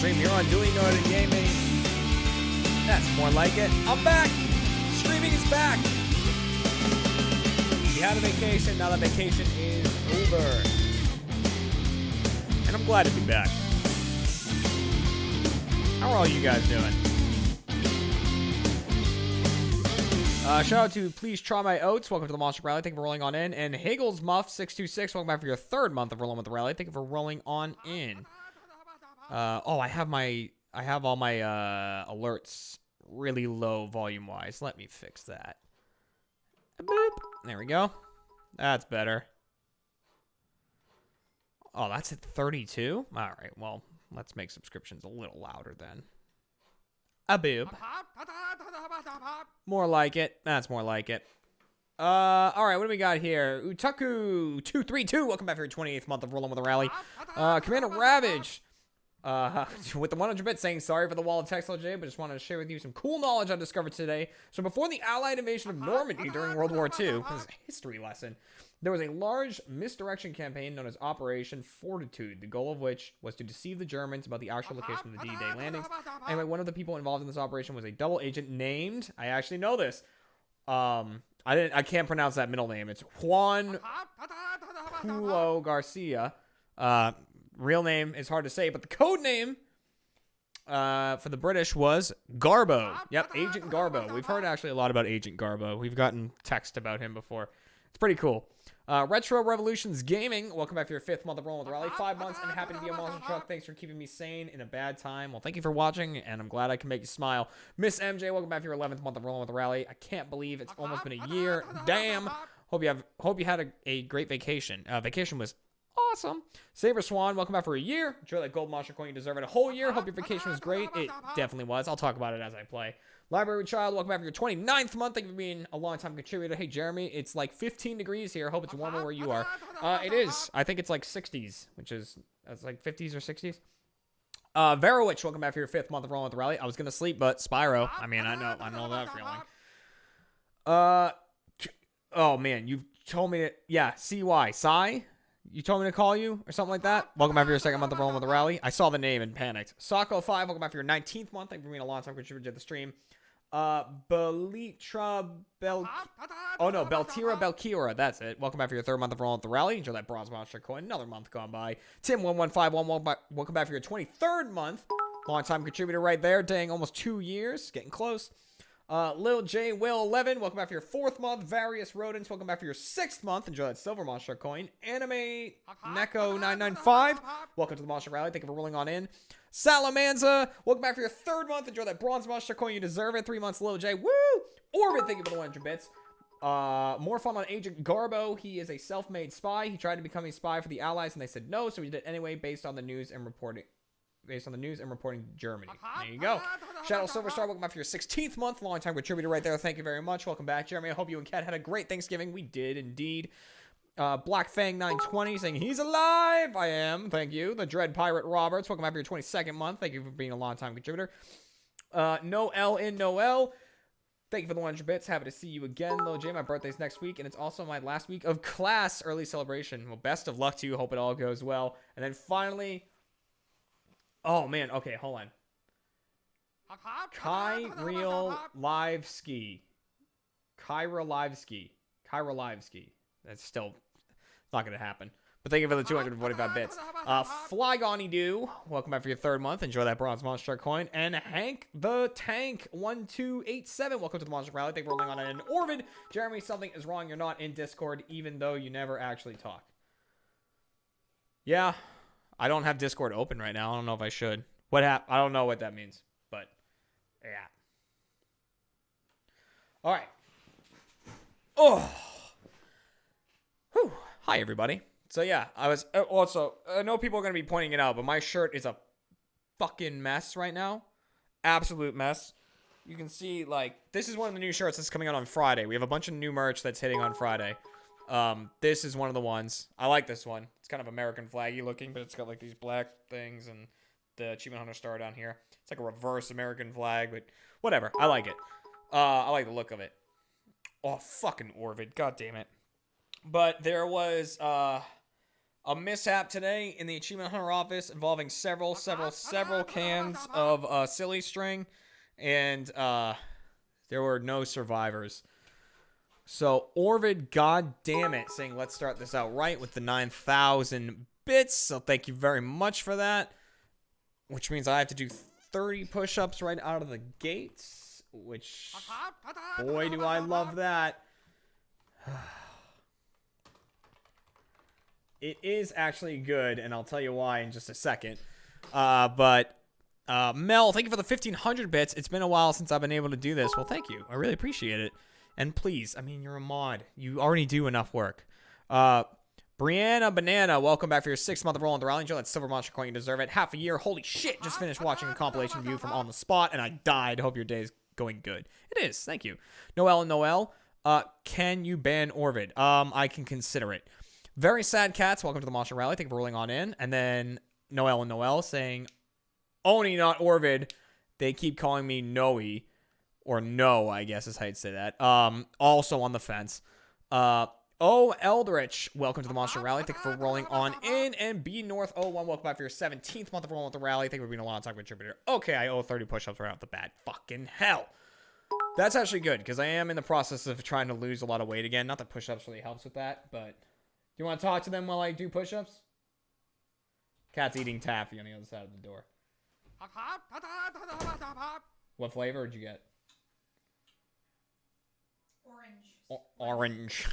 Livestream here on Doing Northern Gaming. That's more like it. I'm back. Streaming is back. We had a vacation. Now that vacation is over. And I'm glad to be back. How are all you guys doing? Shout out to Please Try My Oats. Welcome to the Monster Rally. Thank you for rolling on in. And Hagel's Muff 626. Welcome back for your third month of rolling with the rally. Thank you for rolling on in. I have all my alerts really low volume wise. Let me fix that. Boop. There we go. That's better. Oh, that's at 32? All right. Well, let's make subscriptions a little louder then. A boob. More like it. That's more like it. All right, what do we got here? Utaku232. Welcome back for your 28th month of Rolling with the Rally. Commander Ravage. With the 100 bit saying sorry for the wall of text, LJ, but just wanted to share with you some cool knowledge I discovered today. So before the Allied invasion of Normandy during World War II, this is a history lesson, there was a large misdirection campaign known as Operation Fortitude, the goal of which was to deceive the Germans about the actual location of the D-Day landings. Anyway, one of the people involved in this operation was a double agent named, I actually know this, I can't pronounce that middle name. It's Juan Julio Garcia. Real name is hard to say, but the code name for the British was Garbo. Yep, Agent Garbo. We've heard actually a lot about Agent Garbo. We've gotten text about him before. It's pretty cool. Retro Revolutions Gaming. Welcome back for your 5th month of Rolling with the Rally. 5 months and happy to be a monster truck. Thanks for keeping me sane in a bad time. Well, thank you for watching, and I'm glad I can make you smile. Miss MJ, welcome back for your 11th month of Rolling with the Rally. I can't believe it's almost been a year. Damn. Hope you had a great vacation. Vacation was awesome. Saber Swan, welcome back for a year. Enjoy that gold monster coin. You deserve it. A whole year. Hope your vacation was great. It definitely was. I'll talk about it as I play. Library Child, welcome back for your 29th month. Thank you for being a long-time contributor. Hey, Jeremy, it's like 15 degrees here. Hope it's warmer where you are. It is. I think it's like 60s, which is it's like 50s or 60s. Verowich, welcome back for your 5th month of Rolling with the Rally. I was going to sleep, but Spyro. I mean, I know that feeling. Oh, man, you've told me to... Yeah, CY. Psy? You told me to call you or something like that? Welcome back for your 2nd month of Rolling with the Rally. I saw the name and panicked. Socko5, welcome back for your 19th month. Thank you for being a long-time contributor to the stream. Beltira Belkira, that's it. Welcome back for your 3rd month of Rolling with the Rally. Enjoy that bronze monster coin. Another month gone by. Tim1151, welcome back for your 23rd month. Long-time contributor right there. Dang, almost 2 years. Getting close. Lil J Will 11, welcome back for your 4th month. Various Rodents, welcome back for your 6th month. Enjoy that silver monster coin. Anime Neko 995, welcome to the Monster Rally. Thank you for rolling on in. Salamanza, welcome back for your 3rd month. Enjoy that bronze monster coin. You deserve it. 3 months, Lil J. Woo! Orbit, thank you for the 100 bits. More fun on Agent Garbo. He is a self-made spy. He tried to become a spy for the Allies, and they said no, so he did it anyway based on the news and reporting Germany. There you go. Shadow Silverstar, welcome back for your 16th month. Long-time contributor right there. Thank you very much. Welcome back, Jeremy. I hope you and Kat had a great Thanksgiving. We did, indeed. Black Fang 920 saying he's alive. I am. Thank you. The Dread Pirate Roberts, welcome back for your 22nd month. Thank you for being a long-time contributor. Noel in Noel, thank you for the 100 bits. Happy to see you again, Lil J. My birthday's next week, and it's also my last week of class early celebration. Well, best of luck to you. Hope it all goes well. And then finally... Oh, man. Okay, hold on. Kyra Livesky. That's still not going to happen. But thank you for the 245 bits. Flygony Do, welcome back for your 3rd month. Enjoy that bronze monster coin. And Hank the Tank 1287, welcome to the Monster Rally. Thank you for rolling on in. Orvid, Jeremy, something is wrong. You're not in Discord, even though you never actually talk. Yeah. I don't have Discord open right now. I don't know if I should. I don't know what that means, but yeah. All right. Oh. Whew. Hi, everybody. So yeah, I was also, I know people are going to be pointing it out, but my shirt is a fucking mess right now. Absolute mess. You can see, like, this is one of the new shirts that's coming out on Friday. We have a bunch of new merch that's hitting on Friday. This is one of the ones. I like this one. It's kind of American flaggy looking, but it's got like these black things and the Achievement Hunter star down here. It's like a reverse American flag, but whatever. I like it. I like the look of it. Oh, fucking Orvid. God damn it. But there was, a mishap today in the Achievement Hunter office involving several cans of silly string, and there were no survivors. So Orvid, god damn it, saying let's start this out right with the 9,000 bits. So thank you very much for that. Which means I have to do 30 push-ups right out of the gates. Which, boy, do I love that. It is actually good, and I'll tell you why in just a second. Mel, thank you for the 1,500 bits. It's been a while since I've been able to do this. Well, thank you. I really appreciate it. And please, I mean, you're a mod. You already do enough work. Brianna Banana, welcome back for your 6th month of rolling the rally. Enjoy that silver monster coin. You deserve it. Half a year. Holy shit. Just finished watching a compilation view from On the Spot, and I died. Hope your day is going good. It is. Thank you. Noel and Noel, can you ban Orvid? I can consider it. Very Sad Cats, welcome to the Monster Rally. Thank you for rolling on in. And then Noel and Noel saying, Oni, not Orvid. They keep calling me Noe. Or no, I guess is how you'd say that. Also on the fence. Eldritch, welcome to the Monster Rally. Thank you for rolling on in. And B North 01, welcome back for your 17th month of rolling with the rally. Thank you for being a long time contributor. Okay, I owe 30 push-ups right off the bat. Fucking hell. That's actually good, because I am in the process of trying to lose a lot of weight again. Not that push-ups really helps with that, but... Do you want to talk to them while I do push-ups? Cat's eating taffy on the other side of the door. What flavor did you get? Orange.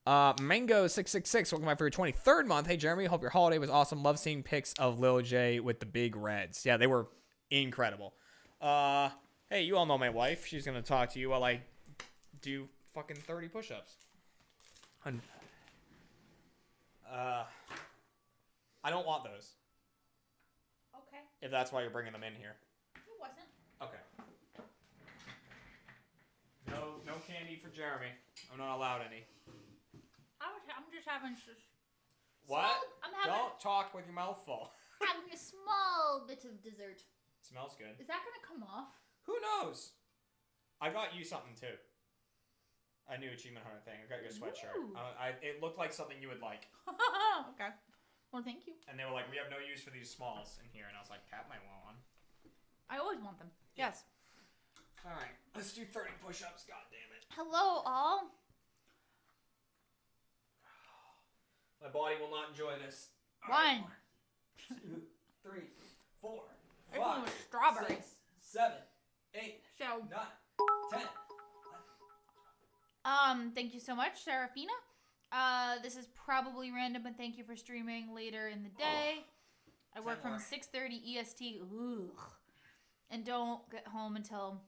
Mango666, welcome back for your 23rd month. Hey, Jeremy, hope your holiday was awesome. Love seeing pics of Lil J with the big reds. Yeah, they were incredible. Hey, you all know my wife. She's going to talk to you while I do fucking 30 push-ups. I don't want those. Okay. If that's why you're bringing them in here. It wasn't. Okay. No candy for Jeremy. I'm not allowed any. I'm just having... What? Don't talk with your mouth full. Having a small bit of dessert. Smells good. Is that going to come off? Who knows? I got you something too. A new Achievement Hunter thing. I got your sweatshirt. It looked like something you would like. Okay. Well, thank you. And they were like, we have no use for these smalls in here. And I was like, Cat might want one. I always want them. Yes. All right. Let's do 30 push-ups. God damn it. Hello, all. My body will not enjoy this. All 1, 2, 3, 4, Everyone 5, was strawberry. 6, 7, 8, So, 9, 10. Thank you so much, Serafina. This is probably random, but thank you for streaming later in the day. I work from 6:30 EST. Ugh. And don't get home until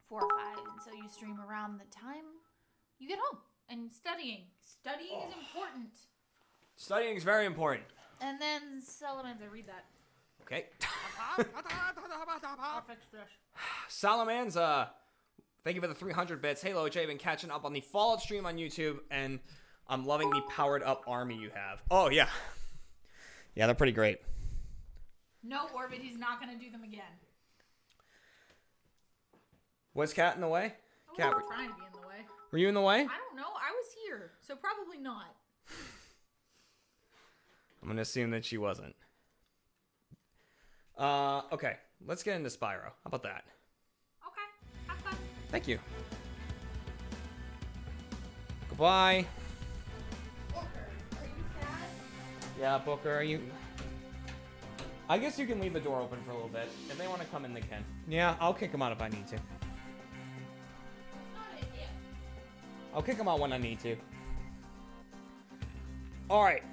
4 or 5. And so you stream around the time you get home. And studying. Studying is important. Studying is very important. And then Salamander, read that. Okay. I'll fix this. Salamanza, thank you for the 300 bits. Hey, Lo J, been catching up on the Fallout stream on YouTube, and I'm loving the powered up army you have. Oh, yeah. Yeah, they're pretty great. No, Orbit, he's not going to do them again. Was Cat in the way? Cat, We're trying to be in the way. Were you in the way? I don't know. I was here, so probably not. I'm going to assume that she wasn't. Okay. Let's get into Spyro. How about that? Okay. Have fun. Thank you. Goodbye. Booker, are you sad? Yeah, Booker, are you... I guess you can leave the door open for a little bit. If they want to come in, they can. Yeah, I'll kick them out if I need to. I'll kick them out when I need to. Alright.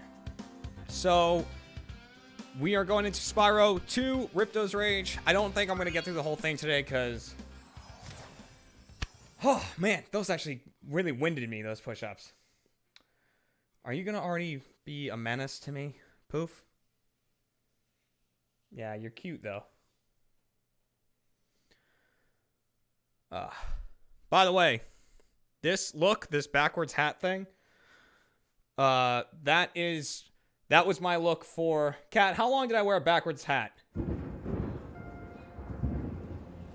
So, we are going into Spyro 2, Ripto's Rage. I don't think I'm going to get through the whole thing today, because... Oh, man, those actually really winded me, those push-ups. Are you going to already be a menace to me, Poof? Yeah, you're cute, though. By the way, this backwards hat thing, that was my look for... Cat, how long did I wear a backwards hat?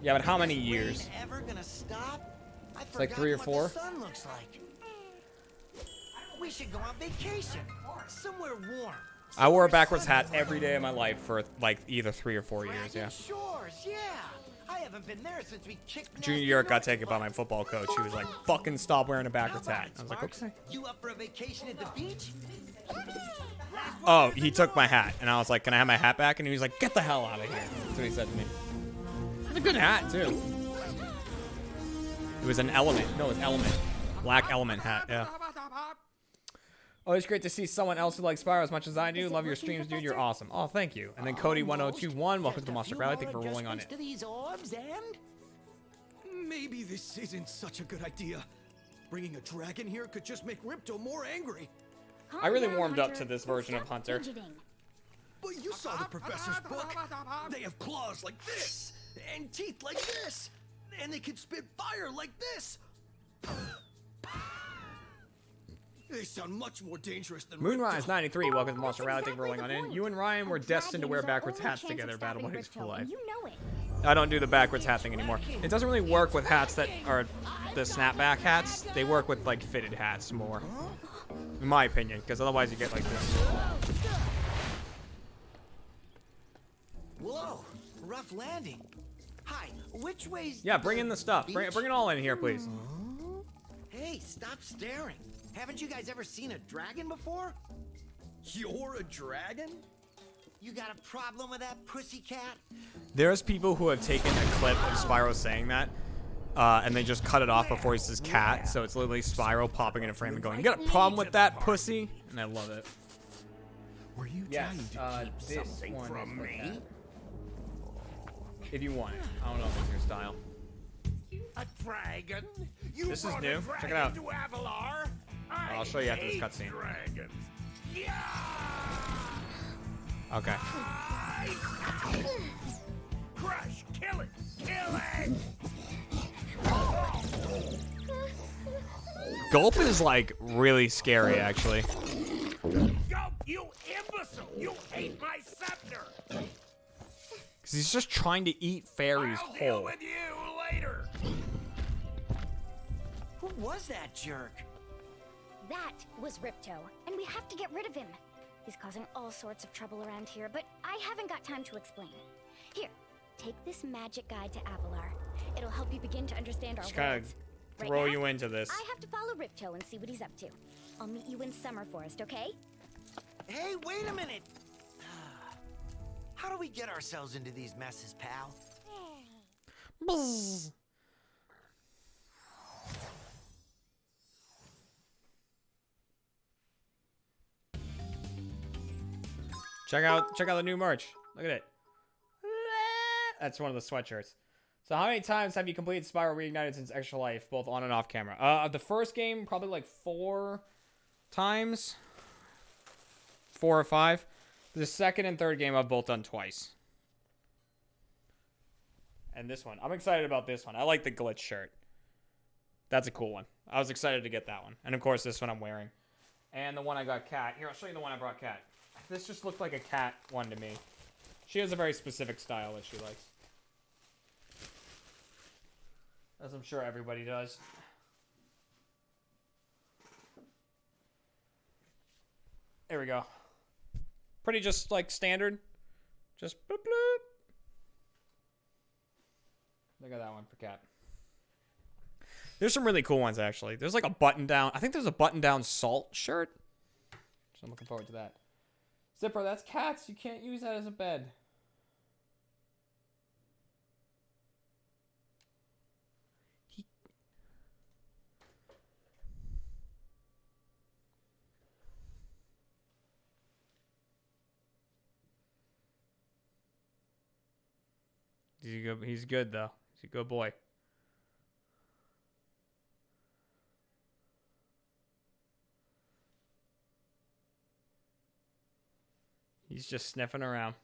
Yeah, but how many years? Ever gonna stop? It's like 3 or 4. Sun looks like. We should go on vacation. Somewhere warm. I wore a backwards hat every day of my life for like either 3 or 4 years, yeah. Shores, yeah. I haven't been there since we kicked Junior year, it got taken by my football coach. He was like, fucking stop wearing a backwards hat. I was like, okay. You up for a vacation at the beach? Oh, he took my hat, and I was like, can I have my hat back? And he was like, get the hell out of here. That's what he said to me. It was a good hat, too. It was an element. No, it was element. Black element hat, yeah. Always great to see someone else who likes Spyro as much as I do. Love your streams, dude. You're awesome. Oh, thank you. And then Cody1021, welcome to the Monster Rally. Thank you for rolling on it. To these orbs and Maybe this isn't such a good idea. Bringing a dragon here could just make Ripto more angry. I really warmed up to this version of Hunter. But you saw the professor's book. They have claws like this, and teeth like this, and they can spit fire like this. They sound much more dangerous than Moonrise Ripto. 93, welcome to the Monster Rally. Thank you for rolling on in. You and Ryan were destined to wear backwards hats together, battle buddies for life. I don't do the backwards hat thing anymore. It doesn't really work with hats that are the snapback hats. They work with like fitted hats more, in my opinion, because otherwise you get like this. whoa, rough landing. Hi, which way's Yeah, bring in the stuff. Bring it all in here, please. Hey, stop staring. Haven't you guys ever seen a dragon before? You're a dragon? You got a problem with that pussycat? There's people who have taken a clip of Spyro saying that, and they just cut it off before he says cat, so it's literally Spyro popping in a frame and going, "You got a problem with that, pussy?" And I love it. Were you Yes, trying to keep this something one from is me? like that. If you want it. I don't know if it's your style. A dragon? You This is brought new. a Check it out. dragon to Avalar? I'll show you after this hate cutscene. Dragons. Yeah! Okay. Crush! Kill it! Kill it! Gulp is like really scary, actually. Go, you imbecile! You ate my scepter! Because he's just trying to eat fairies I'll deal whole. with you later! Who was that jerk? That was Ripto, and we have to get rid of him. He's causing all sorts of trouble around here, but I haven't got time to explain. Here, take this magic guide to Avalar. It'll help you begin to understand our Just kind worlds. of throw now, you into this. I have to follow Ripto and see what he's up to. I'll meet you in Summer Forest, okay? Hey, wait a minute. How do we get ourselves into these messes, pal? Buzz. Check out the new merch. Look at it. That's one of the sweatshirts. So how many times have you completed Spyro Reignited since Extra Life, both on and off camera? The first game, probably like 4 times. 4 or 5. The second and third game I've both done twice. And this one. I'm excited about this one. I like the glitch shirt. That's a cool one. I was excited to get that one. And of course this one I'm wearing. And the one I got Cat. Here, I'll show you the one I brought Cat. This just looked like a cat one to me. She has a very specific style that she likes. As I'm sure everybody does. There we go. Pretty just like standard. Just bloop bloop. Look at that one for Cat. There's some really cool ones actually. There's like a button down. I think there's a button down salt shirt. So I'm looking forward to that. Zipper, that's Cat's. You can't use that as a bed. He's good though. He's a good boy. He's just sniffing around.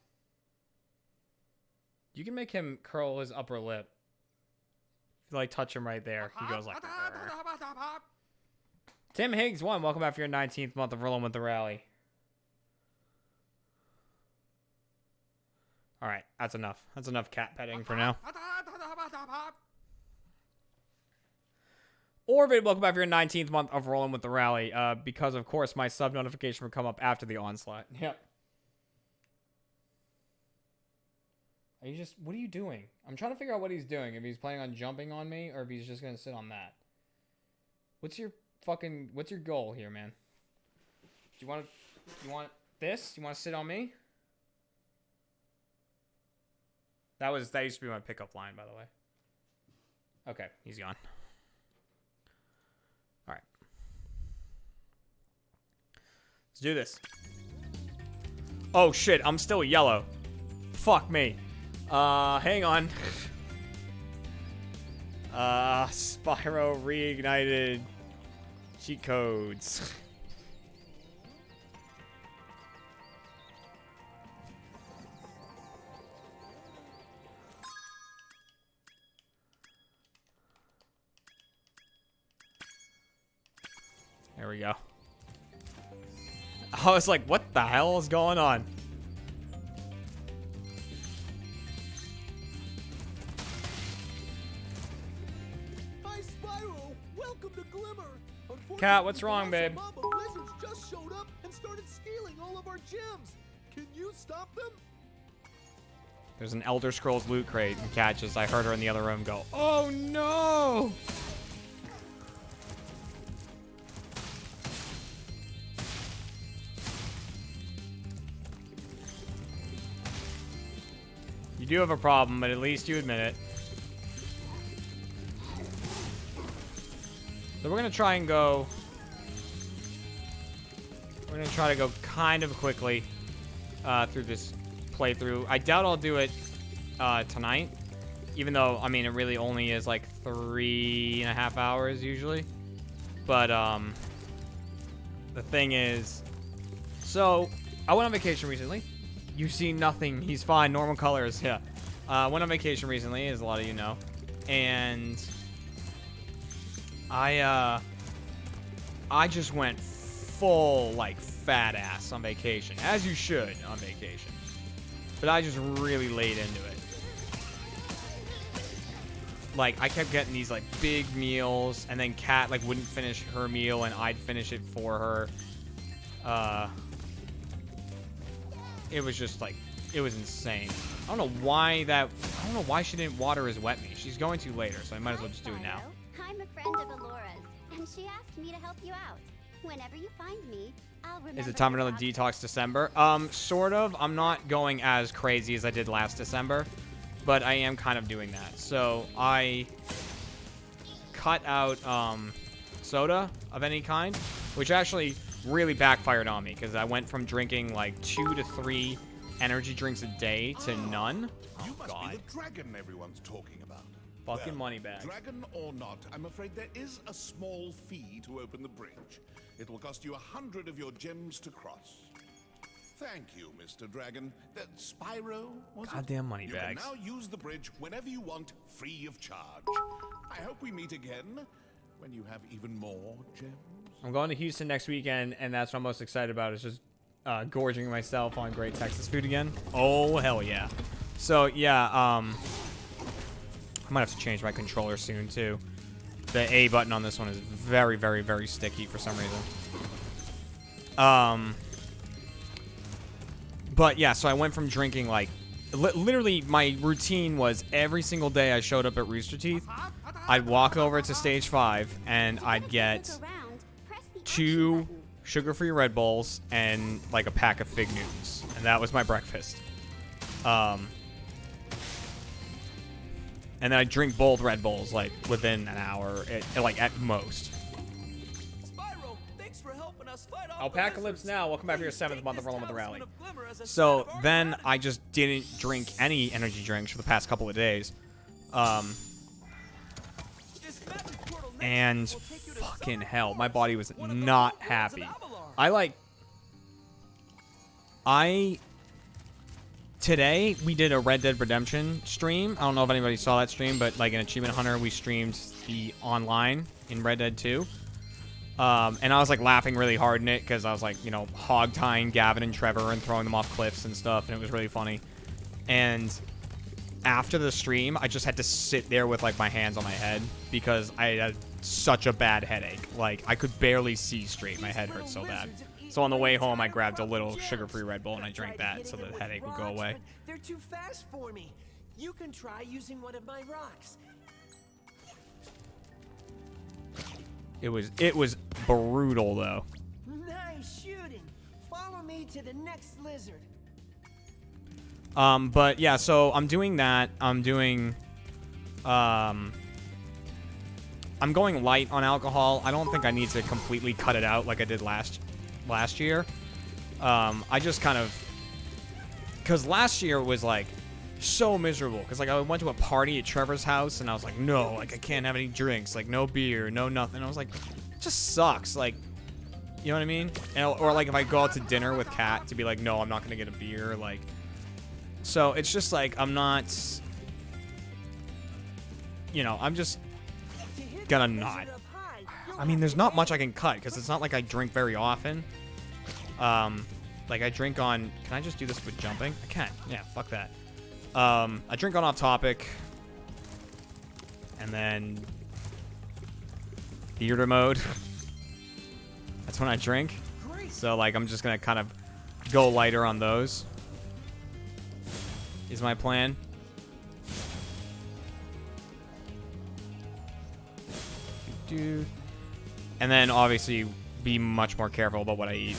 You can make him curl his upper lip. If you like touch him right there, he goes like. "Arr." Tim Higgs won. Welcome back for your 19th month of rolling with the rally. All right, that's enough. That's enough cat petting for now. Orvid, welcome back for your 19th month of rolling with the rally. Because of course my sub notification will come up after the onslaught. Yep. Are you just, what are you doing? I'm trying to figure out what he's doing. If he's planning on jumping on me or if he's just gonna sit on that. What's your goal here, man? Do you want this? Do you want to sit on me? That used to be my pickup line, by the way. Okay, he's gone. All right. Let's do this. Oh shit, I'm still yellow. Fuck me. Hang on. Spyro reignited cheat codes. There we go. I was like, what the hell is going on? Hi, Spyro. Welcome to Glimmer. Cat, what's wrong, babe? Mob of lizards just showed up and started stealing all of our gems. Can you stop them? There's an Elder Scrolls loot crate and Cat just, I heard her in the other room go, oh no! You do have a problem, but at least you admit it. So we're gonna try and go. We're gonna try to go kind of quickly through this playthrough. I doubt I'll do it tonight, even though I mean it really only is like 3.5 hours usually. But the thing is, so I went on vacation recently. You see nothing. He's fine. Normal colors. Yeah. Went on vacation recently, as a lot of you know, and I just went full like fat ass on vacation, as you should on vacation. But I just really laid into it. Like I kept getting these like big meals, and then Kat like wouldn't finish her meal, and I'd finish it for her. It was just like, it was insane. I don't know why she didn't water his wet meat. She's going to later, so I might as well just do it now. I'm a friend of Alora's, and she asked me to help you out. Whenever you find me, I'll remember. Is it time for another detox December? Sort of. I'm not going as crazy as I did last December, but I am kind of doing that. So I cut out soda of any kind, which actually really backfired on me because I went from drinking like 2 to 3 energy drinks a day to none. Oh, You must God. be the dragon everyone's talking about. Fucking money bag. Dragon or not, I'm afraid there is a small fee to open the bridge. It will cost you 100 of your gems to cross. Thank you, Mr. Dragon. Spyro, was it? Goddamn money bags. You can now use the bridge whenever you want, free of charge. I hope we meet again when you have even more gems. I'm going to Houston next weekend, and that's what I'm most excited about, is just gorging myself on great Texas food again. Oh, hell yeah. So, yeah, I might have to change my controller soon, too. The A button on this one is very, very, very sticky for some reason. But, yeah, so I went from drinking, like, literally my routine was every single day I showed up at Rooster Teeth, I'd walk over to stage 5, and I'd get 2 sugar-free Red Bulls and like a pack of Fig Newtons, and that was my breakfast. And then I drink both Red Bulls like within an hour, like at most. Spyro, thanks for helping us fight off Alpacalypse now. Welcome back to your 7th month of rolling with the rally. So then I just didn't drink any energy drinks for the past couple of days. And fucking hell, my body was not happy. Today we did a Red Dead Redemption stream. I don't know if anybody saw that stream, but like an Achievement Hunter, we streamed the online in Red Dead 2. And I was like laughing really hard in it because I was like, you know, hog tying Gavin and Trevor and throwing them off cliffs and stuff, and it was really funny. And after the stream, I just had to sit there with like my hands on my head because I had such a bad headache. Like I could barely see straight. My head hurt so bad. So on the way home, I grabbed a little sugar-free Red Bull and I drank that so the headache would go away. They're too fast for me. You can try using one of my rocks. It was brutal though. Nice shooting. Follow me to the next lizard. But yeah, so I'm doing that. I'm going light on alcohol. I don't think I need to completely cut it out like I did last year. I just kind of, because last year was like so miserable because like I went to a party at Trevor's house and I was like, no, like I can't have any drinks, like no beer, no nothing. I was like, it just sucks. Like, you know what I mean? Or like if I go out to dinner with Kat to be like, no, I'm not gonna get a beer. Like, so it's just like I'm not, you know, I'm just gonna not. I mean, there's not much I can cut because it's not like I drink very often. Like I drink on, can I just do this with jumping? I can. Yeah, fuck that. I drink on Off Topic, and then theater mode. That's when I drink. So like I'm just gonna kind of go lighter on those. Is my plan. And then obviously be much more careful about what I eat.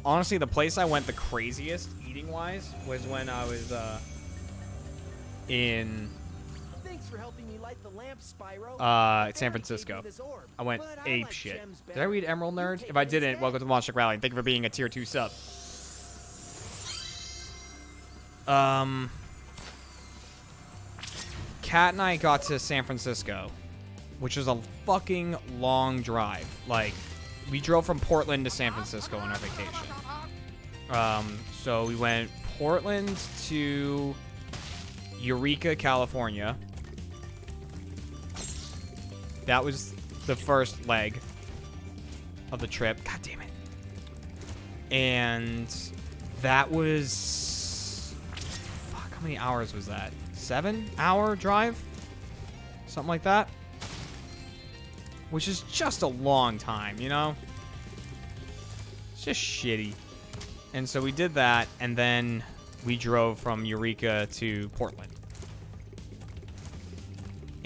Honestly, the place I went the craziest eating-wise was when I was in Thanks for helping me light the lamp, Spyro. San Francisco. I went ape shit. Did I read Emerald Nerd? If I didn't, welcome to Monster Rally. Thank you for being a tier 2 sub. Kat and I got to San Francisco, which was a fucking long drive. Like, we drove from Portland to San Francisco on our vacation. So we went Portland to Eureka, California. That was the first leg of the trip. God damn it. And that was... Fuck, how many hours was that? 7-hour drive? Something like that. Which is just a long time, you know? It's just shitty. And so we did that, and then we drove from Eureka to Portland.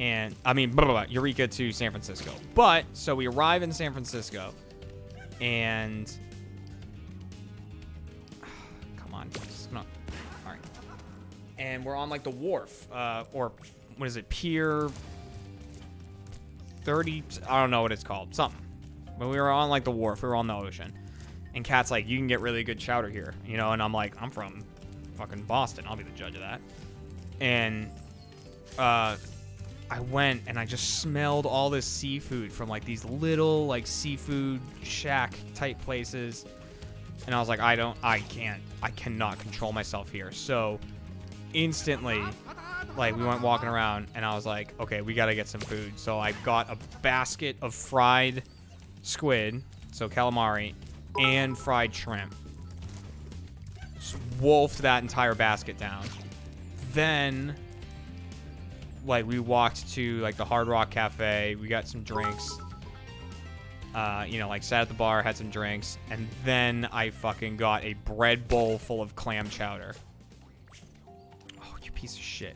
And, I mean, Eureka to San Francisco. But, so we arrive in San Francisco, and... Come on. All right. And we're on, like, the wharf, or, what is it, Pier 30? I don't know what it's called. Something. But we were on, like, the wharf. We were on the ocean. And Kat's like, you can get really good chowder here, you know? And I'm like, I'm from fucking Boston. I'll be the judge of that. And, I went and I just smelled all this seafood from like these little like seafood shack type places. And I was like, I cannot control myself here. So instantly, like we went walking around and I was like, okay, we got to get some food. So I got a basket of fried squid, so calamari, and fried shrimp. Just wolfed that entire basket down. Then... like we walked to like the Hard Rock Cafe, we got some drinks, you know, like sat at the bar, had some drinks, and then I fucking got a bread bowl full of clam chowder. Oh, you piece of shit.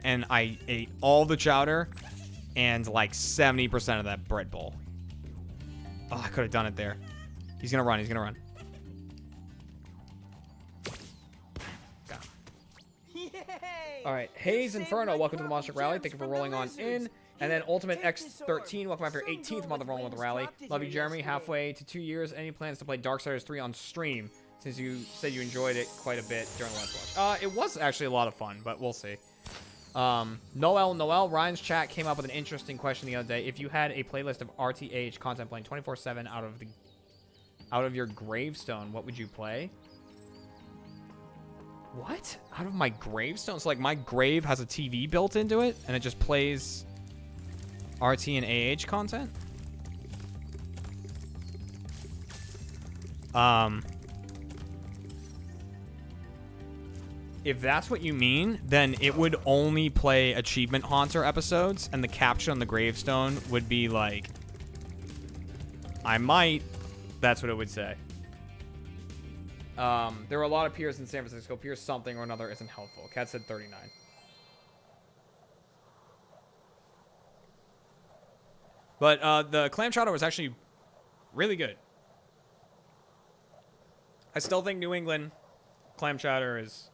And I ate all the chowder and like 70% of that bread bowl. Oh, I could have done it there. He's gonna run, he's gonna run. All right, Hayes Inferno, welcome to the Monster Rally. Thank you for rolling on in. And then Ultimate X13, welcome after your 18th month of rolling with the rally. Love you, Jeremy. Halfway to 2 years. Any plans to play Darksiders 3 on stream? Since you said you enjoyed it quite a bit during the Let's Watch. It was actually a lot of fun, but we'll see. Noel, Ryan's chat came up with an interesting question the other day. If you had a playlist of RTH content playing 24/7 out of your gravestone, what would you play? What? Out of my gravestone? So, like, my grave has a TV built into it, and it just plays RT and AH content? if that's what you mean, then it would only play Achievement Haunter episodes, and the caption on the gravestone would be like, I might. That's what it would say. There were a lot of peers in San Francisco. Piers something or another isn't helpful. Cat said 39. But the clam chowder was actually really good. I still think New England clam chowder is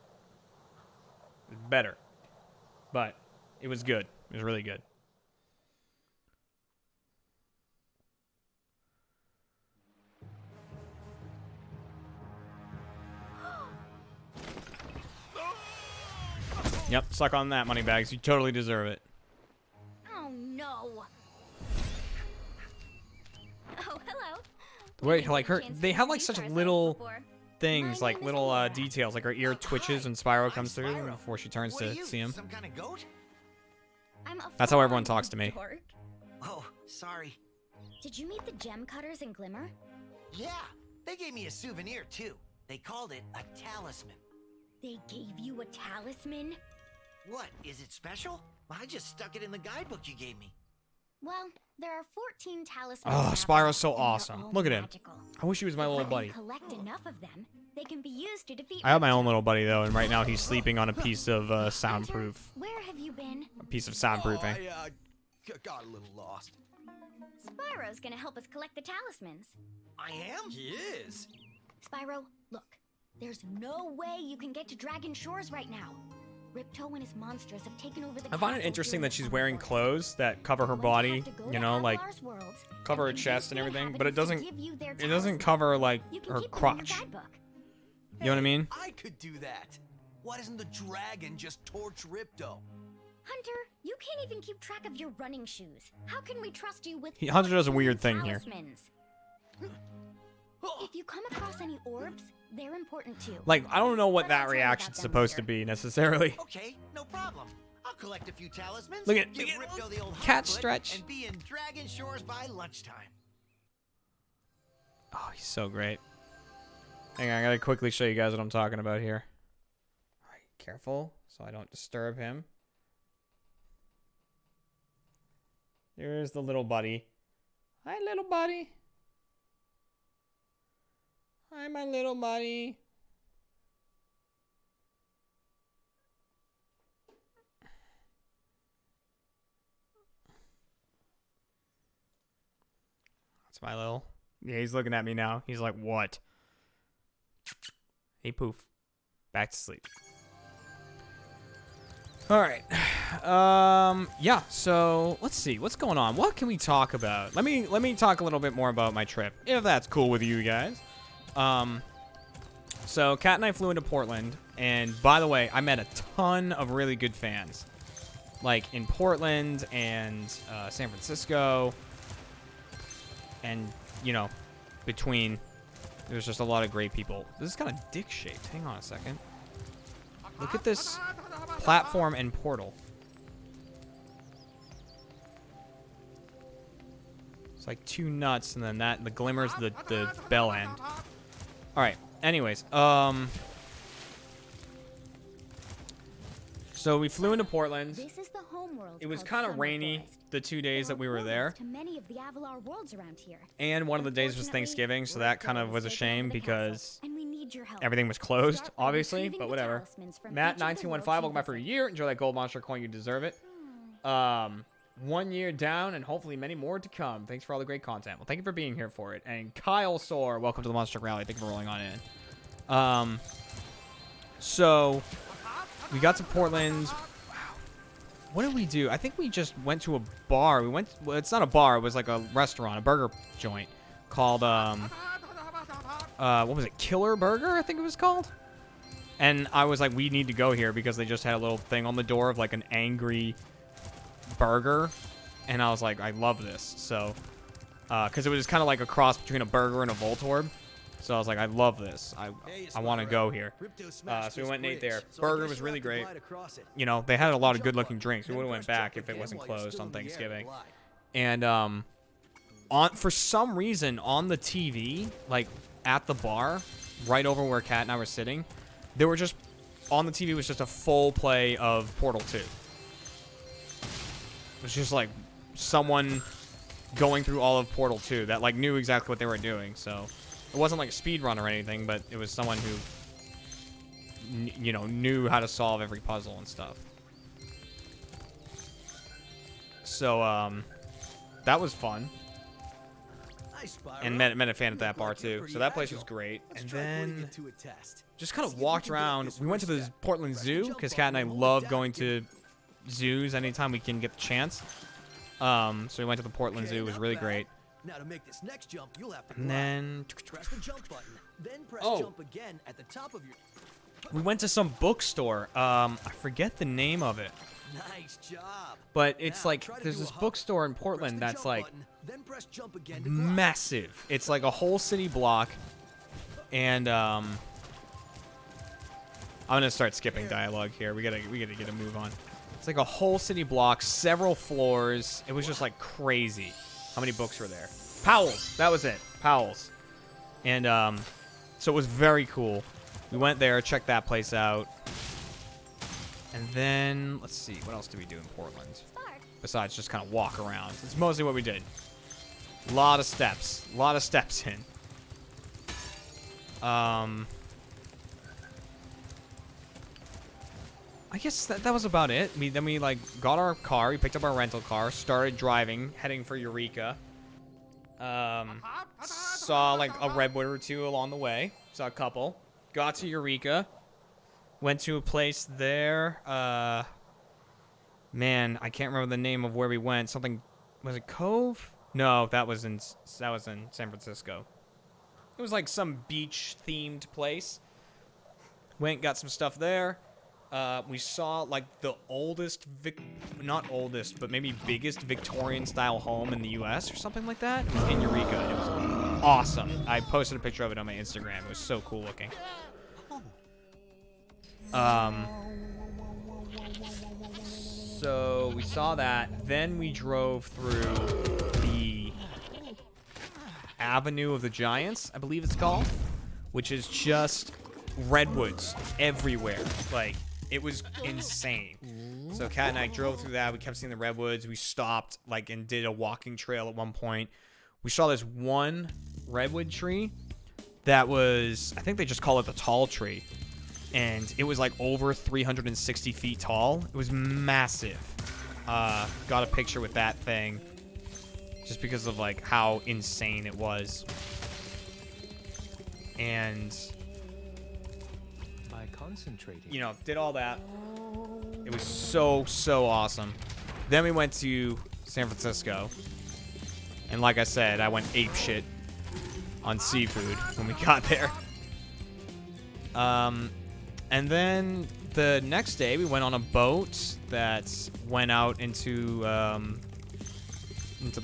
better. But it was good. It was really good. Yep, suck on that, Moneybags. You totally deserve it. Oh no. Oh, hello. Wait, like they have like such little things, like little details, like her ear twitches when Spyro comes through before she turns to see him. Some kind of goat? That's how everyone talks to me. Oh, sorry. Did you meet the gem cutters in Glimmer? Yeah, they gave me a souvenir too. They called it a talisman. They gave you a talisman? What, is it special? I just stuck it in the guidebook you gave me. Well, there are 14 talismans. Oh, in Spyro's so Avalar, and they're awesome. all Look at him. magical. I wish he was my little When you buddy. collect enough of them, they can be used to defeat. I have my Ripto. own little buddy though, and right now he's sleeping on a piece of soundproof. Hunter, where have you been? A piece of soundproofing. I got a little lost. Spyro's gonna help us collect the talismans. I am? He is. Spyro, look. There's no way you can get to Dragon Shores right now. Ripto and his monsters have taken over the I find it castle interesting during that the she's summer wearing forest. clothes that cover her We're going to body, have to go you to know, like Avalar's worlds cover her and chest and convince the everything, but it inhabitants doesn't to give you their it doesn't talismans. cover like You can her keep them in your crotch. guidebook. You know what I mean? I could do that. Why doesn't the dragon just torch Ripto? Hunter, you can't even keep track of your running shoes. How can we trust you with Hunter does a 14 weird thing here. talismans? If you come across any orbs, they're important too. Like, I don't know what But I'll that tell you reaction's about them supposed to later. be necessarily. Okay, no problem. I'll collect a few talismans. Look at- give look at- Ripto the old cat hot foot, stretch. and be in Dragon Shores by lunchtime. Oh, he's so great. Hang on, I gotta quickly show you guys what I'm talking about here. Alright, careful so I don't disturb him. Here's the little buddy. Hi, little buddy. Hi, my little buddy. That's my little... Yeah, he's looking at me now. He's like, what? Hey, poof. Back to sleep. All right. Yeah, so let's see. What's going on? What can we talk about? Let me talk a little bit more about my trip, if that's cool with you guys. So Kat and I flew into Portland, and by the way, I met a ton of really good fans. Like in Portland and San Francisco. And, you know, between, there's just a lot of great people. This is kind of dick-shaped. Hang on a second. Look at this platform and portal. It's like two nuts, and then that, the glimmer's the bell end. All right. Anyways, so we flew into Portland. This is the home world. It was called kind of Summer rainy Forest. the 2 days There that we are were there. portals to many of the Avalar worlds around here. And one of the days was Thanksgiving, so that kind of was a shame because And we need your help. everything was closed, Start by obviously, retrieving but the whatever. talismans from Matt each of the 1915, worlds welcome you back for a visit. year. Enjoy that gold monster coin, you deserve it. 1 year down, and hopefully many more to come. Thanks for all the great content. Well, thank you for being here for it. And Kyle Soar, welcome to the Monster Truck Rally. Thank you for rolling on in. So we got to Portland. Wow. What did we do? I think we just went to a bar. Well, it's not a bar. It was like a restaurant, a burger joint called, what was it? Killer Burger, I think it was called. And I was like, we need to go here because they just had a little thing on the door of like an angry burger. And I was like, I love this. So, because it was kind of like a cross between a burger and a Voltorb. So I was like, I love this. I want to go here. So we went and ate there. Burger was really great. You know, they had a lot of good-looking drinks. We would have went back if it wasn't closed on Thanksgiving. And for some reason, on the TV, like at the bar, right over where Kat and I were sitting, there were just on the TV was just a full play of Portal 2. It was just like someone going through all of Portal 2 that like knew exactly what they were doing. So it wasn't like a speed run or anything, but it was someone who you know, knew how to solve every puzzle and stuff. So that was fun. And met a fan at that bar too. So that place was great. And then just kind of walked around. We went to the Portland Zoo because Kat and I love going to zoos anytime we can get the chance. So we went to the Portland Zoo. It was really great. Now to make this next jump, you'll have to And then press the jump button, then press jump again at the top of your. we went to some bookstore. I forget the name of it. Nice job. But it's Now, like try to there's do a this hop. bookstore in Press Portland the that's jump like button, then press jump again to go up. massive. It's like a whole city block. And I'm gonna start skipping dialogue here. We gotta get a move on. It's like a whole city block, several floors. It was just like crazy. How many books were there? Powell's. That was it. Powell's. And so it was very cool. We went there, checked that place out. And then let's see, what else did we do in Portland? Besides just kind of walk around. It's mostly what we did. A lot of steps in. I guess that was about it. Then we like got our car, we picked up our rental car, started driving, heading for Eureka. Saw like a redwood or two along the way. Saw a couple. Got to Eureka. Went to a place there. Man, I can't remember the name of where we went. Something, was it Cove? No, that was in San Francisco. It was like some beach themed place. Went, got some stuff there. We saw like the oldest, not oldest, but maybe biggest Victorian style home in the US or something like that. It was in Eureka. It was awesome. I posted a picture of it on my Instagram. It was so cool looking. So we saw that. Then we drove through the Avenue of the Giants, I believe it's called, which is just redwoods everywhere. Like, it was insane. So Kat and I drove through that. We kept seeing the redwoods. We stopped, like, and did a walking trail at one point. We saw this one redwood tree that was, I think they just call it the tall tree. And it was like over 360 feet tall. It was massive. Got a picture with that thing just because of like how insane it was. And By concentrating. you know, did all that. It was so awesome. Then we went to San Francisco. And like I said, I went ape shit on seafood when we got there. And then the next day, we went on a boat that went out into the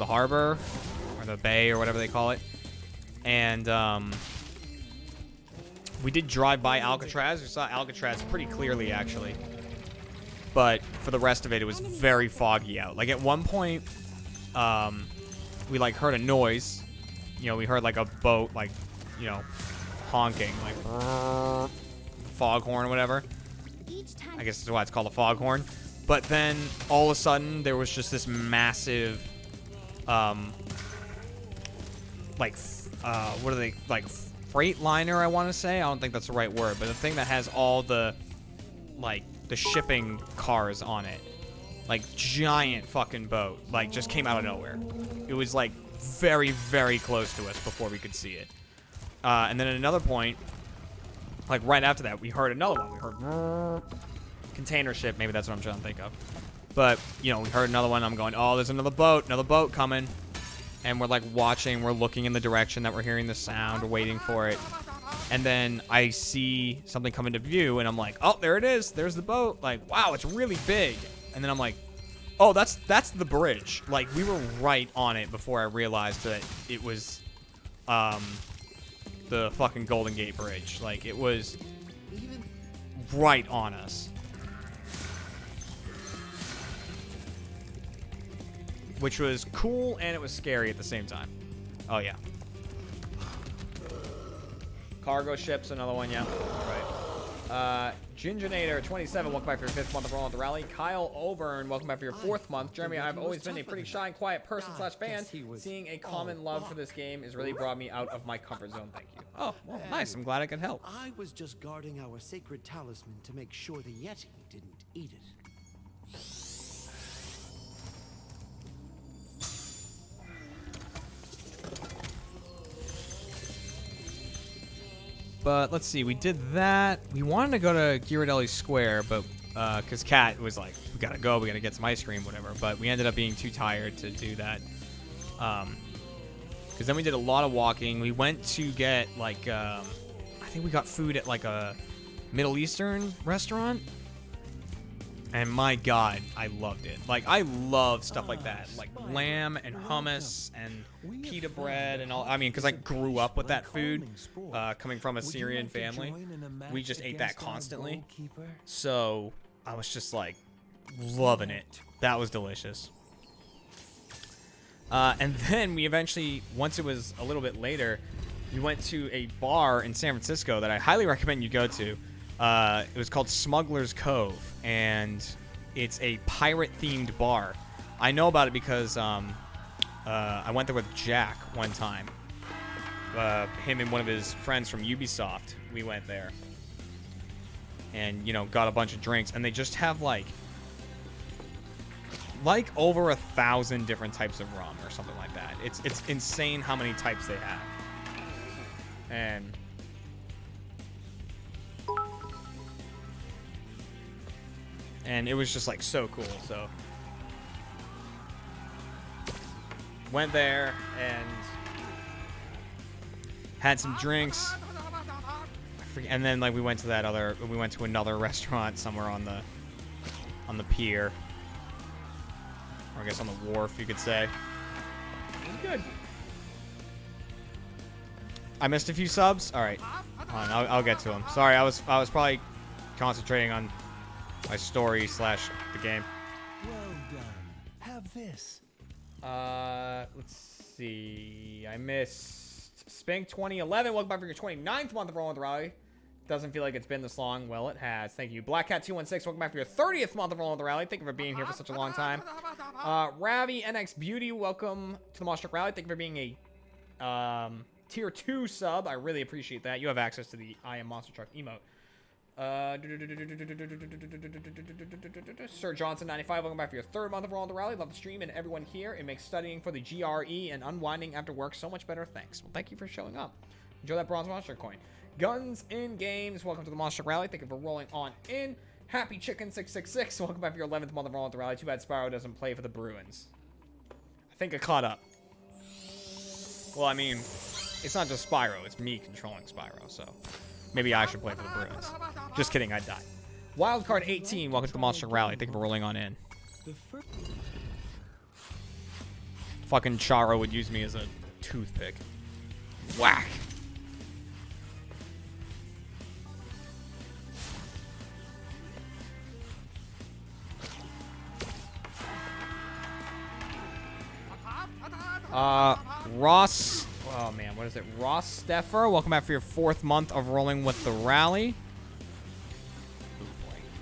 harbor or the bay or whatever they call it. And we did drive by Alcatraz. We saw Alcatraz pretty clearly, actually. But for the rest of it, it was very foggy out. Like at one point, we like heard a noise. You know, we heard like a boat, like, you know, honking, like foghorn or whatever. I guess that's why it's called a foghorn. But then all of a sudden there was just this massive what are they, like freight liner, I want to say. I don't think that's the right word, but the thing that has all the like the shipping cars on it, like giant fucking boat, like just came out of nowhere. It was like very close to us before we could see it. And then at another point, like right after that, we heard another one. We heard container ship. Maybe that's what I'm trying to think of. But, you know, we heard another one. I'm going, oh, there's another boat coming. And we're like watching. We're looking in the direction that we're hearing the sound. We're waiting for it. And then I see something come into view. And I'm like, oh, there it is. There's the boat. Like, wow, it's really big. And then I'm like, oh, that's the bridge. Like, we were right on it before I realized that it was the fucking Golden Gate Bridge. Like, it was right on us. Which was cool and it was scary at the same time. Oh, yeah. Cargo ship's another one, yeah. Right. Gingernator27, welcome back for your 5th month of Rolling with the Rally. Kyle Oburn, welcome back for your 4th month. Jeremy, I've always been a pretty shy and quiet person / fan. Seeing a common love for this game has really brought me out of my comfort zone. Thank you. Oh, well, nice. I'm glad I could help. I was just guarding our sacred talisman to make sure the Yeti didn't eat it. But let's see, we did that. We wanted to go to Ghirardelli Square, but because Kat was like, we gotta go, we gotta get some ice cream, whatever. But we ended up being too tired to do that. Because then we did a lot of walking. We went to get like, I think we got food at like a Middle Eastern restaurant. And my God, I loved it. Like, I love stuff like that. Like lamb and hummus and pita bread and all. I mean, because I grew up with that food coming from a Syrian family. We just ate that constantly. So I was just like loving it. That was delicious. And then we eventually, once it was a little bit later, we went to a bar in San Francisco that I highly recommend you go to. It was called Smuggler's Cove, and it's a pirate-themed bar. I know about it because I went there with Jack one time. Him and one of his friends from Ubisoft, we went there. And, you know, got a bunch of drinks, and they just have, like over 1,000 different types of rum or something like that. It's insane how many types they have. And it was just like so cool. So went there and had some drinks. And then like we went to another restaurant somewhere on the pier. Or I guess on the wharf, you could say. It was good. I missed a few subs. All right, I'll get to them. Sorry, I was probably concentrating on my story / the game. Well done. Have this. Let's see. I missed Spank 2011. Welcome back for your 29th month of Rolling with the Rally. Doesn't feel like it's been this long. Well, it has. Thank you. Black Cat 216. Welcome back for your 30th month of Rolling with the Rally. Thank you for being here for such a long time. Ravi NX Beauty. Welcome to the Monster Truck Rally. Thank you for being a tier 2 sub. I really appreciate that. You have access to the I Am Monster Truck emote. Sir Johnson 95, welcome back for your 3rd month of Rolling the Rally. Love the stream and everyone here. It makes studying for the GRE and unwinding after work so much better. Thanks. Well, thank you for showing up. Enjoy that bronze monster coin. Guns in Games, welcome to the Monster Rally. Thank you for rolling on in. Happy Chicken 666, welcome back for your 11th month of Rolling the Rally. Too bad Spyro doesn't play for the Bruins. I think I caught up. Well, I mean, it's not just Spyro, it's me controlling Spyro, so maybe I should play for the Bruins. Just kidding, I died. Wildcard 18, welcome to the Monster Rally. Thank you for rolling on in. Fucking Charo would use me as a toothpick. Whack. Ross, oh man, what is it? Ross Steffer, welcome back for your 4th month of Rolling with the Rally.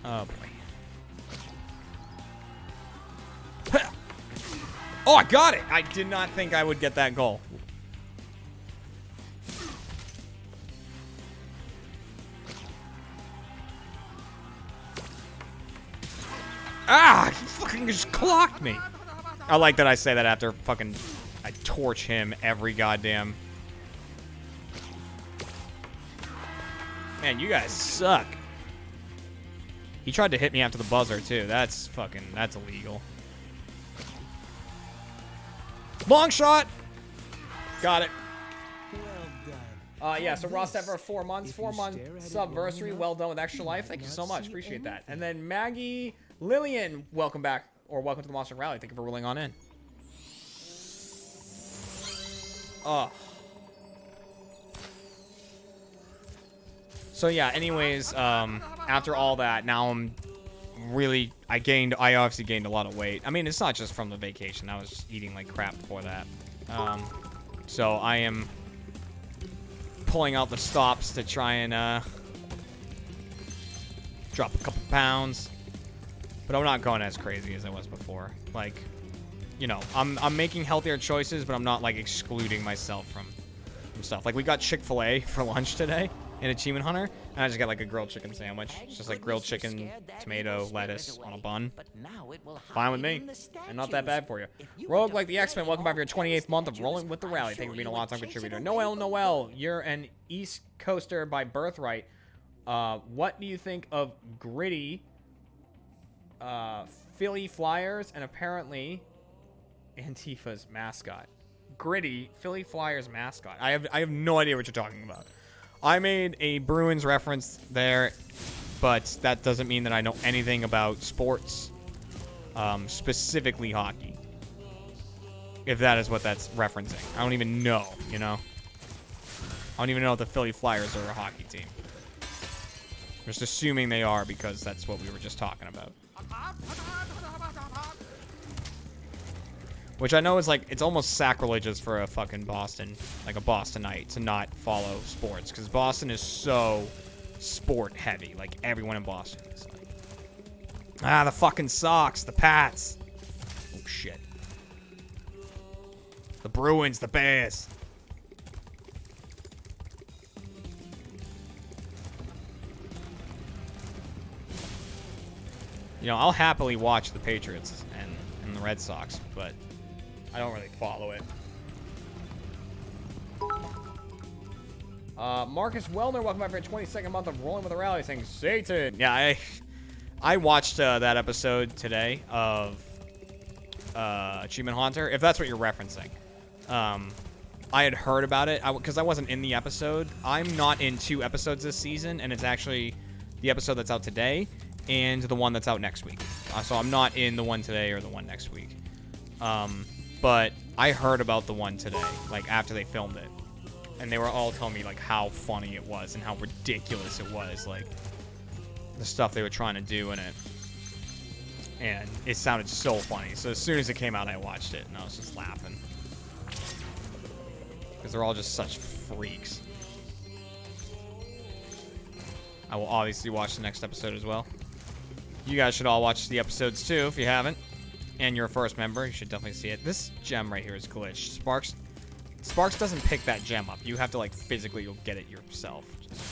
Oh boy. Oh, I got it! I did not think I would get that goal. Ah! He fucking just clocked me. I like that I say that after fucking I torch him every goddamn... Man, you guys suck. He tried to hit me after the buzzer, too. That's illegal. Long shot! Got it. Well done. Yeah, so Ross Steffer, 4 months. 4 month subversary. Well done with Extra Life. Thank you so much. Appreciate that. And then Maggie Lillian, welcome back. Or welcome to the Monster Rally. Thank you for rolling on in. Oh. So yeah, anyways, after all that, now I'm really, I obviously gained a lot of weight. I mean, it's not just from the vacation. I was just eating like crap before that. So I am pulling out the stops to try and drop a couple pounds. But I'm not going as crazy as I was before. Like, you know, I'm making healthier choices, but I'm not like excluding myself from stuff. Like we got Chick-fil-A for lunch today in Achievement Hunter, and I just got like a grilled chicken sandwich. It's just like grilled chicken, tomato, lettuce on a bun. Fine with me, and not that bad for you. Rogue like the X-Men, welcome back for your 28th month of rolling with the rally. Thank you for being a long-time contributor. Noel, you're an East Coaster by birthright. What do you think of Gritty, Philly Flyers, and apparently Antifa's mascot? Gritty, Philly Flyers mascot. I have no idea what you're talking about. I made a Bruins reference there, but that doesn't mean that I know anything about sports, specifically hockey. If that is what that's referencing. I don't even know, you know? I don't even know if the Philly Flyers are a hockey team. Just assuming they are because that's what we were just talking about. Which I know is like, it's almost sacrilegious for a fucking Boston, like a Bostonite, to not follow sports. Because Boston is so sport heavy. Like, everyone in Boston is like, the fucking Sox, the Pats. Oh, shit. The Bruins, the Bears. You know, I'll happily watch the Patriots and the Red Sox, but I don't really follow it. Marcus Wellner, welcome back for your 22nd month of Rolling with the Rally, saying Satan. Yeah, I watched that episode today of Achievement Hunter, if that's what you're referencing. I had heard about it because I wasn't in the episode. I'm not in 2 episodes this season, and it's actually the episode that's out today and the one that's out next week. So I'm not in the one today or the one next week. But I heard about the one today, like after they filmed it, and they were all telling me like how funny it was and how ridiculous it was, like the stuff they were trying to do in it, and it sounded so funny. So as soon as it came out, I watched it and I was just laughing because they're all just such freaks. I will obviously watch the next episode as well. You guys should all watch the episodes too if you haven't. And you're a first member, you should definitely see it. This gem right here is glitched. Sparks doesn't pick that gem up. You have to like physically go get it yourself. Just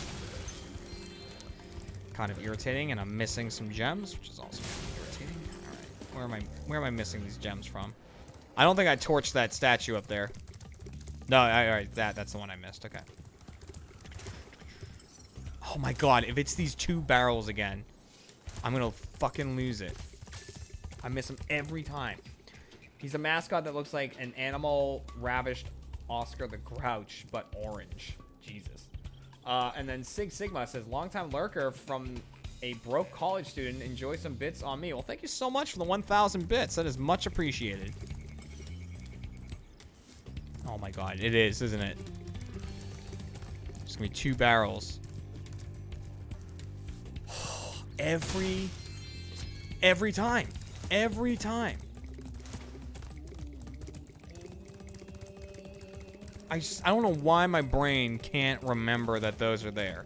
kind of irritating, and I'm missing some gems, which is also irritating. All right, where am I missing these gems from? I don't think I torched that statue up there. No, all right, that's the one I missed. Okay. Oh my god, if it's these 2 barrels again, I'm gonna fucking lose it. I miss him every time. He's a mascot that looks like an animal ravished Oscar the Grouch, but orange. Jesus. And then Sig Sigma says, longtime lurker from a broke college student. Enjoy some bits on me. Well, thank you so much for the 1,000 bits. That is much appreciated. Oh my god, it is, isn't it? It's gonna be 2 barrels. Every time. Every time. I don't know why my brain can't remember that those are there.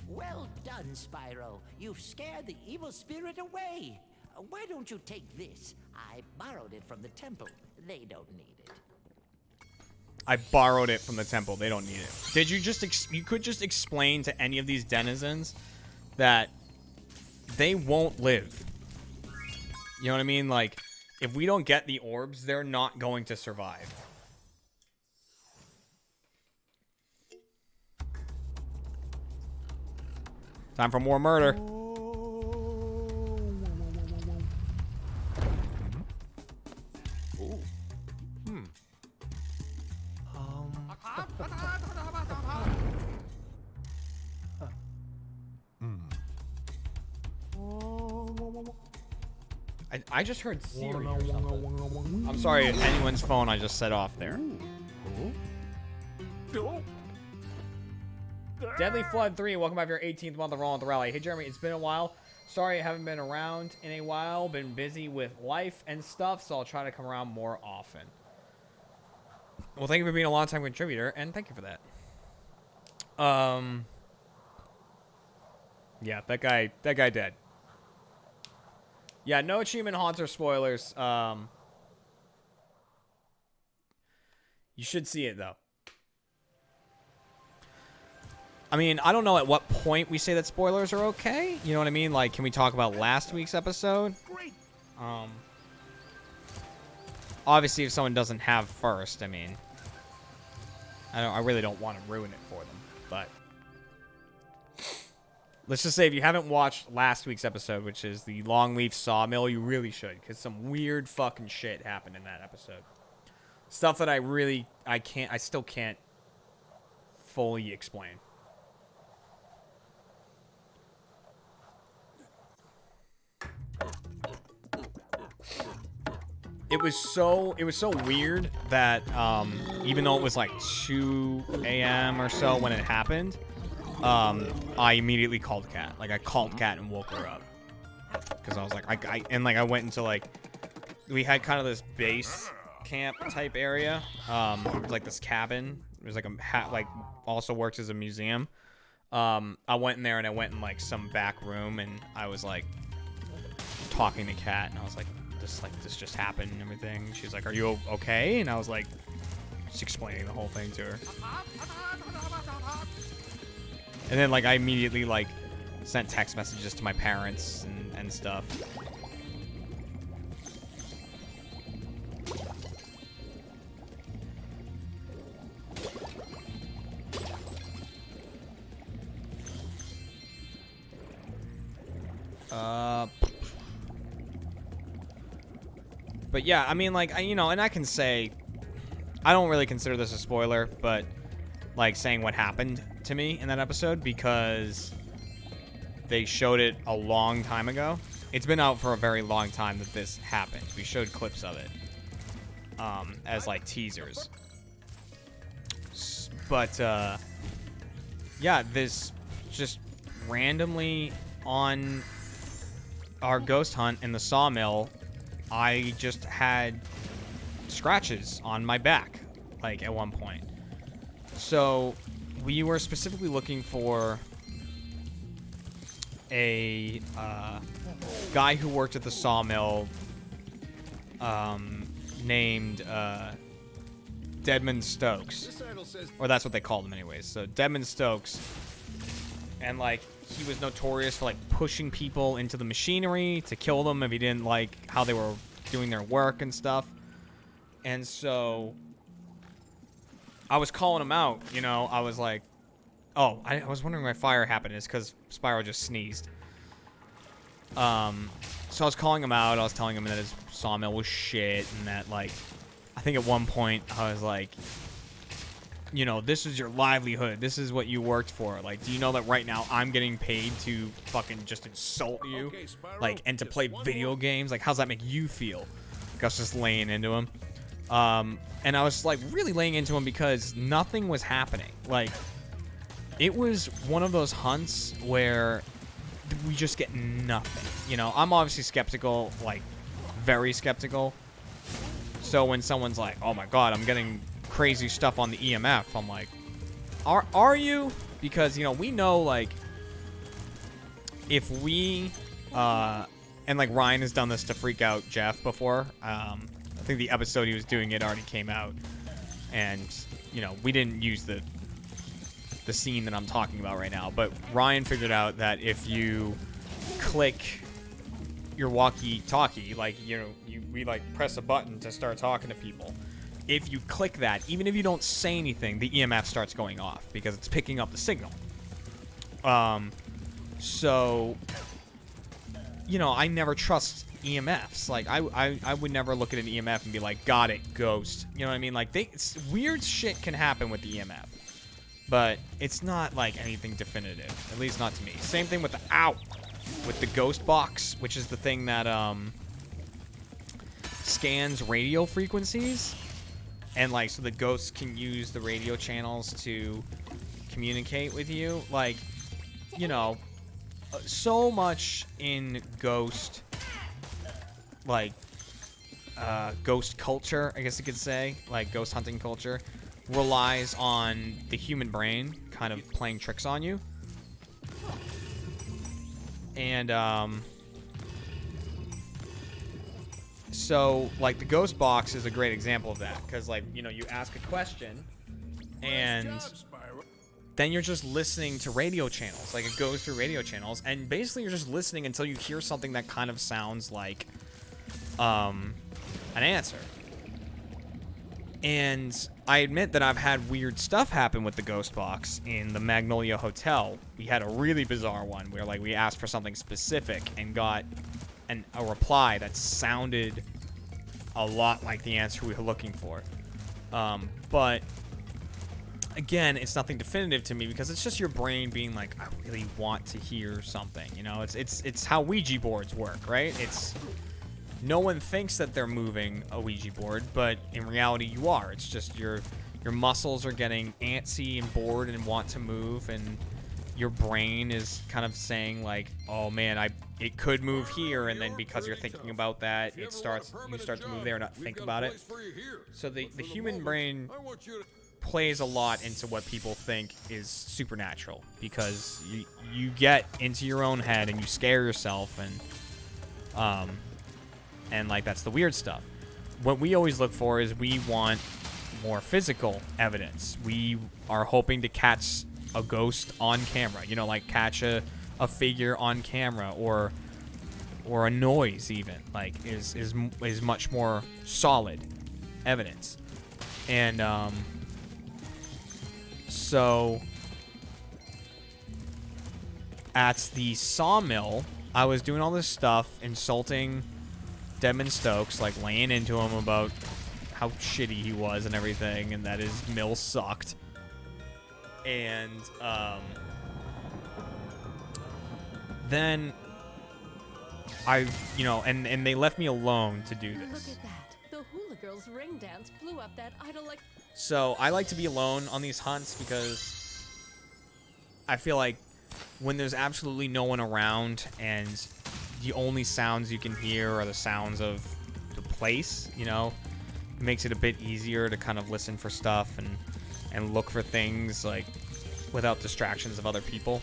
Well done, Spyro. You've scared the evil spirit away. Why don't you take this? I borrowed it from the temple. They don't need it. I borrowed it from the temple. They don't need it. Did you just you could just explain to any of these denizens that they won't live. You know what I mean? Like, if we don't get the orbs, they're not going to survive. Time for more murder. I just heard Siri or something. I'm sorry, anyone's phone I just set off there. Deadly Flood 3, welcome back to your 18th month of Rolling with the Rally. Hey Jeremy, it's been a while. Sorry I haven't been around in a while. Been busy with life and stuff, so I'll try to come around more often. Well, thank you for being a long-time contributor, and thank you for that. Yeah, that guy dead. Yeah, no Achievement Haunter spoilers. You should see it, though. I mean, I don't know at what point we say that spoilers are okay. You know what I mean? Like, can we talk about last week's episode? Obviously, if someone doesn't have first, I mean, I really don't want to ruin it for them. But let's just say if you haven't watched last week's episode, which is the Longleaf Sawmill, you really should, because some weird fucking shit happened in that episode. Stuff that I still can't fully explain. It was so weird that even though it was like 2 a.m. or so when it happened, I immediately called Kat. Like I called Kat and woke her up because I was like, I went into like, we had kind of this base camp type area, like this cabin. It was like also works as a museum. I went in there and I went in like some back room and I was like talking to Kat and I was like, this just happened and everything. She's like, are you okay? And I was like, just explaining the whole thing to her. And then like I immediately like sent text messages to my parents and stuff. But yeah, I mean, like, and I can say, I don't really consider this a spoiler, but, like, saying what happened to me in that episode, because they showed it a long time ago. It's been out for a very long time that this happened. We showed clips of it, as, like, teasers. But, yeah, this just randomly on our ghost hunt in the sawmill, I just had scratches on my back, like, at one point. So, we were specifically looking for a guy who worked at the sawmill named Deadman Stokes. Or that's what they called him anyways. So, Deadman Stokes. And, like, he was notorious for, like, pushing people into the machinery to kill them if he didn't like how they were doing their work and stuff. And so I was calling him out, I was like, oh, I was wondering why fire happened. It's because Spyro just sneezed. So I was calling him out. I was telling him that his sawmill was shit and that, like, I think at one point I was like, this is your livelihood. This is what you worked for. Like, do you know that right now I'm getting paid to fucking just insult you? Okay, Spyro, like, and to just play one video more. games? Like, how's that make you feel? Like, I was just laying into him. And I was, like, really laying into him because nothing was happening. Like, it was one of those hunts where we just get nothing. I'm obviously skeptical, like, very skeptical. So when someone's like, oh my god, I'm getting crazy stuff on the EMF, I'm like, are you? Because we know, like, if we and like Ryan has done this to freak out Jeff before. I think the episode he was doing it already came out, and we didn't use the scene that I'm talking about right now, but Ryan figured out that if you click your walkie-talkie, like, we like press a button to start talking to people. If you click that, even if you don't say anything, the EMF starts going off because it's picking up the signal. So, I never trust EMFs. Like, I would never look at an EMF and be like, got it, ghost. You know what I mean? Like, weird shit can happen with the EMF. But it's not, like, anything definitive. At least not to me. Same thing with the ghost box, which is the thing that, scans radio frequencies. And, like, so the ghosts can use the radio channels to communicate with you. Like, so much in Ghost, like, ghost culture, I guess you could say, like ghost hunting culture, relies on the human brain kind of playing tricks on you. And so like the ghost box is a great example of that, because like, you know, you ask a question and then you're just listening to radio channels. Like it goes through radio channels and basically you're just listening until you hear something that kind of sounds like an answer. And I admit that I've had weird stuff happen with the ghost box in the Magnolia Hotel. We had a really bizarre one where like we asked for something specific and got a reply that sounded a lot like the answer we were looking for. But again, it's nothing definitive to me because it's just your brain being like, I really want to hear something. You know, it's how Ouija boards work, right? It's no one thinks that they're moving a Ouija board, but in reality you are. It's just your muscles are getting antsy and bored and want to move, and your brain is kind of saying like, oh man, it could move here, and then because you're thinking about that, you start to move there and not think about it. So the human brain plays a lot into what people think is supernatural, because you get into your own head and you scare yourself, and like that's the weird stuff. What we always look for is we want more physical evidence. We are hoping to catch a ghost on camera, you know, like catch a figure on camera, or a noise even, like is much more solid evidence. And so at the sawmill, I was doing all this stuff, insulting Desmond Stokes, like laying into him about how shitty he was and everything, and that his mill sucked. And then and they left me alone to do this. Look at that. The hula girl's ring dance blew up that idol like... So I like to be alone on these hunts because I feel like when there's absolutely no one around and the only sounds you can hear are the sounds of the place, you know, it makes it a bit easier to kind of listen for stuff and look for things like without distractions of other people.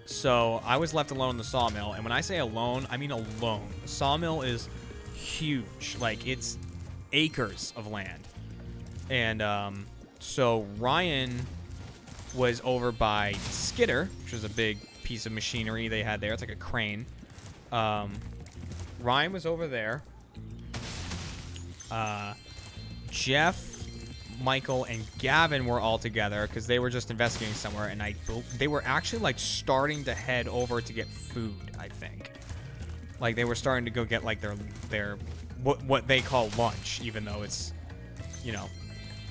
So I was left alone in the sawmill, and when I say alone, I mean alone. The sawmill is huge, like it's acres of land. And so Ryan was over by Skidder, which was a big piece of machinery they had there. It's like a crane. Ryan was over there. Jeff, Michael, and Gavin were all together because they were just investigating somewhere, and they were actually like starting to head over to get food, I think. Like they were starting to go get like their what they call lunch, even though it's, you know,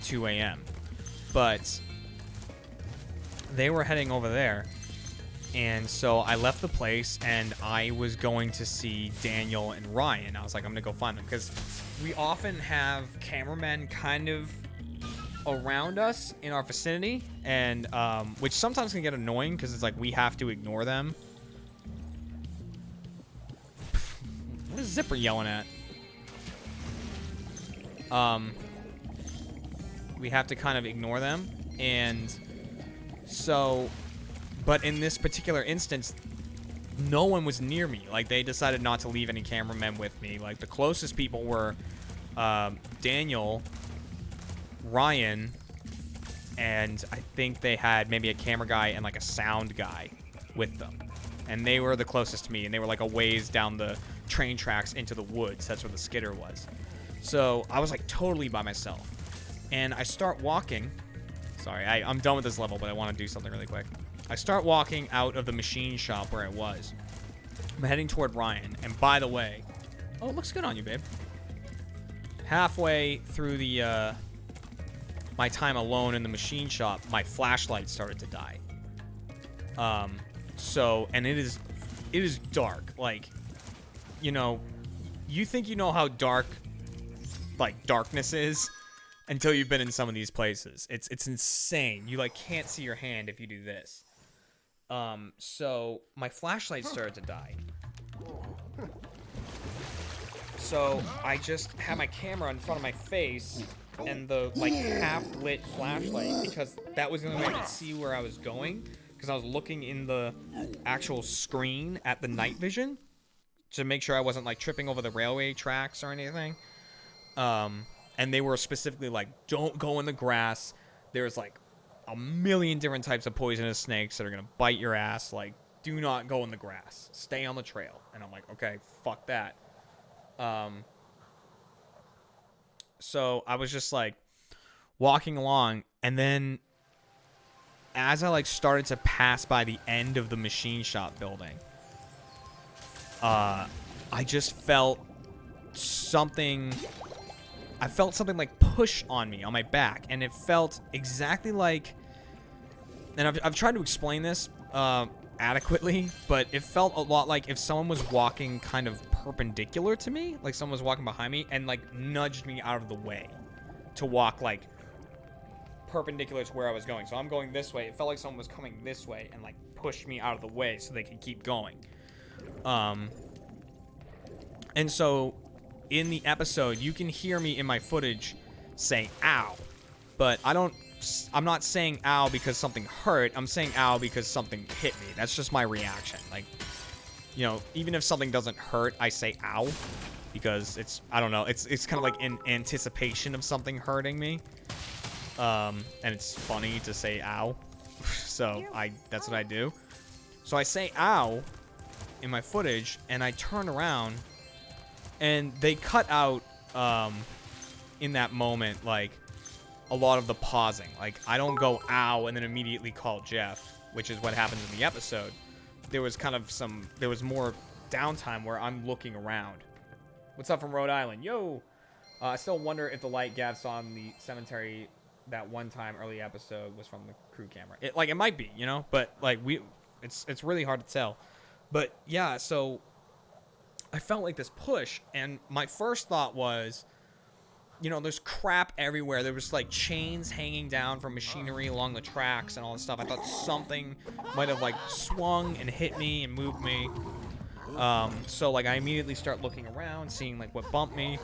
2 a.m. But they were heading over there. And so I left the place and I was going to see Daniel and Ryan. I was like, I'm going to go find them because we often have cameramen kind of around us in our vicinity, and which sometimes can get annoying because it's like we have to ignore them. What is Zipper yelling at? We have to kind of ignore them, and so, but in this particular instance, no one was near me. Like they decided not to leave any cameramen with me. Like the closest people were Daniel, Ryan, and I think they had maybe a camera guy and like a sound guy with them, and they were the closest to me, and they were like a ways down the train tracks into the woods. That's where the skidder was. So I was like totally by myself, and I start walking. Sorry, I'm done with this level, but I want to do something really quick. I start walking out of the machine shop where I was. I'm heading toward Ryan, and by the way, oh, it looks good on you, babe. Halfway through the my time alone in the machine shop, my flashlight started to die. So, and it is dark. Like, you know, you think you know how dark, like, darkness is until you've been in some of these places. It's insane. You, like, can't see your hand if you do this. So my flashlight started to die. So I just had my camera in front of my face and the like half-lit flashlight because that was the only way I could see where I was going, because I was looking in the actual screen at the night vision to make sure I wasn't like tripping over the railway tracks or anything. And they were specifically like, don't go in the grass. There's like a million different types of poisonous snakes that are gonna bite your ass. Like, do not go in the grass. Stay on the trail. And I'm like, okay, fuck that. So I was just like walking along, and then as I like started to pass by the end of the machine shop building, I just felt something. I felt something like push on me on my back, and it felt exactly like, and I've tried to explain this adequately, but it felt a lot like if someone was walking kind of perpendicular to me, like someone was walking behind me and like nudged me out of the way to walk like perpendicular to where I was going. So I'm going this way. It felt like someone was coming this way and like pushed me out of the way so they could keep going. And so in the episode, you can hear me in my footage say ow, but I'm not saying ow because something hurt. I'm saying ow because something hit me. That's just my reaction. Like, you know, even if something doesn't hurt, I say ow because it's, I don't know, it's kind of like in anticipation of something hurting me. And it's funny to say ow. So that's what I do. So I say ow in my footage, and I turn around, and they cut out in that moment like a lot of the pausing. Like, I don't go ow and then immediately call Jeff, which is what happens in the episode. There was kind of there was more downtime where I'm looking around. What's up from Rhode Island? Yo! I still wonder if the light Gav saw in the cemetery that one time early episode was from the crew camera. It might be, you know, but like it's really hard to tell. But yeah, so I felt like this push, and my first thought was, you know, there's crap everywhere. There was like chains hanging down from machinery along the tracks and all this stuff. I thought something might have like swung and hit me and moved me. So like I immediately start looking around, seeing like what bumped me,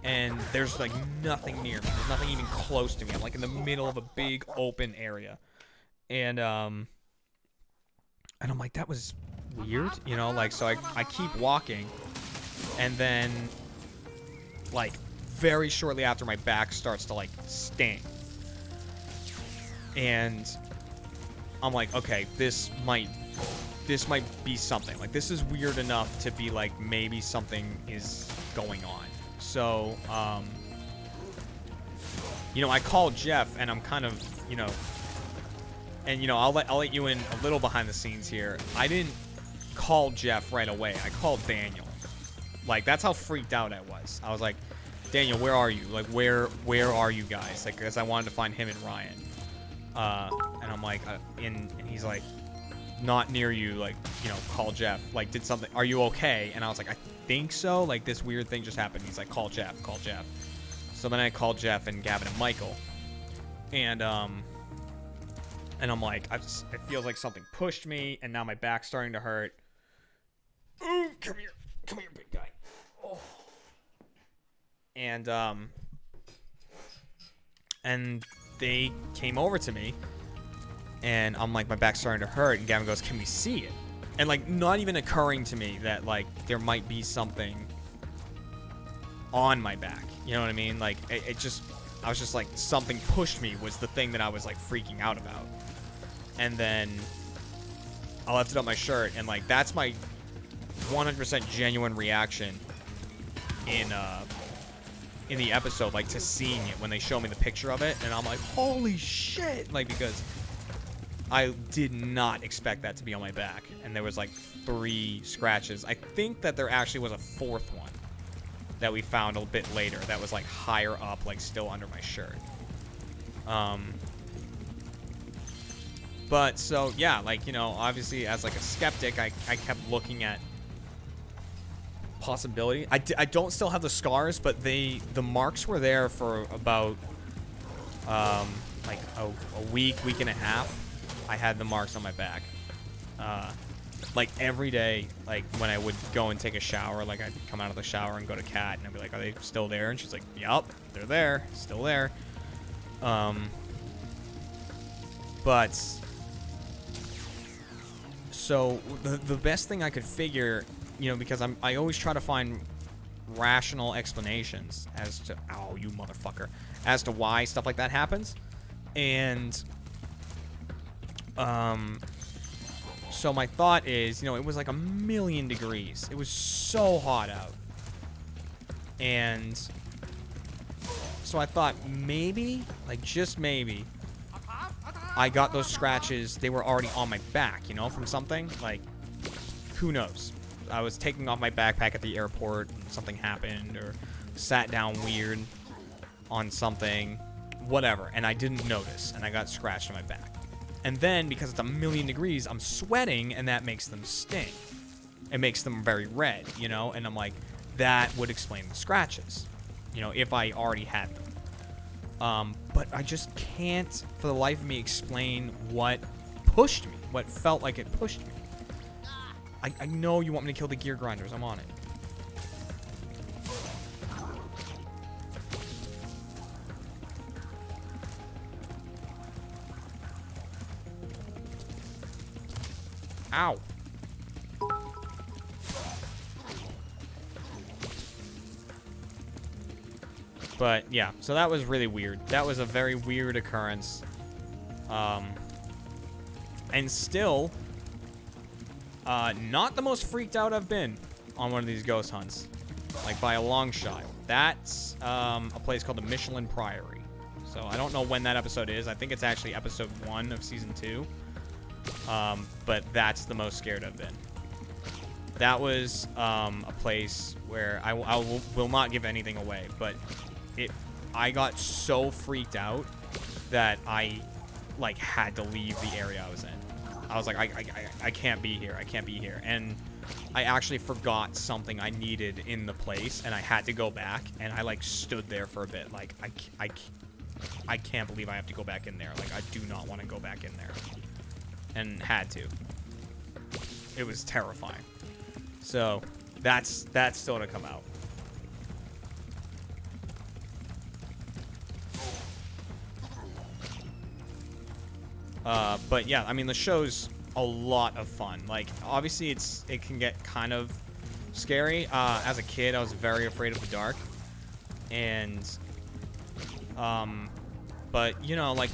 and there's like nothing near me. There's nothing even close to me. I'm like in the middle of a big open area, and I'm like, that was weird, you know, like, so I keep walking, and then like very shortly after, my back starts to like sting, and I'm like, okay, this might be something. Like, this is weird enough to be like, maybe something is going on. So you know, I called Jeff, and I'm kind of, you know, and you know, I'll let you in a little behind the scenes here. I didn't call Jeff right away. I called Daniel. Like, that's how freaked out I was. I was like, Daniel, where are you? Like, where are you guys? Like, because I wanted to find him and Ryan. And I'm like, and he's like, not near you. Like, you know, call Jeff. Like, did something? Are you okay? And I was like, I think so. Like, this weird thing just happened. He's like, call Jeff. Call Jeff. So then I called Jeff and Gavin and Michael. And I'm like, it feels like something pushed me, and now my back's starting to hurt. Ooh, come here, big guy. Oh. And they came over to me, and I'm like, my back's starting to hurt, and Gavin goes, can we see it? And like, not even occurring to me that like there might be something on my back. You know what I mean? Like, I was just like, something pushed me was the thing that I was like freaking out about. And then I lifted up my shirt, and like, that's my 100% genuine reaction in the episode, like, to seeing it when they show me the picture of it, and I'm like, holy shit, like, because I did not expect that to be on my back, and there was like 3 scratches. I think that there actually was a 4th one that we found a bit later that was like higher up, like still under my shirt. But so yeah, like, you know, obviously as like a skeptic, I kept looking at possibility. I don't still have the scars, but the marks were there for about like a week and a half. I had the marks on my back. like every day, like when I would go and take a shower, like I'd come out of the shower and go to Kat, and I'd be like, "Are they still there?" And she's like, "Yup, they're there, still there." But so the best thing I could figure, you know, because I always try to find rational explanations as to, ow, you motherfucker, as to why stuff like that happens. And so my thought is, you know, it was like 1,000,000 degrees. It was so hot out. And so I thought maybe, like just maybe, I got those scratches, they were already on my back, you know, from something. Like, who knows? I was taking off my backpack at the airport and something happened, or sat down weird on something, whatever, and I didn't notice, and I got scratched on my back. And then, because it's 1,000,000 degrees, I'm sweating, and that makes them sting. It makes them very red, you know? And I'm like, that would explain the scratches, you know, if I already had them. But I just can't, for the life of me, explain what pushed me, what felt like it pushed me. I know you want me to kill the gear grinders. I'm on it. Ow. But yeah, so that was really weird. That was a very weird occurrence. And still, not the most freaked out I've been on one of these ghost hunts, like by a long shot. That's a place called the Michelin Priory. So I don't know when that episode is. I think it's actually episode 1 of season 2. But that's the most scared I've been. That was a place where I will not give anything away, but I got so freaked out that I like had to leave the area I was in. I was like, I can't be here. I can't be here. And I actually forgot something I needed in the place, and I had to go back, and I like stood there for a bit. Like, I can't believe I have to go back in there. Like, I do not want to go back in there. And had to. It was terrifying. So that's still to come out. But yeah, I mean, the show's a lot of fun. Like, obviously it can get kind of scary. As a kid, I was very afraid of the dark. And but you know, like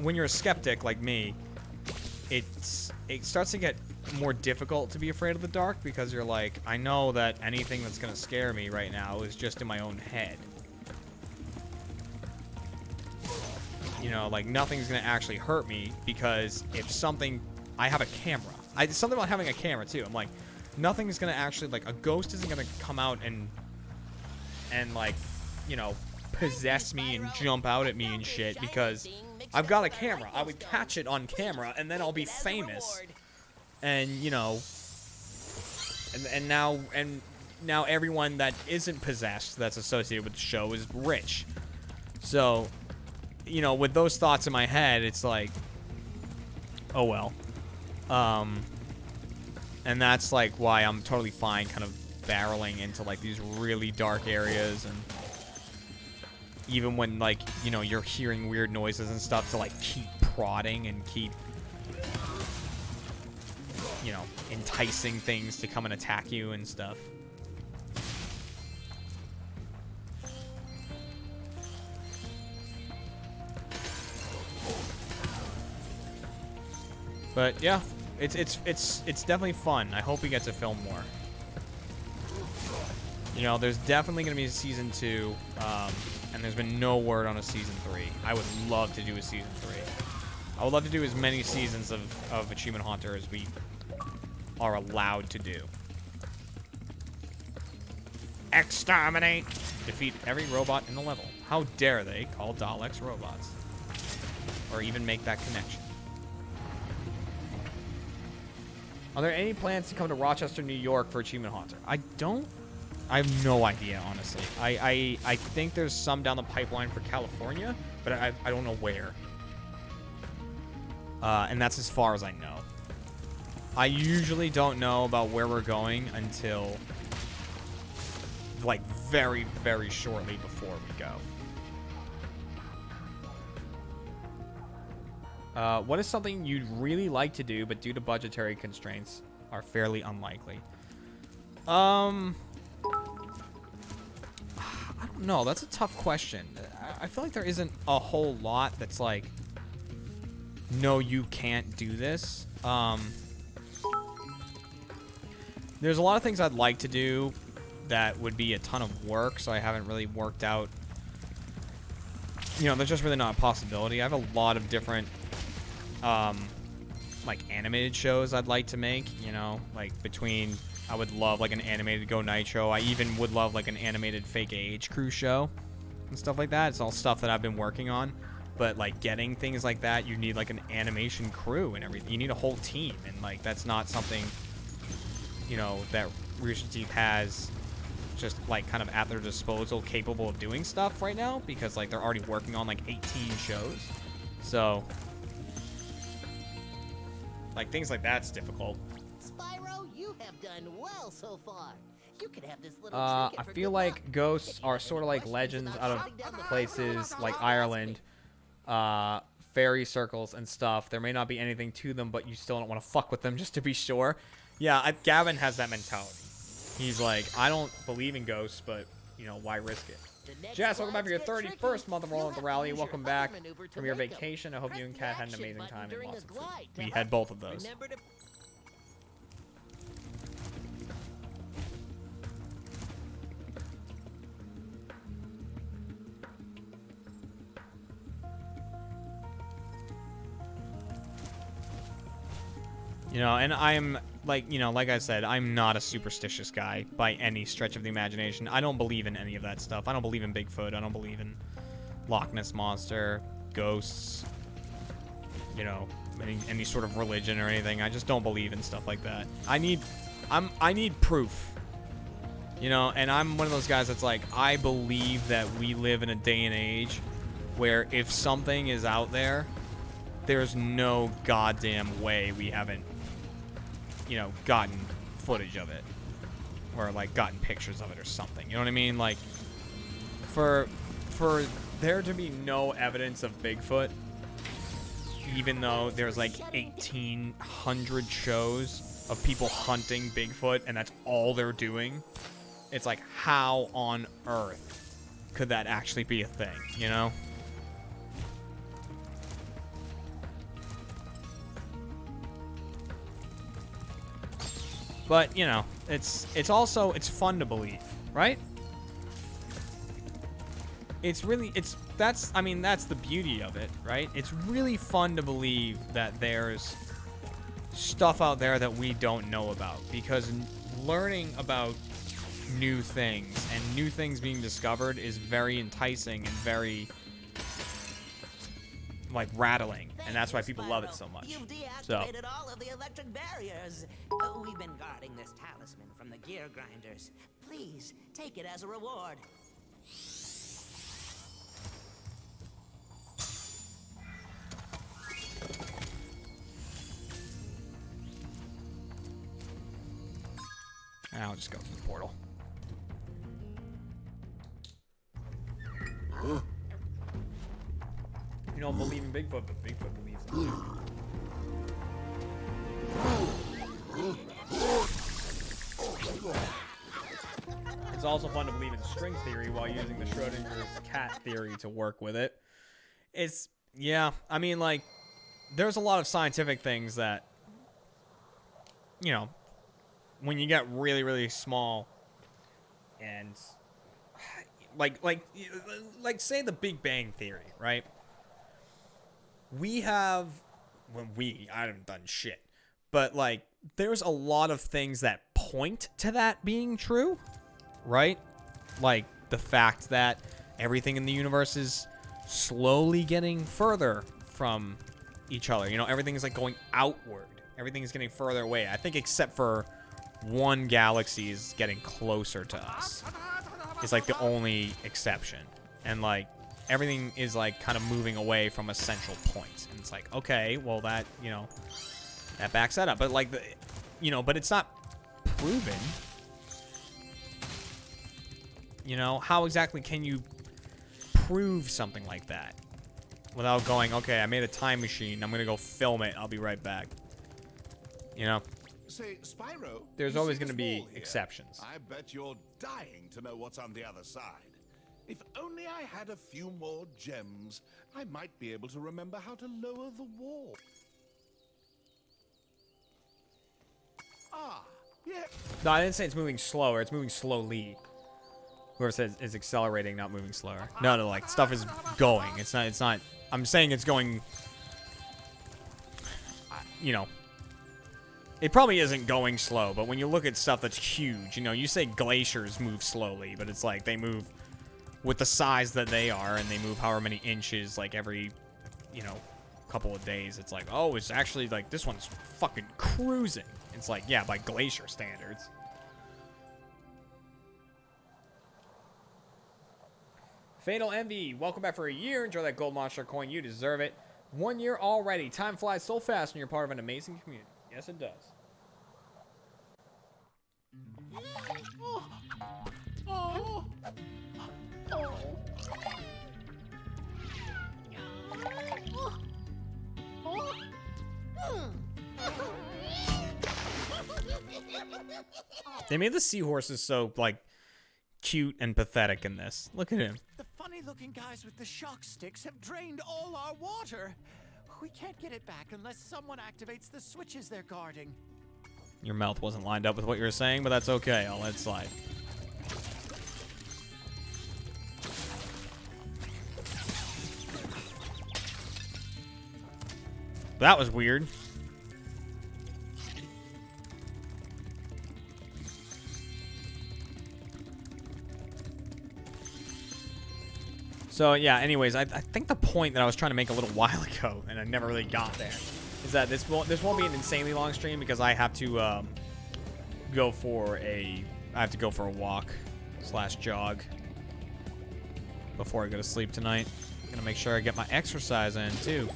when you're a skeptic like me, it starts to get more difficult to be afraid of the dark, because you're like, I know that anything that's gonna scare me right now is just in my own head. You know, like, nothing's gonna actually hurt me, because if something, I have a camera. It's something about having a camera too. I'm like, nothing's gonna actually, like, a ghost isn't gonna come out and like, you know, possess me and jump out at me and shit, because I've got a camera. I would catch it on camera, and then I'll be famous. And, you know, and now everyone that isn't possessed that's associated with the show is rich. So, you know, with those thoughts in my head, it's like, oh well. And that's like why I'm totally fine kind of barreling into like these really dark areas, and even when, like, you know, you're hearing weird noises and stuff, to like keep prodding and keep, you know, enticing things to come and attack you and stuff. But yeah, it's definitely fun. I hope we get to film more. You know, there's definitely gonna be a season 2, and there's been no word on a season 3. I would love to do a season 3. I would love to do as many seasons of Achievement Hunter as we are allowed to do. Exterminate! Defeat every robot in the level. How dare they call Daleks robots? Or even make that connection. Are there any plans to come to Rochester, New York for Achievement Hunter? I have no idea, honestly. I think there's some down the pipeline for California, but I don't know where. And that's as far as I know. I usually don't know about where we're going until like very, very shortly before we go. What is something you'd really like to do, but due to budgetary constraints are fairly unlikely? I don't know. That's a tough question. I feel like there isn't a whole lot that's like, no, you can't do this. There's a lot of things I'd like to do that would be a ton of work, so I haven't really worked out. You know, there's just really not a possibility. I have a lot of different, like, animated shows I'd like to make, you know, like, between, I would love, like, an animated Go Night show. I even would love, like, an animated Fake AH Crew show and stuff like that. It's all stuff that I've been working on. But, like, getting things like that, you need, like, an animation crew and everything. You need a whole team, and, like, that's not something, you know, that Rooster Teeth has just, like, kind of at their disposal, capable of doing stuff right now, because, like, they're already working on, like, 18 shows. So, like, things like that's difficult. Spyro, you have done well so far. You could have this little I trinket for feel good like luck. ghosts If you are have sort of any like questions legends about out shutting down of the places power, like just Ireland, ask me. fairy circles and stuff. There may not be anything to them, but you still don't want to fuck with them just to be sure. Yeah, Gavin has that mentality. He's like, I don't believe in ghosts, but, you know, why risk it? The next Jess, welcome back for your slides get 31st tricky. month of You'll Rolling with the have to Rally. use Welcome your back other maneuver to from your make 'em. vacation. I hope Press you and the Kat had an action amazing button time in during a Boston. glide to We help. had both of those. Remember to You know, and I'm, like, you know, like I said, I'm not a superstitious guy by any stretch of the imagination. I don't believe in any of that stuff. I don't believe in Bigfoot. I don't believe in Loch Ness Monster, ghosts, you know, any sort of religion or anything. I just don't believe in stuff like that. I need proof. You know, and I'm one of those guys that's like, I believe that we live in a day and age where if something is out there, there's no goddamn way we haven't, you know, gotten footage of it or like gotten pictures of it or something. You know what I mean? Like, for there to be no evidence of Bigfoot, even though there's like 1,800 shows of people hunting Bigfoot and that's all they're doing, it's like, how on earth could that actually be a thing, you know? But, you know, it's fun to believe, right? That's the beauty of it, right? It's really fun to believe that there's stuff out there that we don't know about, because learning about new things and new things being discovered is very enticing and very, like, rattling, and that's why people love it so much. You've So, deactivated all of the electric barriers. We've been guarding this talisman from the gear grinders. Please take it as a reward. I'll just go through the portal. You don't believe in Bigfoot, but Bigfoot believes in you. It's also fun to believe in string theory while using the Schrodinger's cat theory to work with it. Yeah, I mean, like, there's a lot of scientific things that, you know, when you get really, really small and like say the Big Bang Theory, right? I haven't done shit, but like there's a lot of things that point to that being true, right? Like the fact that everything in the universe is slowly getting further from each other. You know, everything is like going outward. Everything is getting further away. I think except for one galaxy is getting closer to us. It's like the only exception. And like everything is like kind of moving away from a central point. And it's like, okay, well that, you know, That backs that up. But like, but it's not proven. How exactly can you prove something like that without going, okay, I made a time machine. I'm going to go film it. I'll be right back. Say, Spyro, There's you always see going to this be wall here? exceptions. I bet you're dying to know what's on the other side. If only I had a few more gems, I might be able to remember how to lower the wall. Ah, yeah. No, I didn't say it's moving slower. It's moving slowly. Whoever says it's accelerating, not moving slower. No, like, stuff is going. It's not. I'm saying it's going, it probably isn't going slow, but when you look at stuff that's huge, you say glaciers move slowly, but it's like they move with the size that they are, and they move however many inches, like every, couple of days. It's like, oh, it's actually like this one's fucking cruising. It's like, yeah, by glacier standards. Fatal Envy, welcome back for a year. Enjoy that gold monster coin. You deserve it. 1 year already. Time flies so fast when you're part of an amazing community. Yes, it does. They made the seahorses so, like, cute and pathetic in this. Look at him. The funny-looking guys with the shock sticks have drained all our water. We can't get it back unless someone activates the switches they're guarding. Your mouth wasn't lined up with what you were saying, but that's okay. I'll let it slide. That was weird. So, yeah, anyways, I think the point that I was trying to make a little while ago, and I never really got there, is that this won't be an insanely long stream because I have to go for a walk / jog before I go to sleep tonight. I'm gonna make sure I get my exercise in too,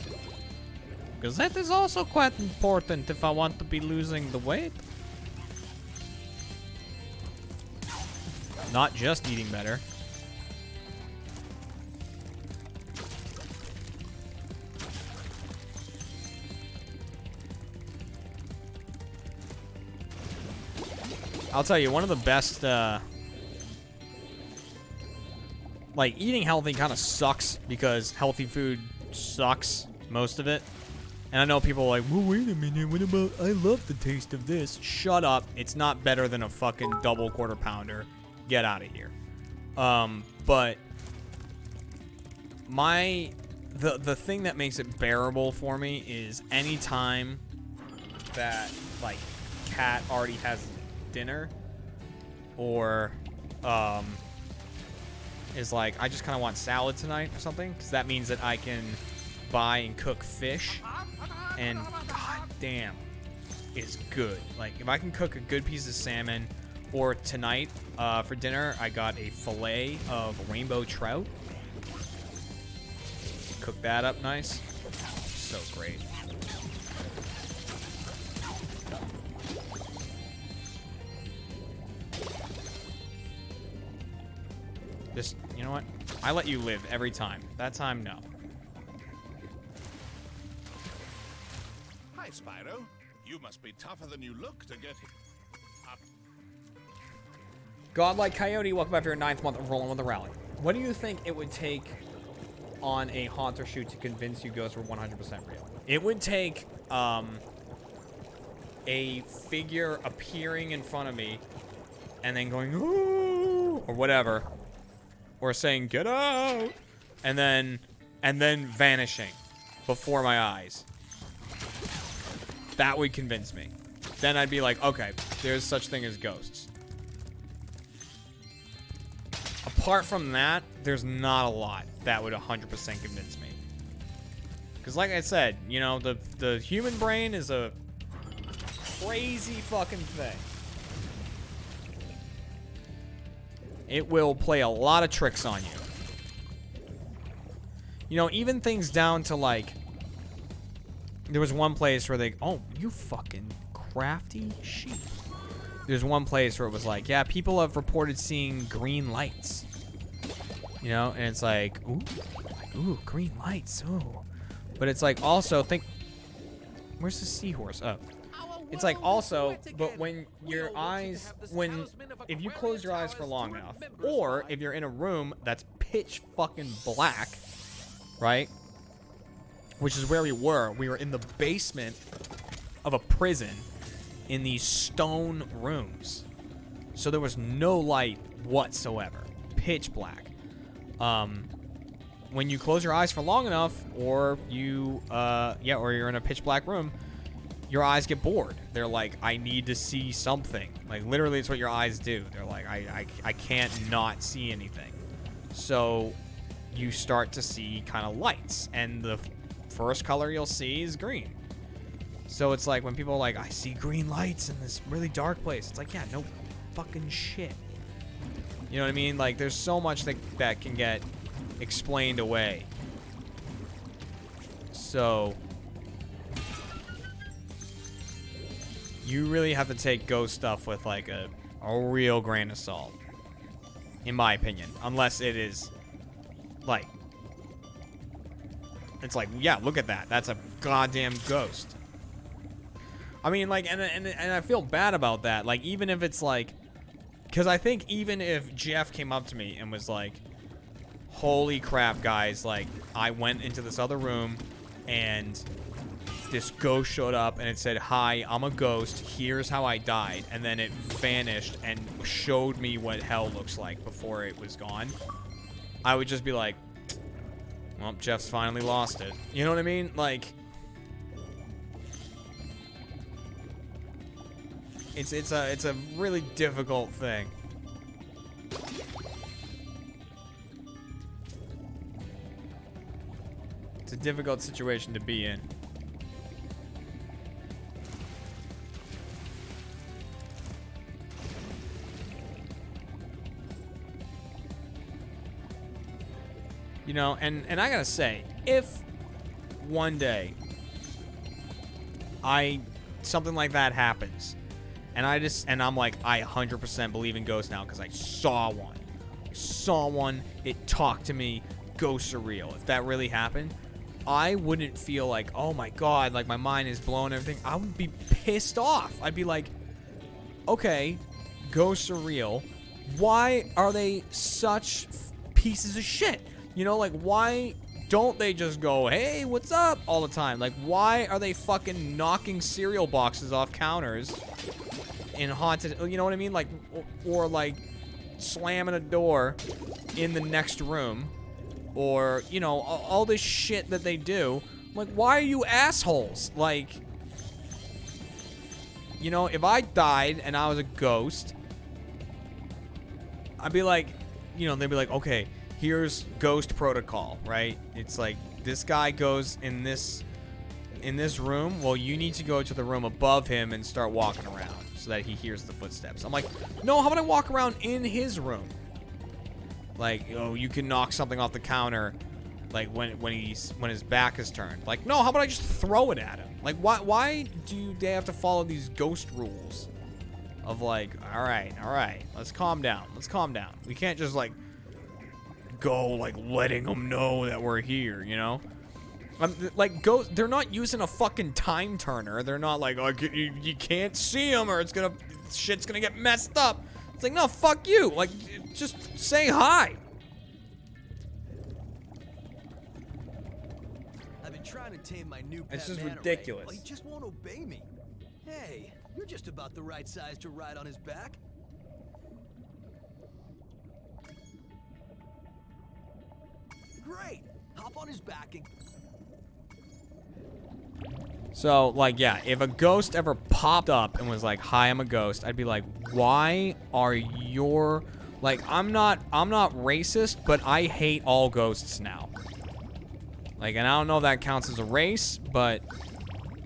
because that is also quite important if I want to be losing the weight. Not just eating better. I'll tell you, one of the best, like, eating healthy kind of sucks because healthy food sucks, most of it. And I know people are like, well, wait a minute, what about, I love the taste of this. Shut up. It's not better than a fucking double quarter pounder. Get out of here. But the thing that makes it bearable for me is any time that, like, Kat already has dinner, or is like, I just kind of want salad tonight or something, because that means that I can buy and cook fish, and god damn, it's good. Like, if I can cook a good piece of salmon, or tonight for dinner I got a fillet of rainbow trout, cook that up nice, so great. Just, you know what? I let you live every time. That time, no. Hi, Spyro. You must be tougher than you look to get up. Godlike Coyote, welcome back for your 9th month of rolling with the rally. What do you think it would take on a Haunter shoot to convince you ghosts were 100% real? It would take a figure appearing in front of me and then going, ooh, or whatever, or saying, get out, and then vanishing before my eyes. That would convince me. Then I'd be like, okay, there's such thing as ghosts. Apart from that, there's not a lot that would 100% convince me. Because like I said, you know, the human brain is a crazy fucking thing. It will play a lot of tricks on you. You know, even things down to, like, There was one place where they... Oh, you fucking crafty sheep. There's one place where it was like, yeah, people have reported seeing green lights. You know? And it's like, ooh, green lights. Ooh. But it's like, also, think... Where's the seahorse? Oh. It's like, also, but when your eyes... If you close your eyes for long enough, or if you're in a room that's pitch fucking black, right? Which is where we were. We were in the basement of a prison in these stone rooms. So there was no light whatsoever. Pitch black. When you close your eyes for long enough, or you, or you're in a pitch black room, your eyes get bored. They're like, I need to see something. Like, literally, it's what your eyes do. They're like, I can't not see anything. So you start to see kind of lights. And the first color you'll see is green. So it's like when people are like, I see green lights in this really dark place. It's like, yeah, no fucking shit. You know what I mean? Like, there's so much that can get explained away. So you really have to take ghost stuff with like a real grain of salt, in my opinion. Unless it is like, it's like, yeah, look at that. That's a goddamn ghost. I mean, like, and I feel bad about that. Like, even if it's like, because I think even if Jeff came up to me and was like, holy crap, guys, like, I went into this other room and this ghost showed up and it said, hi, I'm a ghost, here's how I died, and then it vanished and showed me what hell looks like before it was gone, I would just be like, well, Jeff's finally lost it. You know what I mean? Like, it's a really difficult thing. It's a difficult situation to be in. You know, and I gotta say, if one day something like that happens, and I'm like, I 100% believe in ghosts now because I saw one, it talked to me, ghosts are real. If that really happened, I wouldn't feel like, oh my god, like my mind is blown and everything. I would be pissed off. I'd be like, okay, ghosts are real. Why are they such pieces of shit? You know, like, why don't they just go, hey, what's up, all the time? Like, why are they fucking knocking cereal boxes off counters in haunted, you know what I mean? Like, or like, slamming a door in the next room, or, you know, all this shit that they do. Like, why are you assholes? Like, you know, if I died and I was a ghost, I'd be like, you know, they'd be like, okay, here's ghost protocol, right? It's like, this guy goes in this room. Well, you need to go to the room above him and start walking around so that he hears the footsteps. I'm like, no, how about I walk around in his room? Like, oh, you can knock something off the counter, like when his back is turned. Like, no, how about I just throw it at him? Like, why do they have to follow these ghost rules of like, all right, let's calm down. We can't just like go like letting them know that we're here, you know? Like, they're not using a fucking time turner. They're not like, oh, you can't see them or shit's gonna get messed up. It's like, no, fuck you. Like, just say hi. I've been trying to tame my new pet It's just manta ray, ridiculous. but he just won't obey me. Hey, you're just about the right size to ride on his back. Great. Hop on his back and... So, like, yeah, if a ghost ever popped up and was like, hi, I'm a ghost, I'd be like, why are your... Like, I'm not racist, but I hate all ghosts now. Like, and I don't know if that counts as a race, but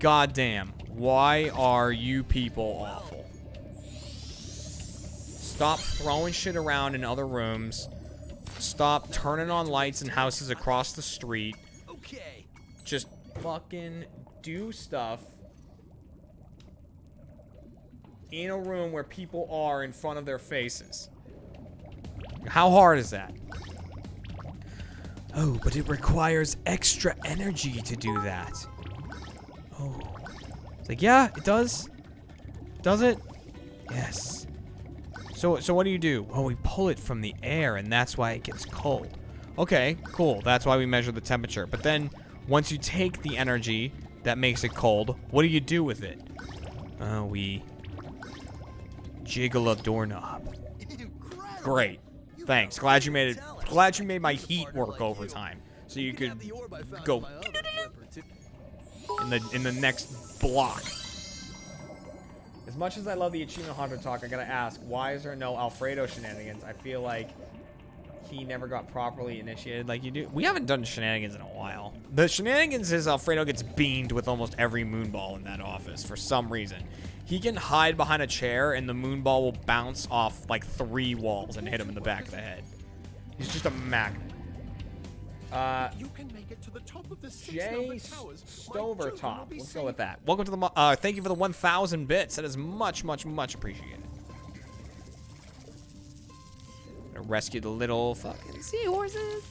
goddamn, why are you people awful? Stop throwing shit around in other rooms. Stop turning on lights in houses across the street. Okay. Just fucking do stuff in a room where people are in front of their faces. How hard is that? Oh, but it requires extra energy to do that. Oh. It's like, yeah, it does. Does it? Yes. So what do? Oh, we pull it from the air, and that's why it gets cold. Okay, cool. That's why we measure the temperature. But then, once you take the energy that makes it cold, what do you do with it? We jiggle a doorknob. Incredible. Great. Thanks. Glad you made it. Glad you made my heat work overtime, so you could go in the next block. As much as I love the Achievement Hunter talk, I gotta ask, why is there no Alfredo shenanigans? I feel like he never got properly initiated like you do. We haven't done shenanigans in a while. The shenanigans is Alfredo gets beamed with almost every moonball in that office for some reason. He can hide behind a chair and the moonball will bounce off like 3 walls and hit him in the back of the head. He's just a magnet. You can make it to the top of the 6 Jay number towers. Stovertop. Let's go with that. Welcome to the thank you for the 1,000 bits. That is much, much, much appreciated. Gonna rescue the little fucking seahorses.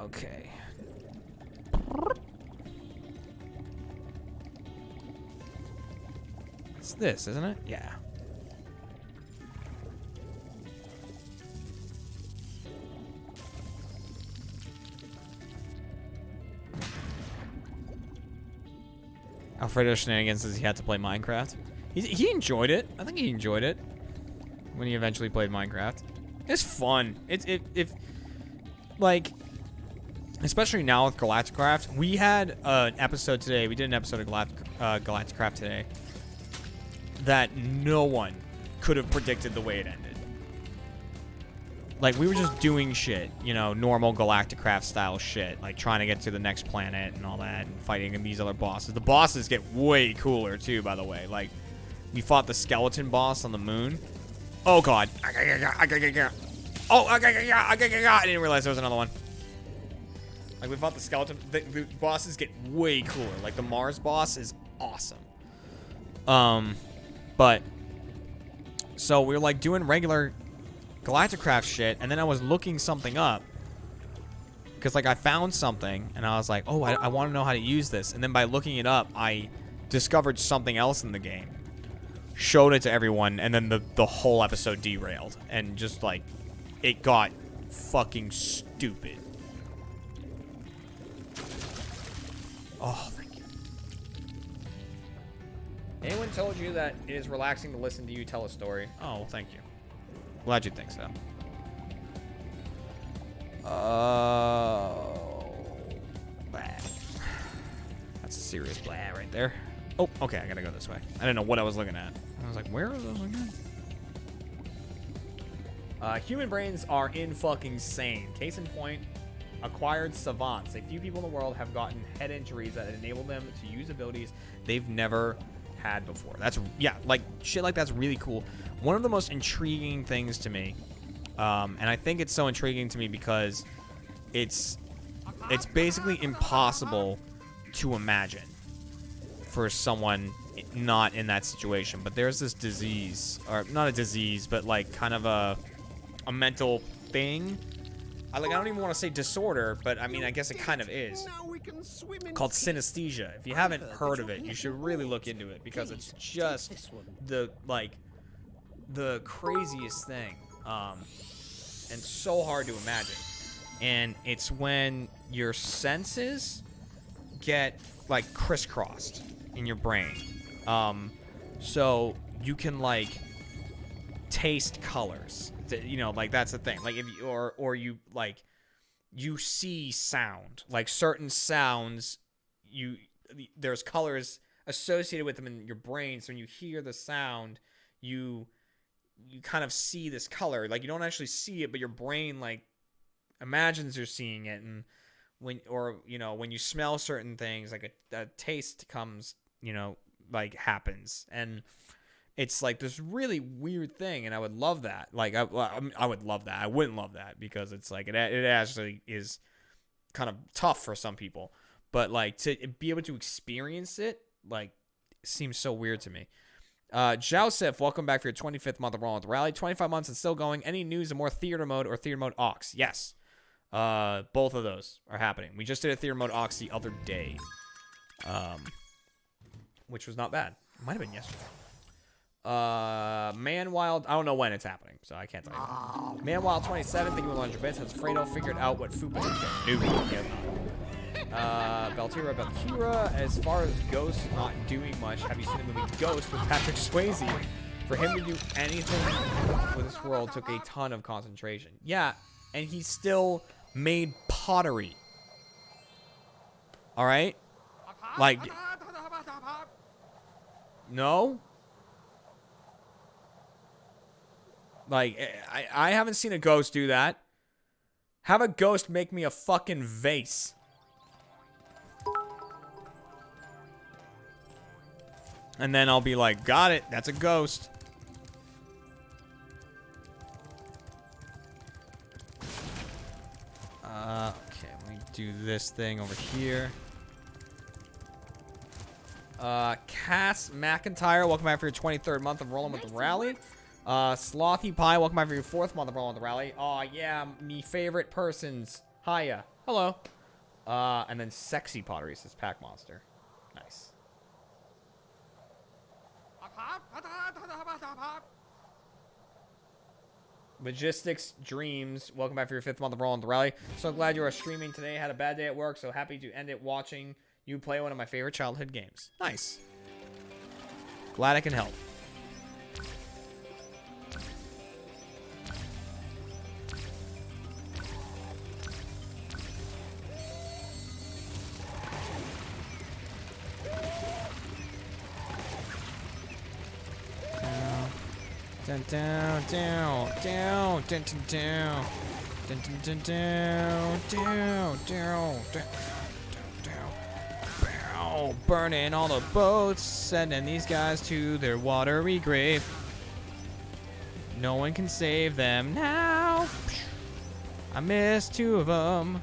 Okay. It's this, isn't it? Yeah. Alfredo shenanigans says he had to play Minecraft. He enjoyed it. I think he enjoyed it when he eventually played Minecraft. It's fun. If like, especially now with Galacticraft, we had an episode today. We did an episode of Galacticraft today that no one could have predicted the way it ended. Like, we were just doing shit, you know, normal Galacticraft style shit, like trying to get to the next planet and all that, and fighting these other bosses. The bosses get way cooler too, by the way. Like, we fought the skeleton boss on the moon. Oh god. Oh, I didn't realize there was another one. Like, we fought the skeleton. The bosses get way cooler. Like, the Mars boss is awesome. But so we were like doing regular Galacticraft shit, and then I was looking something up because like I found something and I was like, oh, I want to know how to use this, and then by looking it up I discovered something else in the game, showed it to everyone, and then the whole episode derailed and just like it got fucking stupid. Oh, thank you. Anyone told you that it is relaxing to listen to you tell a story? Oh, thank you. Glad you think so. Blah. That's a serious blah right there. Oh, okay, I gotta go this way. I didn't know what I was looking at. I was like, where are those again? Human brains are in fucking sane. Case in point, acquired savants. A few people in the world have gotten head injuries that enable them to use abilities they've never had before. That's, yeah, like shit like that's really cool. One of the most intriguing things to me, and I think it's so intriguing to me because it's basically impossible to imagine for someone not in that situation. But there's this disease, or not a disease, but like kind of a mental thing. I don't even want to say disorder, but I mean, I guess it kind of is. Called synesthesia. If you haven't heard of it, you should really look into it because it's just the craziest thing, and so hard to imagine. And it's when your senses get like crisscrossed in your brain. So you can like taste colors. You know, like that's the thing. Like if you or you like you see sound, like certain sounds, there's colors associated with them in your brain. So when you hear the sound, you kind of see this color. Like you don't actually see it, but your brain like imagines you're seeing it. And when you smell certain things, like a taste comes, like happens. And it's like this really weird thing, and I would love that. Like, I would love that. I wouldn't love that because it's like it actually is kind of tough for some people. But like to be able to experience it, like, seems so weird to me. Jousef, welcome back for your 25th month of Rolling with the Rally. 25 months and still going. Any news of more theater mode or theater mode aux? Yes. Both of those are happening. We just did a theater mode aux the other day. Which was not bad. It might have been yesterday. Man Wild, I don't know when it's happening, so I can't tell you. Man Wild 27, thank you for 100 bits. Has Fredo figured out what Fupa is? No, he has not. Beltira, as far as Ghost not doing much, have you seen the movie Ghost with Patrick Swayze? For him to do anything with this world took a ton of concentration. Yeah, and he still made pottery. Alright? Like, no? Like, I haven't seen a ghost do that. Have a ghost make me a fucking vase. And then I'll be like, got it. That's a ghost. Okay, let me do this thing over here. Cass McIntyre, welcome back for your 23rd month of Rolling with the Rally. Slothy Pie, welcome back for your 4th month of Rolling with the Rally. Oh yeah, me favorite persons. Hiya. Hello. And then Sexy Pottery says Pack Monster. Nice. Logistics Dreams, welcome back for your 5th month of Rolling with the Rally. So glad you are streaming today. Had a bad day at work, so happy to end it watching you play one of my favorite childhood games. Nice. Glad I can help. Down, down, down, down, down, down, down, down, down, down, down, down, down, burning all the boats, sending these guys to their watery grave. No one can save them now. I missed 2 of them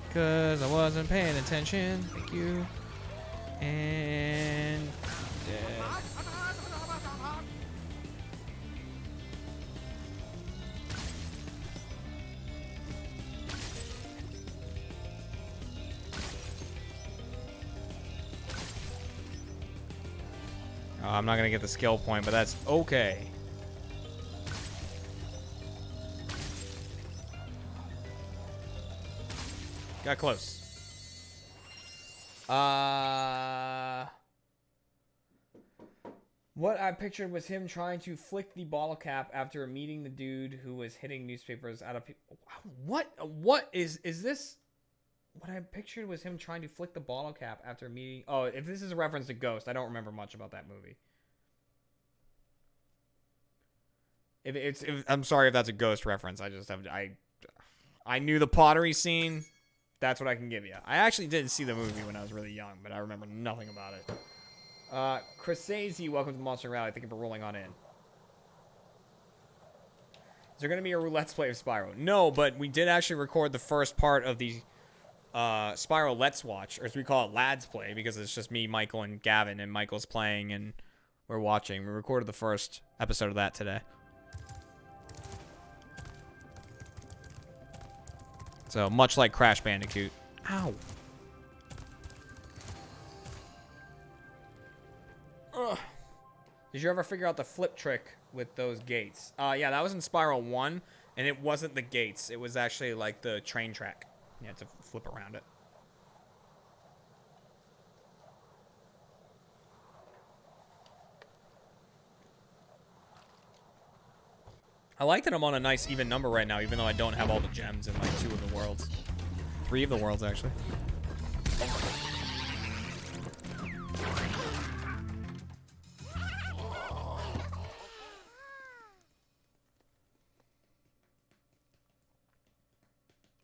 because I wasn't paying attention. Thank you. And dead. I'm not gonna get the skill point, but that's okay. Got close. What I pictured was him trying to flick the bottle cap after meeting the dude who was hitting newspapers out of people. What is this? What I pictured was him trying to flick the bottle cap after meeting. Oh, if this is a reference to Ghost, I don't remember much about that movie. I'm sorry if that's a Ghost reference. I just have I knew the pottery scene. That's what I can give you. I actually did see the movie when I was really young, but I remember nothing about it. Chrisazy, welcome to the Monster Rally. Thank you for rolling on in. Is there going to be a Let's Play of Spyro? No, but we did actually record the first part of the Spyro Let's Watch, or as we call it, Lads Play, because it's just me, Michael, and Gavin, and Michael's playing, and we're watching. We recorded the first episode of that today. So, much like Crash Bandicoot. Ow. Ugh. Did you ever figure out the flip trick with those gates? Yeah, that was in Spyro 1, and it wasn't the gates. It was actually, like, the train track. You had to flip around it. I like that I'm on a nice even number right now, even though I don't have all the gems in like 2 of the worlds. 3 of the worlds, actually.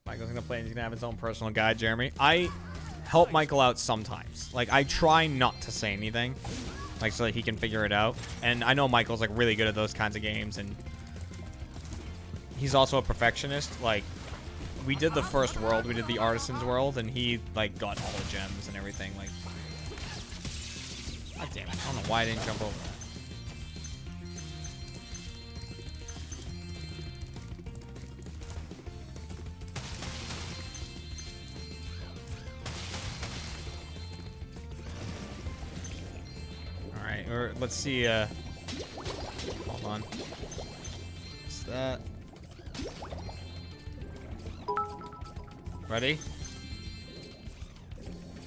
Michael's gonna play and he's gonna have his own personal guide, Jeremy. I help Michael out sometimes. Like, I try not to say anything. like so that he can figure it out. And I know Michael's like really good at those kinds of games, and he's also a perfectionist. Like, we did the first world, we did the Artisan's World, and he like got all the gems and everything. Like, god damn it! I don't know why I didn't jump over that. Or let's see, hold on. What's that? Ready?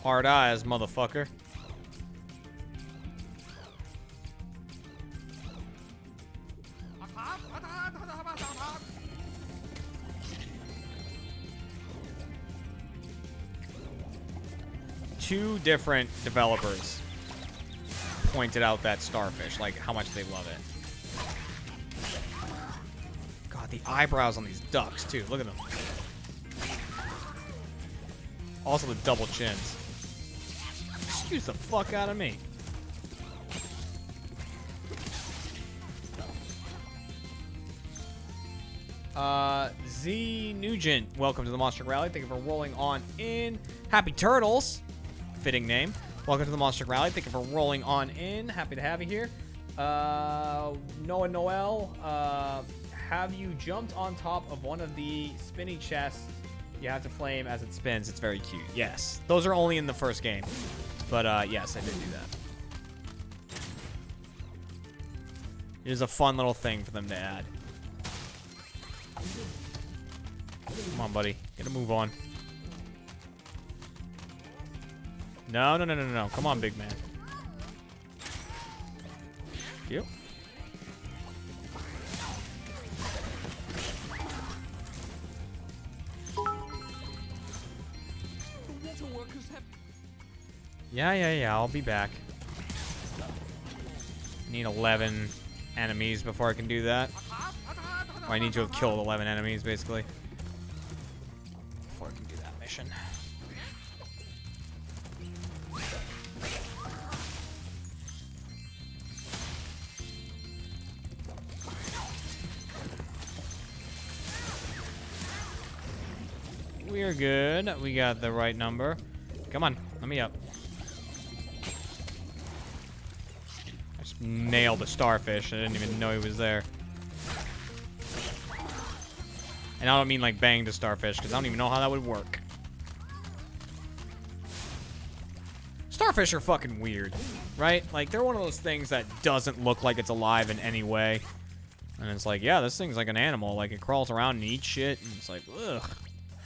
Hard eyes, motherfucker. Two different developers pointed out that starfish, like how much they love it. God, the eyebrows on these ducks too. Look at them. Also the double chins. Excuse the fuck out of me. Z Nugent, welcome to the Monster Rally. Thank you for rolling on in. Happy Turtles, fitting name. Welcome to the Monster Rally. Thank you for rolling on in. Happy to have you here. Noah Noel, have you jumped on top of one of the spinny chests? You have to flame as it spins. It's very cute. Yes. Those are only in the first game. But, yes, I did do that. It is a fun little thing for them to add. Come on, buddy. Get a move on. No. Come on, big man. You. Yeah. I'll be back. Need 11 enemies before I can do that. Or I need to have killed 11 enemies, basically, before I can do that mission. We're good. We got the right number. Come on, let me up. I just nailed the starfish. I didn't even know he was there. And I don't mean like bang the starfish, because I don't even know how that would work. Starfish are fucking weird, right? Like, they're one of those things that doesn't look like it's alive in any way. And it's like, yeah, this thing's like an animal. Like, it crawls around and eats shit, and it's like, ugh.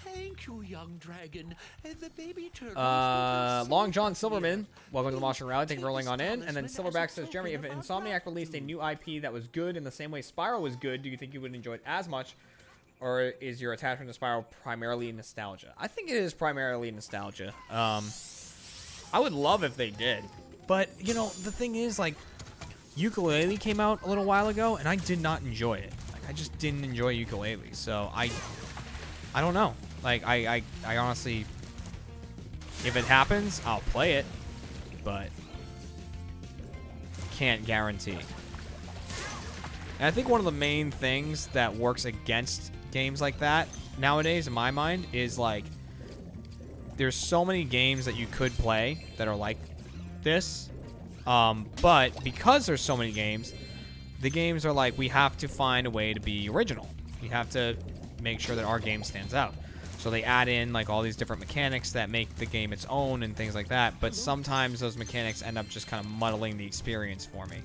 Thank you, young dragon. The baby turtle. Long John Silverman, welcome to the Monster Rally. Thank you for rolling on in. And then Silverback says, Jeremy, if Insomniac released a new IP that was good in the same way Spyro was good, do you think you would enjoy it as much? Or is your attachment to Spyro primarily nostalgia? I think it is primarily nostalgia. I would love if they did. But, you know, the thing is, like, Yooka-Laylee came out a little while ago, and I did not enjoy it. Like, I just didn't enjoy Yooka-Laylee. So, I don't know. Like, I honestly, if it happens, I'll play it. But can't guarantee. And I think one of the main things that works against games like that nowadays, in my mind, is like there's so many games that you could play that are like this, but because there's so many games, the games are like, we have to find a way to be original. We have to make sure that our game stands out. So they add in like all these different mechanics that make the game its own and things like that, but sometimes those mechanics end up just kind of muddling the experience for me.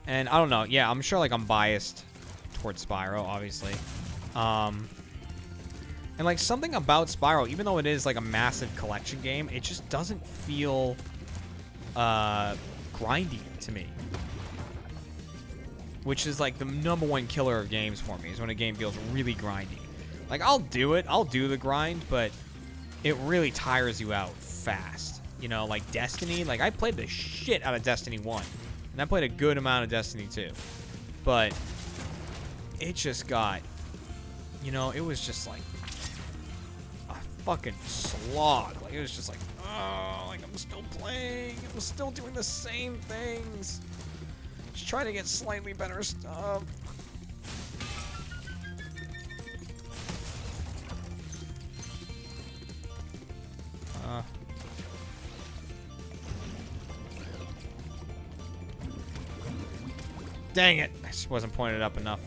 And I don't know. Yeah, I'm sure like I'm biased towards Spyro, obviously. And like something about Spyro, even though it is like a massive collection game, it just doesn't feel grindy to me. Which is like the #1 killer of games for me, is when a game feels really grindy. Like, I'll do it, I'll do the grind, but it really tires you out fast. You know, like Destiny, like I played the shit out of Destiny 1. And I played a good amount of Destiny 2. But it just got, you know, it was just like a fucking slog. Like, it was just like, oh, like, I'm still playing. I'm still doing the same things. Just trying to get slightly better stuff. Dang it. I just wasn't pointed up enough.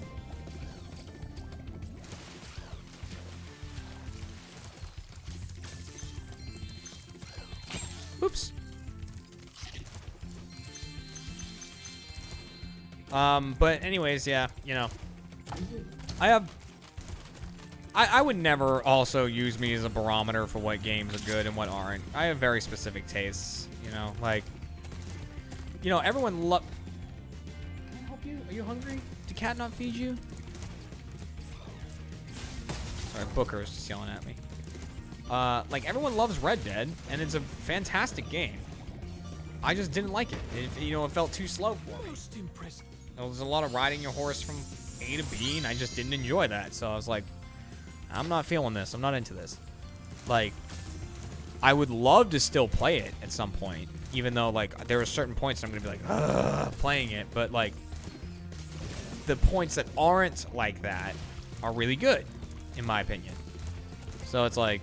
Oops. But anyways, yeah, you know, I would never also use me as a barometer for what games are good and what aren't. I have very specific tastes, you know, like, you know, everyone Can I help you? Are you hungry? Did Cat not feed you? Sorry, Booker is just yelling at me. Like, everyone loves Red Dead, and it's a fantastic game. I just didn't like it. You know, it felt too slow for me. Most impressive. There was a lot of riding your horse from A to B, and I just didn't enjoy that. So I was like, I'm not feeling this. I'm not into this. Like, I would love to still play it at some point, even though, like, there are certain points that I'm going to be like, ugh, playing it. But, like, the points that aren't like that are really good, in my opinion. So it's like,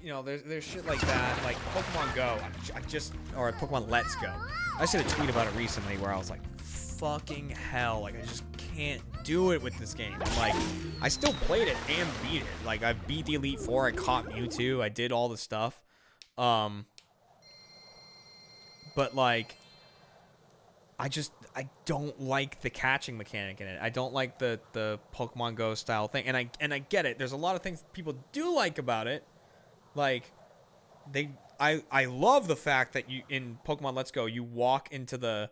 you know, there's shit like that, like Pokemon Go. Or Pokemon Let's Go. I just did a tweet about it recently where I was like, fucking hell, like, I just can't do it with this game. And, like, I still played it and beat it. Like, I beat the Elite Four, I caught Mewtwo, I did all the stuff. But, like, I don't like the catching mechanic in it. I don't like the Pokemon Go style thing. And I get it. There's a lot of things people do like about it. Like, I love the fact that you, in Pokemon Let's Go, you walk into the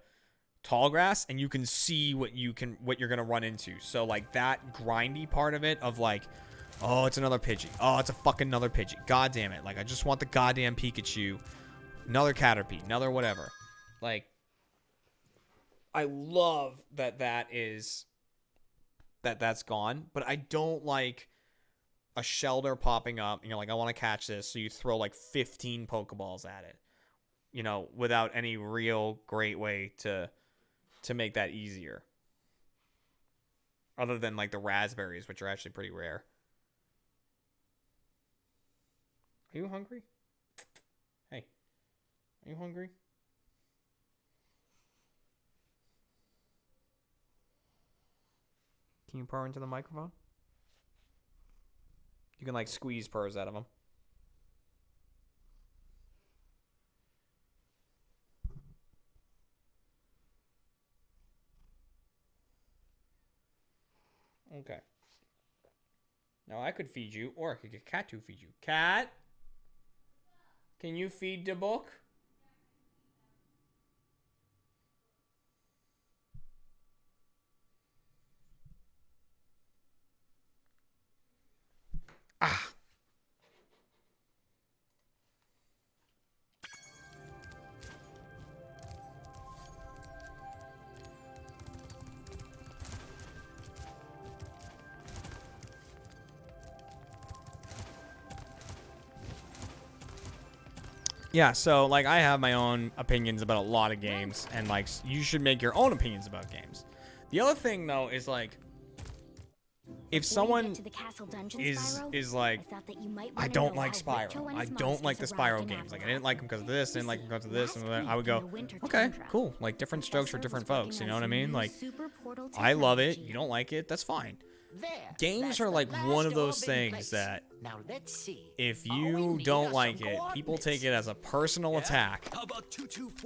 tall grass and you can see what you're gonna run into. So, like, that grindy part of it, of like, oh, it's another Pidgey. Oh, it's a fucking another Pidgey. God damn it. Like, I just want the goddamn Pikachu. Another Caterpie. Another whatever. Like, I love that's gone, but I don't like a Shelter popping up, and you're like, I want to catch this, so you throw like 15 Pokeballs at it, you know, without any real great way to make that easier. Other than like the raspberries, which are actually pretty rare. Are you hungry? Hey, are you hungry? Can you purr into the microphone? You can, like, squeeze purrs out of them. Okay. Now, I could feed you, or I could get Cat to feed you. Cat? Can you feed the book? Ah. Yeah, so, like, I have my own opinions about a lot of games, and, like, you should make your own opinions about games. The other thing, though, is, like, if someone is like, I don't like Spyro. I don't like the Spyro games. Like, I didn't like them because of this, didn't like them because of this, and I would go, okay, cool. Like, different strokes for different folks, you know what I mean? Like, I love it. You don't like it. That's fine. Games are like one of those things that if you don't like it, people take it as a personal attack,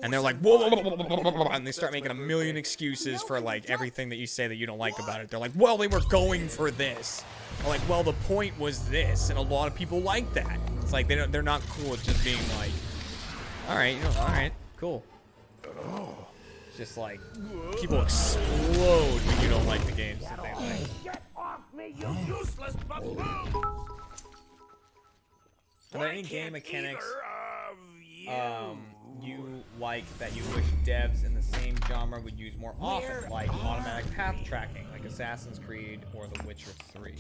and they're like, whoa, and they start making a million excuses for like everything that you say that you don't like about it. They're like, well, they were going for this, or like, well, the point was this, and a lot of people like that. It's like they're not cool with just being like, all right, you know, all right, cool. Just like people explode when you don't like the games that they like. Me, you useless buffoon! Are there any game mechanics you like that you wish devs in the same genre would use more often, like automatic path tracking, like Assassin's Creed or The Witcher 3?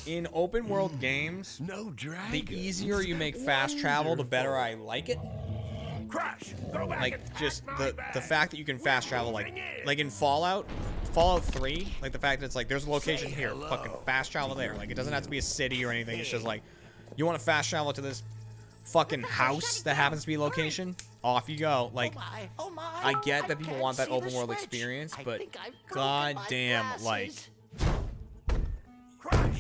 In open world games, No dragon. the easier you make fast travel, the better I like it. Crash. Go back Like and just pack my the fact that you can fast travel, like in Fallout 3, like the fact that it's like there's a location Say here, hello. fucking fast travel there. Like it doesn't have to be a city or anything. It's just like you want to fast travel to this fucking house that happens to be a location. Off you go. Like Oh my. I get that people can't want that see open the world switch. experience, I but think I've broken my goddamn, like glasses.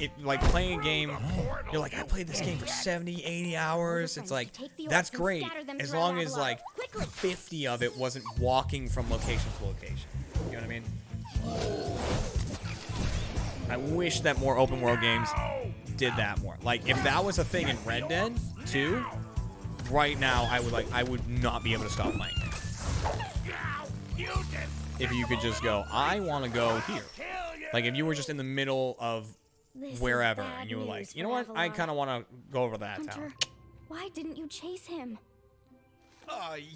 it, like playing a game, you're like, I played this game for 70, 80 hours. It's like, that's great. As long as like 50 of it wasn't walking from location to location. You know what I mean? I wish that more open world games did that more. Like, if that was a thing in Red Dead 2, right now, I would not be able to stop playing it. If you could just go, I want to go here. Like, if you were just in the middle of wherever, and you were like, you know what? I kind of want to go over to that Hunter, town. why didn't you chase him?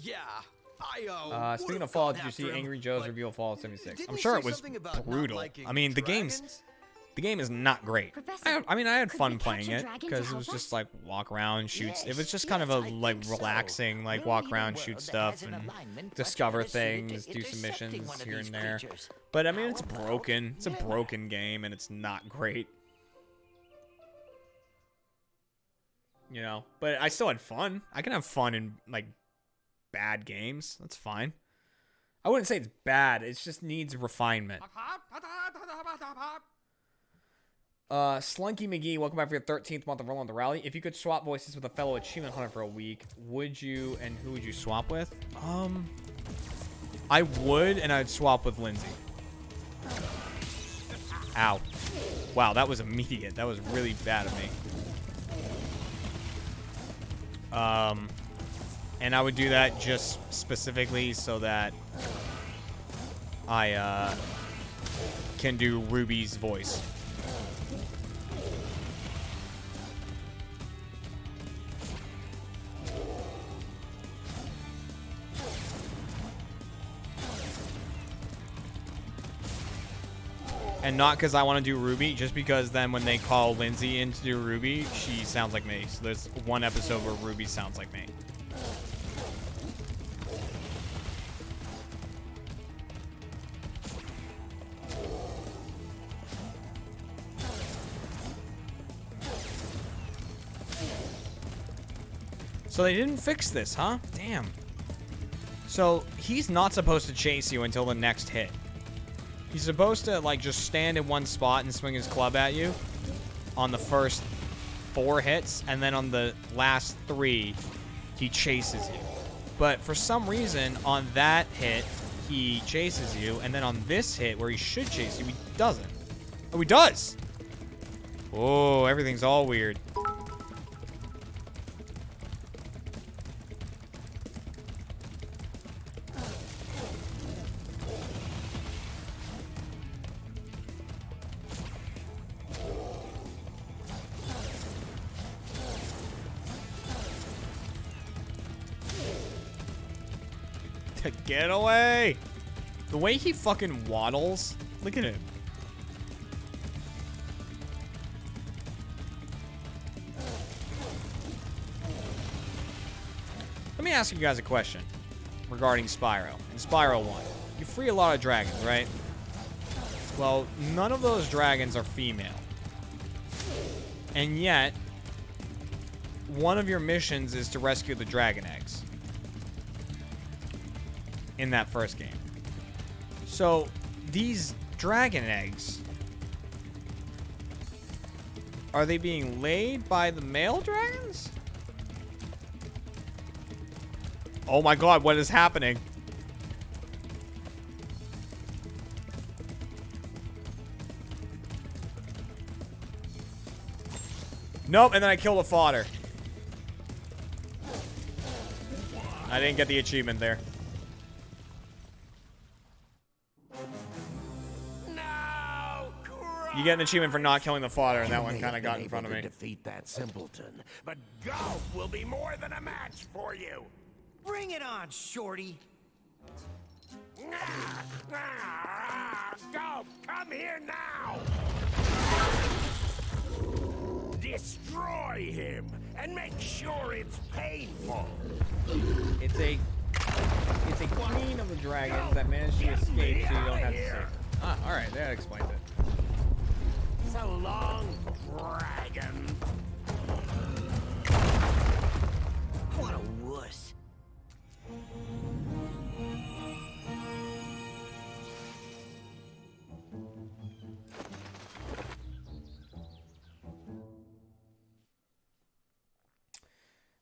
Yeah. I Speaking of would've Fallout, gone did you see after Angry him, Joe's but review of Fallout 76? didn't I'm he sure say it was something about not brutal. liking I mean, the game is not great. Professor, I mean, I had could fun we catch playing a it dragon to because it help was us? just like walk around, shoot. It was Yes, just kind of yes, a I like think so. relaxing, like We'll walk need a around, world shoot that stuff, has an and alignment discover much better suited things, to do some intercepting missions one of here these and there. creatures. But I mean, How it's about broken. It's a demo? broken game, and it's not great. You know, but I still had fun. I can have fun in like bad games. That's fine. I wouldn't say it's bad. It just needs refinement. Slunky McGee, welcome back for your 13th month of Rolling the Rally. If you could swap voices with a fellow achievement hunter for a week, would you, and who would you swap with? I would, and I'd swap with Lindsay. Ow. Wow, that was immediate. That was really bad of me. And I would do that just specifically so that I can do Ruby's voice. And not because I want to do Ruby, just because then when they call Lindsay in to do Ruby, she sounds like me. So there's one episode where Ruby sounds like me. So they didn't fix this, huh? Damn. So he's not supposed to chase you until the next hit. He's supposed to, like, just stand in one spot and swing his club at you on the first 4 hits, and then on the last 3, he chases you. But for some reason, on that hit, he chases you, and then on this hit, where he should chase you, he doesn't. Oh, he does! Oh, everything's all weird. Get away! The way he fucking waddles. Look at him. Let me ask you guys a question regarding Spyro. In Spyro 1, you free a lot of dragons, right? Well, none of those dragons are female. And yet, one of your missions is to rescue the dragon eggs. In that first game. So, these dragon eggs, are they being laid by the male dragons? Oh my god, what is happening? Nope, and then I kill the fodder. I didn't get the achievement there. No! Crash! You get an achievement for not killing the fodder, and that You one may kind of have got been in front of able me. to defeat that simpleton, but golf will be more than a match for you. Bring it on, Shorty. Golf, come here now. Destroy him and make sure it's painful. It's a queen of the dragons that managed to escape, so you don't have to save. Ah, all right, that explains it. So long, dragon. What a wuss.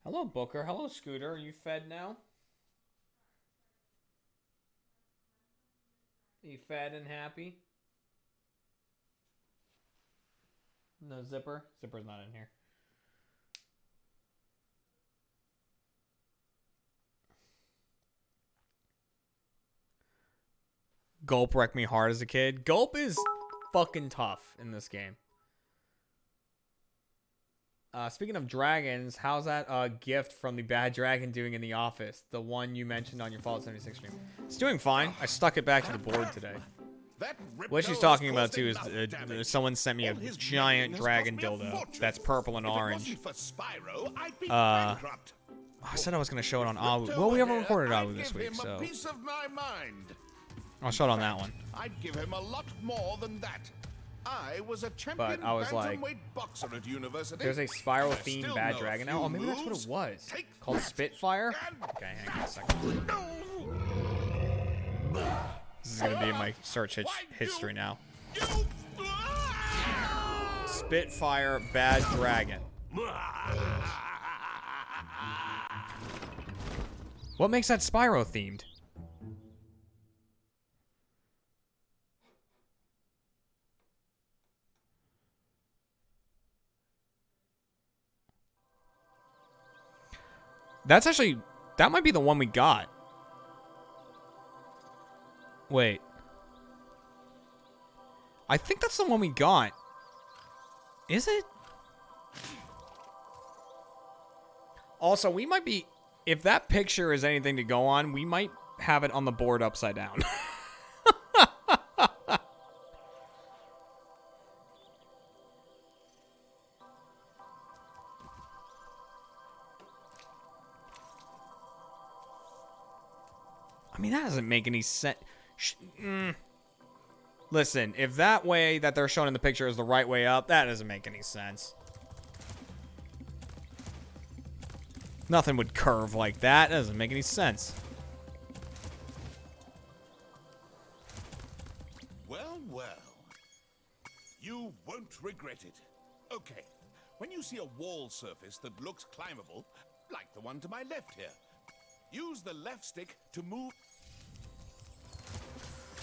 Hello, Booker. Hello, Scooter. Are you fed now? Are you fed and happy? No Zipper? Zipper's not in here. Gulp wrecked me hard as a kid. Gulp is fucking tough in this game. Speaking of dragons, how's that gift from the bad dragon doing in the office? The one you mentioned on your Fallout 76 stream. It's doing fine. I stuck it back to the board today. What she's talking about too is someone sent me a giant dragon dildo that's purple and orange. I said I was going to show it on Awu. Well, we haven't recorded Awu this week, so I'll show it on that one. I'd give him a lot more than that. I was a champion But I was like, boxer at university. there's a Spyro themed bad dragon now. Oh, maybe that's what it was. Called Spitfire? Okay, hang on a second. This is going to be in my search history now. Spitfire bad dragon. What makes that Spyro themed? That's actually, that might be the one we got. Wait. I think that's the one we got. Is it? Also, we might be, if that picture is anything to go on, we might have it on the board upside down. I mean, that doesn't make any sense. Listen, if that way that they're shown in the picture is the right way up, that doesn't make any sense. Nothing would curve like that. That doesn't make any sense. Well, well. You won't regret it. Okay. When you see a wall surface that looks climbable, like the one to my left here, use the left stick to move.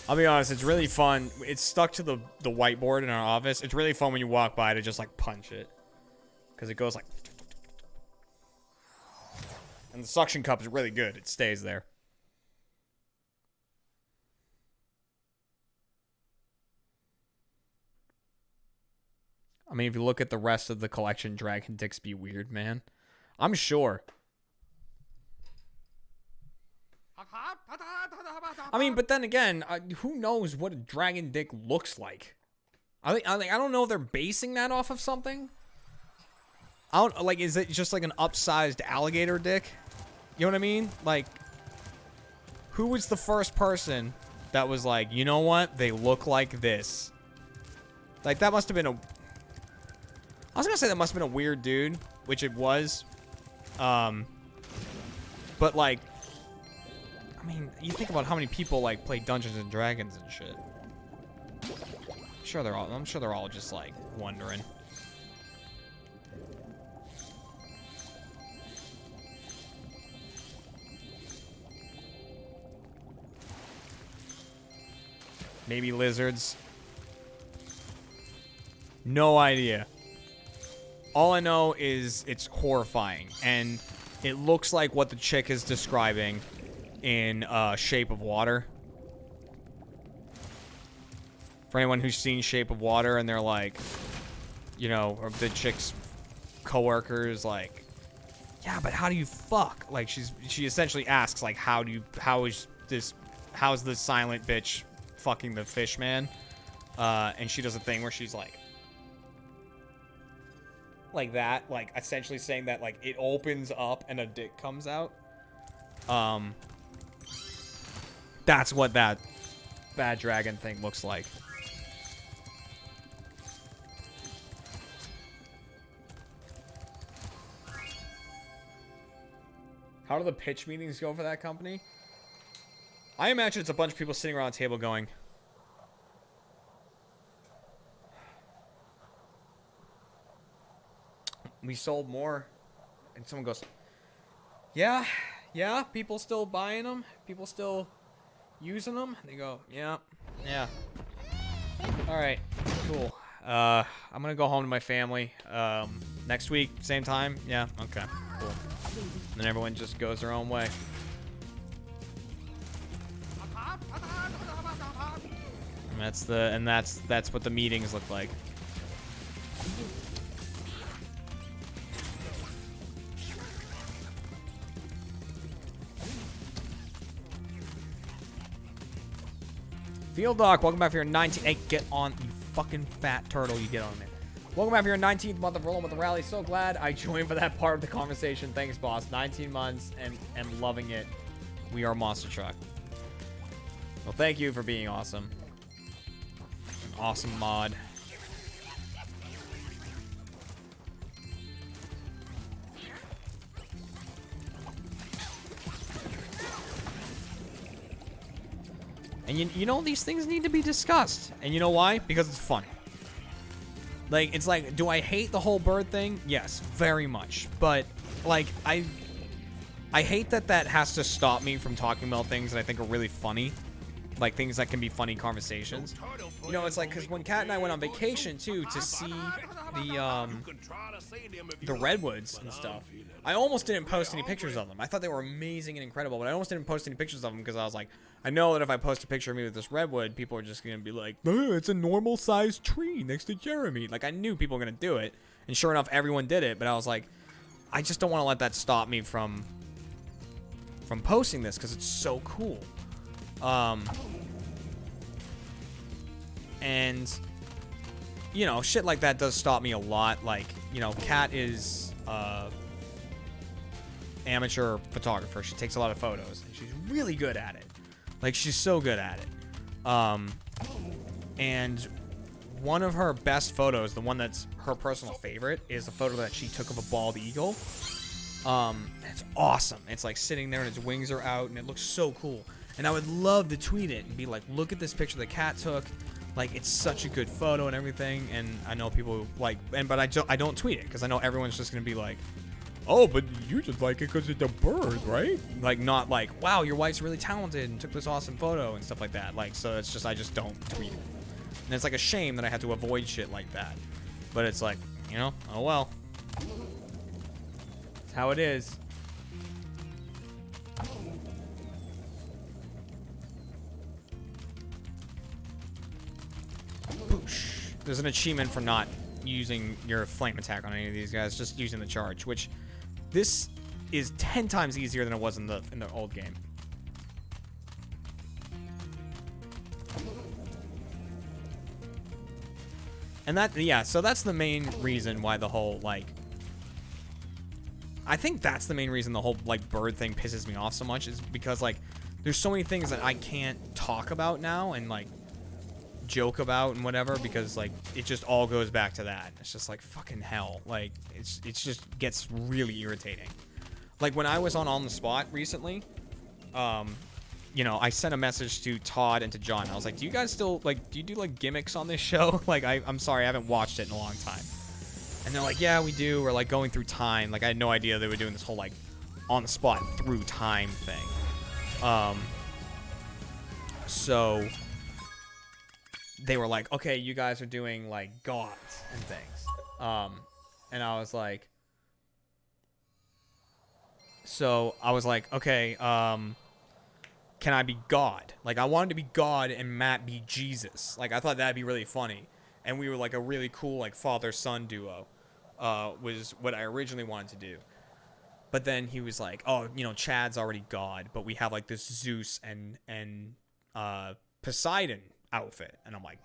I'll be honest, it's really fun. It's stuck to the whiteboard in our office. It's really fun when you walk by to just like punch it. Because it goes like... And the suction cup is really good. It stays there. I mean, if you look at the rest of the collection, Dragon Dicks be weird, man. I'm sure. I mean, but then again, who knows what a dragon dick looks like? I don't know if they're basing that off of something. I don't like. Is it just like an upsized alligator dick? You know what I mean? Like, who was the first person that was like, you know what? They look like this. Like that must have been a. I was gonna say that must have been a weird dude, which it was. But like. I mean, you think about how many people like play Dungeons and Dragons and shit. I'm sure they're all just like wondering. Maybe lizards. No idea. All I know is it's horrifying, and it looks like what the chick is describing in Shape of Water. For anyone who's seen Shape of Water and they're like, you know, or the chick's coworkers like, yeah, but how do you fuck? Like she essentially asks like, how's this silent bitch fucking the fish man? And she does a thing where she's like that, like essentially saying that like it opens up and a dick comes out. That's what that bad dragon thing looks like. How do the pitch meetings go for that company? I imagine it's a bunch of people sitting around a table going, we sold more. And someone goes, yeah, people still buying them. People still using them. And they go, yeah. All right, cool. I'm going to go home to my family. Next week, same time. Yeah, okay, cool. And then everyone just goes their own way. And that's what the meetings look like. Field Doc, welcome back for your 19th. Hey, get on, you fucking fat turtle. You get on, man. Welcome back for your 19th month of rolling with the rally. So glad I joined for that part of the conversation. Thanks, boss. 19 months and loving it. We are Monster Truck. Well, thank you for being awesome. An awesome mod. And you know, these things need to be discussed. And you know why? Because it's fun. Like, it's like, do I hate the whole bird thing? Yes, very much. But, like, I hate that has to stop me from talking about things that I think are really funny. Like, things that can be funny conversations. You know, it's like, because when Kat and I went on vacation, too, to see the redwoods and stuff, I almost didn't post any pictures of them. I thought they were amazing and incredible, but I almost didn't post any pictures of them because I was like, I know that if I post a picture of me with this redwood, people are just going to be like, it's a normal-sized tree next to Jeremy. Like, I knew people were going to do it, and sure enough, everyone did it, but I was like, I just don't want to let that stop me from posting this because it's so cool. And, you know, shit like that does stop me a lot. Like, you know, Kat is amateur photographer. She takes a lot of photos, and she's really good at it. Like, she's so good at it. And one of her best photos, the one that's her personal favorite, is a photo that she took of a bald eagle. It's awesome. It's like sitting there and its wings are out, and it looks so cool. And I would love to tweet it and be like, look at this picture the cat took. Like, it's such a good photo and everything. And I know people like, but I don't tweet it because I know everyone's just gonna be like, oh, but you just like it because it's a bird, right? Like, not like, wow, your wife's really talented and took this awesome photo and stuff like that. Like, so it's just, I just don't tweet it. And it's like a shame that I had to avoid shit like that. But it's like, you know, oh well. It's how it is. Boosh. There's an achievement for not using your flame attack on any of these guys, just using the charge, which this is 10 times easier than it was in the old game. And that, yeah, so that's the main reason why the whole, like, I think that's the main reason the whole, like, bird thing pisses me off so much, is because, like, there's so many things that I can't talk about now and, like, joke about and whatever, because, like, it just all goes back to that. It's just like, fucking hell. Like, it's just gets really irritating. Like, when I was on the Spot recently, you know, I sent a message to Todd and to John. I was like, do you guys still, like, do you do, like, gimmicks on this show? Like, I'm sorry, I haven't watched it in a long time. And they're like, yeah, we do. We're, like, going through time. Like, I had no idea they were doing this whole, like, on the spot through time thing. So they were like, okay, you guys are doing, like, gods and things. And I was like, so I was like, okay, can I be God? Like, I wanted to be God and Matt be Jesus. Like, I thought that'd be really funny. And we were, like, a really cool, like, father-son duo. Was what I originally wanted to do. But then he was like, oh, you know, Chad's already God, but we have, like, this Zeus and Poseidon outfit. And I'm like,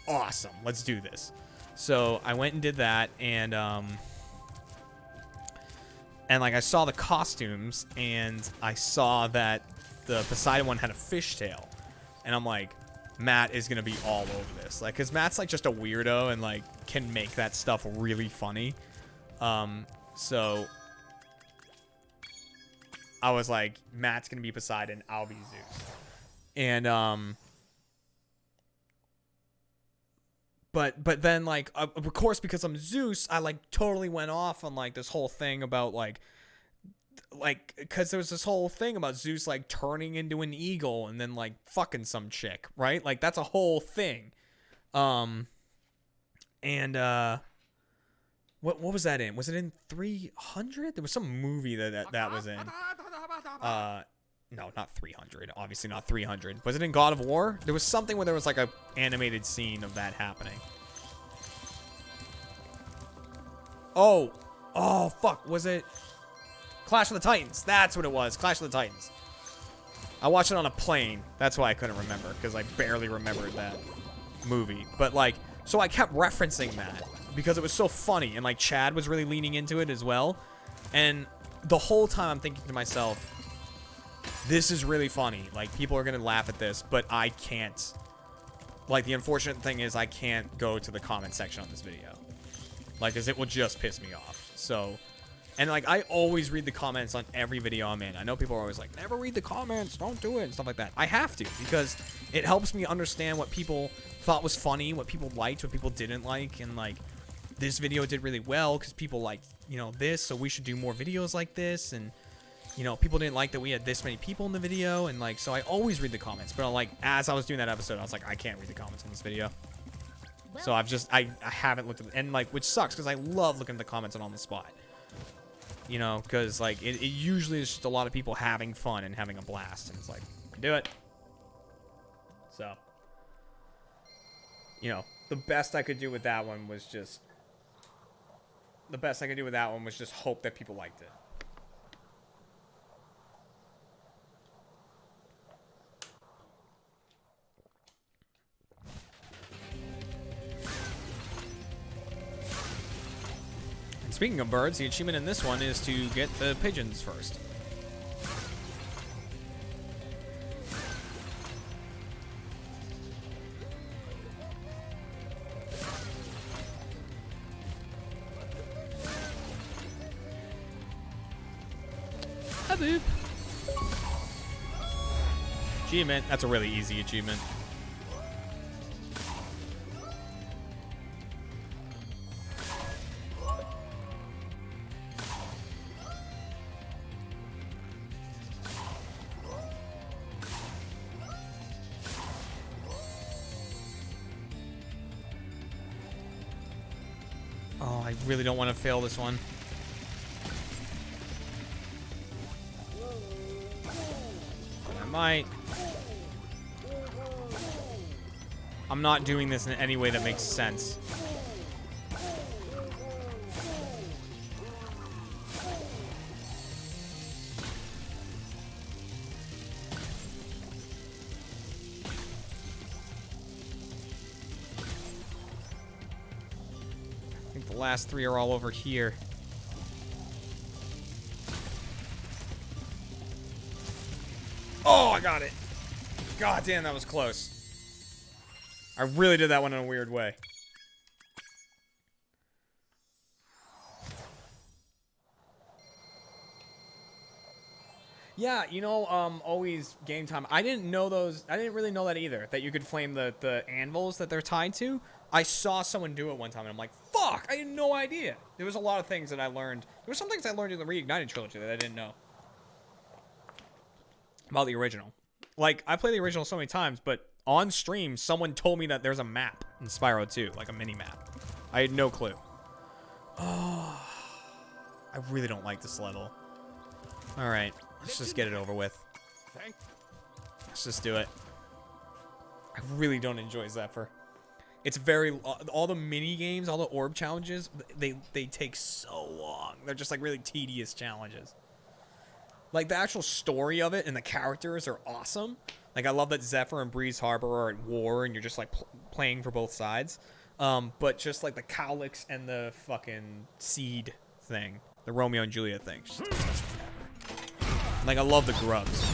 awesome, let's do this. So I went and did that, and like, I saw the costumes, and I saw that the Poseidon one had a fishtail. And I'm like, Matt is going to be all over this. Like, because Matt's, like, just a weirdo and, like, can make that stuff really funny. So I was like, Matt's going to be Poseidon, I'll be Zeus. And, but then, like, of course, because I'm Zeus, I, like, totally went off on, like, this whole thing about, like, because there was this whole thing about Zeus, like, turning into an eagle and then, like, fucking some chick, right? Like, that's a whole thing. What was that in? Was it in 300? There was some movie that was in. No, not 300. Obviously not 300. Was it in God of War? There was something where there was, like, a animated scene of that happening. Oh, fuck. Was it Clash of the Titans? That's what it was. Clash of the Titans. I watched it on a plane. That's why I couldn't remember, because I barely remembered that movie. But, like, so I kept referencing that because it was so funny, and, like, Chad was really leaning into it as well. And the whole time I'm thinking to myself, this is really funny. Like, people are going to laugh at this, but I can't. Like, the unfortunate thing is I can't go to the comment section on this video. Like, because it will just piss me off. So, and, like, I always read the comments on every video I'm in. I know people are always like, never read the comments, don't do it, and stuff like that. I have to, because it helps me understand what people thought was funny, what people liked, what people didn't like, and, like, this video did really well because people liked, you know, this, so we should do more videos like this, and, you know, people didn't like that we had this many people in the video, and, like, so I always read the comments, but, like, as I was doing that episode, I was like, I can't read the comments on this video. So I've just, I haven't looked at it, and, like, which sucks, because I love looking at the comments on the spot. You know, because, like, it usually is just a lot of people having fun and having a blast, and it's like, do it. So, you know, the best I could do with that one was just hope that people liked it. And speaking of birds, the achievement in this one is to get the pigeons first. Boop. Achievement. That's a really easy achievement. Oh, I really don't want to fail this one. I'm not doing this in any way that makes sense. I think the last three are all over here. Oh, I got it. God damn, that was close. I really did that one in a weird way. Yeah, you know, always game time. I didn't know those. I didn't really know that either, that you could flame the anvils that they're tied to. I saw someone do it one time, and I'm like, fuck, I had no idea. There was a lot of things that I learned. There were some things I learned in the Reignited trilogy that I didn't know about the original. Like, I play the original so many times, but on stream, someone told me that there's a map in Spyro 2, like a mini-map. I had no clue. Oh, I really don't like this level. Alright, let's just get it over with. Let's just do it. I really don't enjoy Zephyr. It's very all the mini games, all the orb challenges, they take so long. They're just like really tedious challenges. Like the actual story of it and the characters are awesome. Like I love that Zephyr and Breeze Harbor are at war and you're just like playing for both sides. But just like the Cowlix and the fucking Seed thing, the Romeo and Juliet thing. Just, like I love the grubs.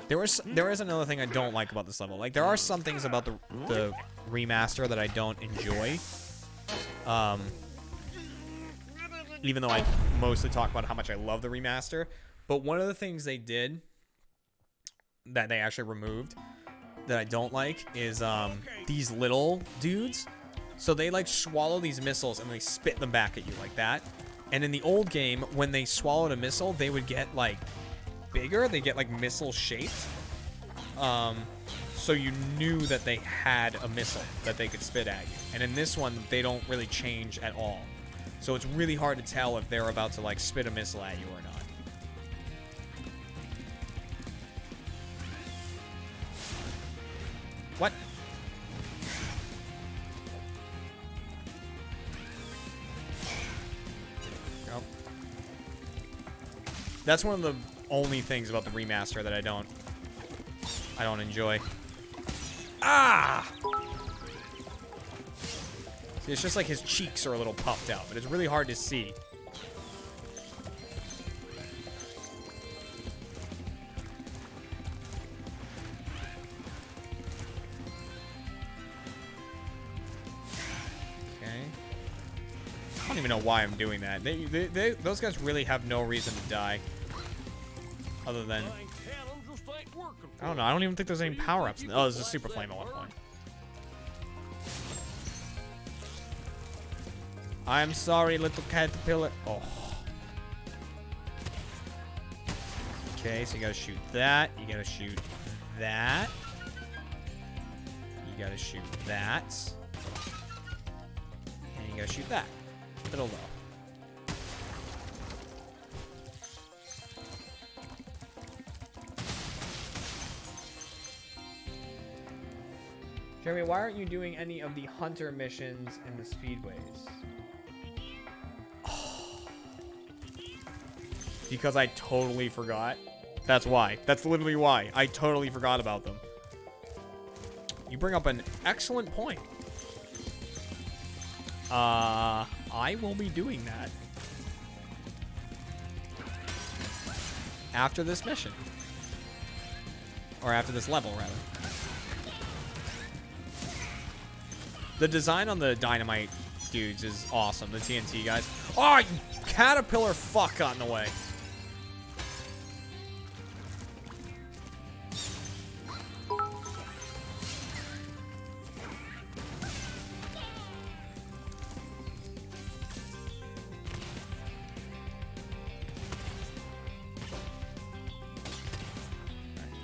There is another thing I don't like about this level. Like there are some things about the remaster that I don't enjoy. Even though I mostly talk about how much I love the remaster, but one of the things they did that they actually removed that I don't like is these little dudes. So they like swallow these missiles and they spit them back at you like that. And in the old game, when they swallowed a missile, they would get like bigger. They get like missile shaped. So you knew that they had a missile that they could spit at you. And in this one, they don't really change at all. So it's really hard to tell if they're about to like spit a missile at you or not. What? Nope. That's one of the only things about the remaster that I don't enjoy. Ah! See, it's just like his cheeks are a little puffed out, but it's really hard to see. Okay. I don't even know why I'm doing that. Those guys really have no reason to die. Other than... I don't know. I don't even think there's any power-ups. Oh, there's a super flame at one point. I'm sorry, little caterpillar. Oh. Okay, so you gotta shoot that. You gotta shoot that. You gotta shoot that. And you gotta shoot that. Little low. Jeremy, why aren't you doing any of the hunter missions in the speedways? Oh. Because I totally forgot. That's why. That's literally why. I totally forgot about them. You bring up an excellent point. I will be doing that. After this mission. Or after this level, rather. The design on the dynamite dudes is awesome. The TNT guys. Oh, you caterpillar fuck got in the way.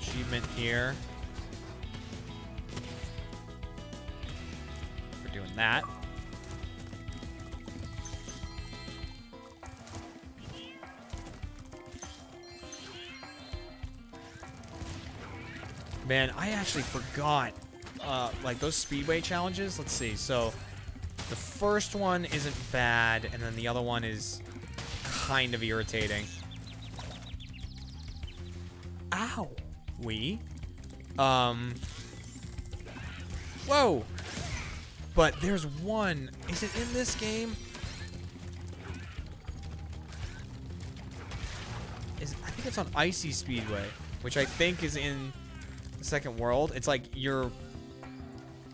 Achievement here. That. Man, I actually forgot like those speedway challenges. Let's see. So the first one isn't bad, and then the other one is kind of irritating. Ow. Whoa. But there's one. Is it in this game? I think it's on Icy Speedway, which I think is in the second world. It's like you're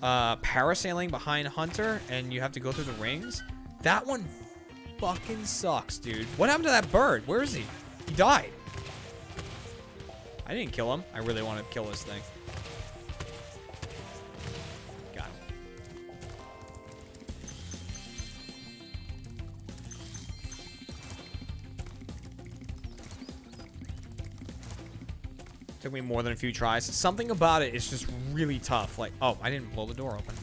parasailing behind Hunter, and you have to go through the rings. That one fucking sucks, dude. What happened to that bird? Where is he? He died. I didn't kill him. I really want to kill this thing. Took me more than a few tries. Something about it is just really tough. Like, oh, I didn't blow the door open.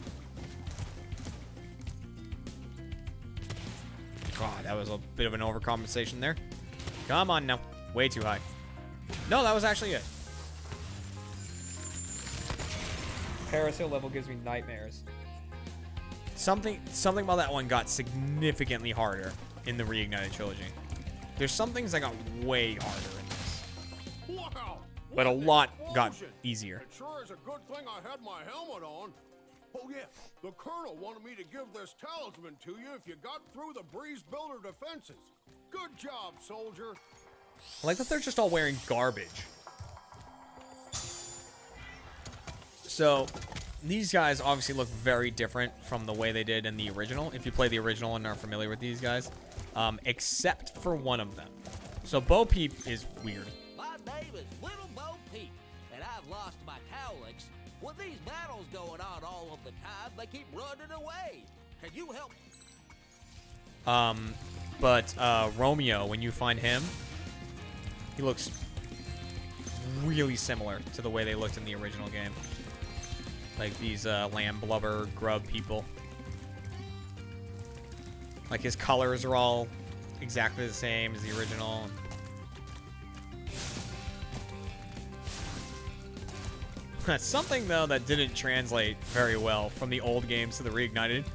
God, that was a bit of an overcompensation there. Come on now. Way too high. No, that was actually it. Parasail level gives me nightmares. Something about that one got significantly harder in the Reignited trilogy. There's some things that got way harder in this. Wow! But a lot got explosion. easier. It sure is a good thing I had my helmet on. Oh yeah, the Colonel wanted me to give this talisman to you if you got through the Breeze Builder defenses. Good job, soldier. I like that they're just all wearing garbage. So, these guys obviously look very different from the way they did in the original, if you play the original and are familiar with these guys. Except for one of them. So, Bo Peep is weird. My name is Little Bo Peep, and I've lost my cowlicks. With these battles going on all of the time, they keep running away. Can you help? But Romeo, when you find him, he looks really similar to the way they looked in the original game. Like these lamb blubber grub people. Like his colors are all exactly the same as the original. Something though that didn't translate very well from the old games to the Reignited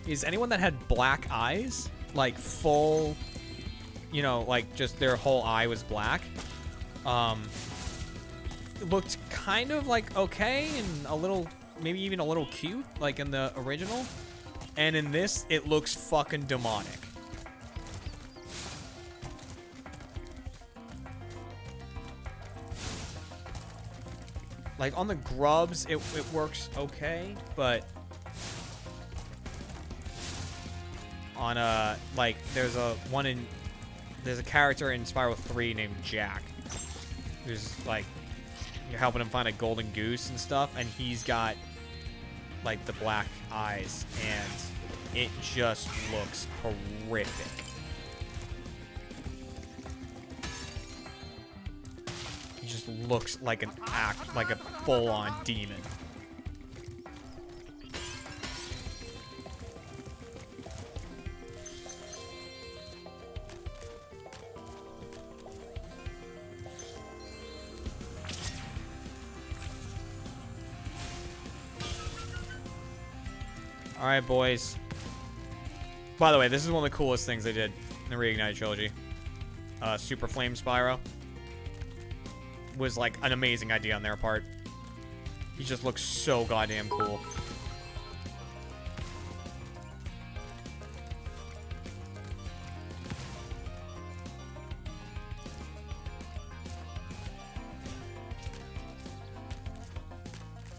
is anyone that had black eyes, like full, you know, like just their whole eye was black. It looked kind of like okay and a little, maybe even a little cute, like in the original. And in this, it looks fucking demonic. Like on the grubs, it works okay, but on like there's a character in Spyro 3 named Jack, who's like, you're helping him find a golden goose and stuff, and he's got like the black eyes, and it just looks horrific. He just looks like like a full-on demon. Alright, boys. By the way, this is one of the coolest things they did in the Reignited trilogy. Super Flame Spyro was like an amazing idea on their part. He just looks so goddamn cool.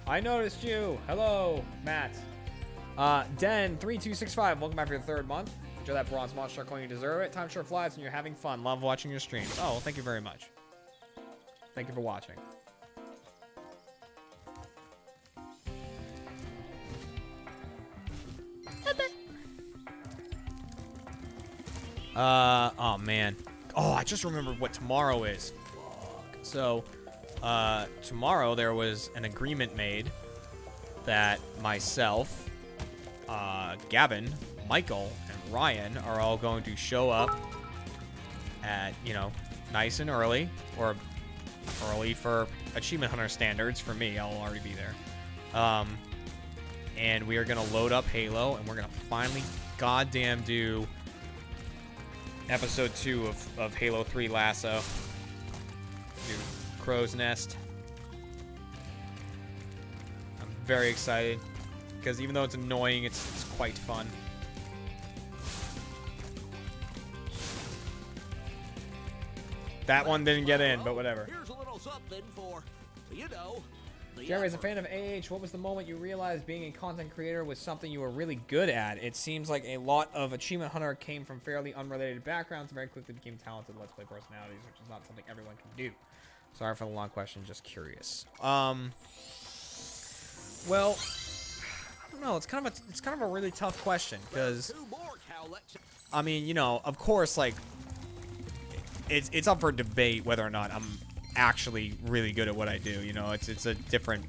I noticed you. Hello, Matt. Den3265, welcome back for your third month. Enjoy that bronze monster coin, you deserve it. Time sure flies and you're having fun. Love watching your streams. Oh, well, thank you very much. Thank you for watching. Oh man. Oh, I just remembered what tomorrow is. Fuck. So, tomorrow there was an agreement made that myself, Gavin, Michael, and Ryan are all going to show up at, you know, nice and early, or early for Achievement Hunter standards. For me, I'll already be there. And we are going to load up Halo, and we're going to finally goddamn do episode 2 of Halo 3 Lasso. Do Crow's Nest. I'm very excited, because even though it's annoying, it's quite fun. That one didn't get in, but whatever. Here's a little something for, you know, Jerry, as a fan of AH, what was the moment you realized being a content creator was something you were really good at? It seems like a lot of Achievement Hunter came from fairly unrelated backgrounds and very quickly became talented Let's Play personalities, which is not something everyone can do. Sorry for the long question, just curious. Well, I don't know. It's kind of a really tough question, because I mean, you know, of course, like it's up for debate whether or not I'm actually really good at what I do. You know, it's a different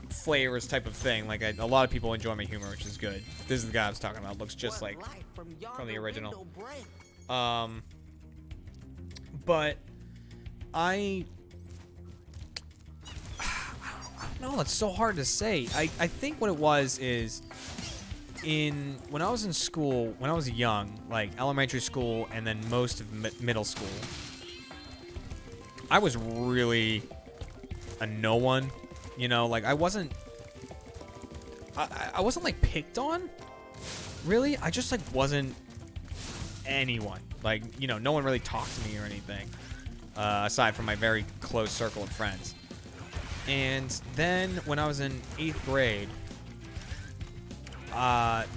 flavors type of thing. Like a lot of people enjoy my humor, which is good. This is the guy I was talking about. Looks just like from the original. But I don't know, it's so hard to say. I think what it was is when I was in school, when I was young, like elementary school and then most of middle school, I was really a no one, you know, like I wasn't like picked on, really. I just like wasn't anyone, like, you know, no one really talked to me or anything, aside from my very close circle of friends. And then when I was in 8th grade,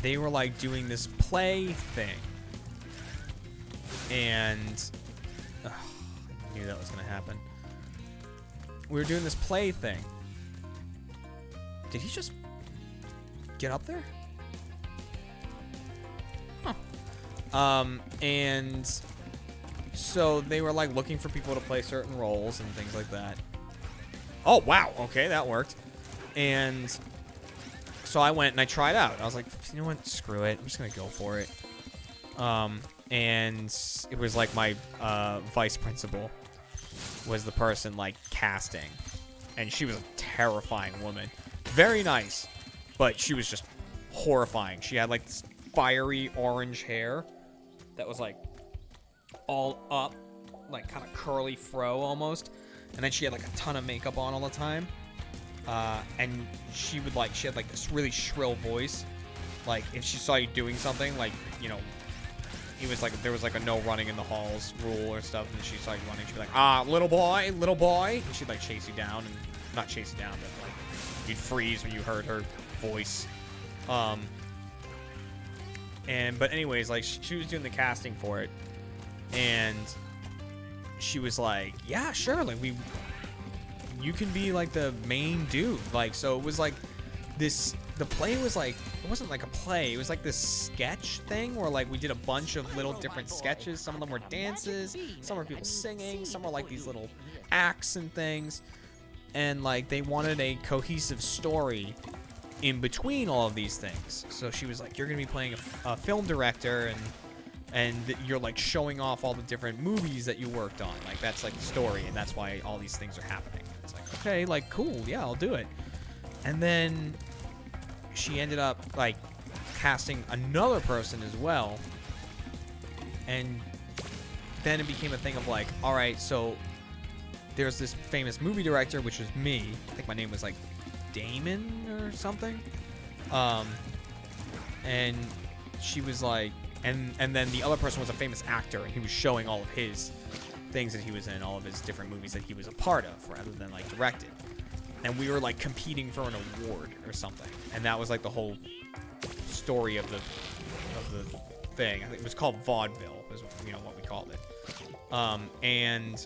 they were like doing this play thing, and I knew that was gonna happen. We were doing this play thing. Did he just get up there? Huh. And so they were like looking for people to play certain roles and things like that. Oh, wow. Okay, that worked. And so I went and I tried out. I was like, you know what? Screw it. I'm just going to go for it. And it was like my vice principal was the person like casting. And she was a terrifying woman. Very nice, but she was just horrifying. She had like this fiery orange hair that was like all up, like kind of curly fro almost. And then she had like a ton of makeup on all the time. And she had like this really shrill voice. Like if she saw you doing something, like, you know, it was like, there was like a no running in the halls rule or stuff. And she saw you running, she'd be like, little boy. And she'd like chase you down, and not chase you down, but like you'd freeze when you heard her voice. But anyways, like she was doing the casting for it. And she was like, yeah, sure, like you can be like the main dude. Like, so it was like this, the play was like, it wasn't like a play, it was like this sketch thing where like we did a bunch of little different sketches. Some of them were dances, some were people singing, some were like these little acts and things. And like they wanted a cohesive story in between all of these things. So she was like, you're gonna be playing a film director, and you're like showing off all the different movies that you worked on. Like that's like the story, and that's why all these things are happening. It's like, okay, like cool, yeah, I'll do it. And then she ended up like casting another person as well. And then it became a thing of like, all right, so there's this famous movie director, which was me. I think my name was like Damon or something. And she was like, and then the other person was a famous actor, and he was showing all of his things that he was in, all of his different movies that he was a part of, rather than like directed. And we were like competing for an award or something, and that was like the whole story of the thing. I think it was called vaudeville, is what we called it. And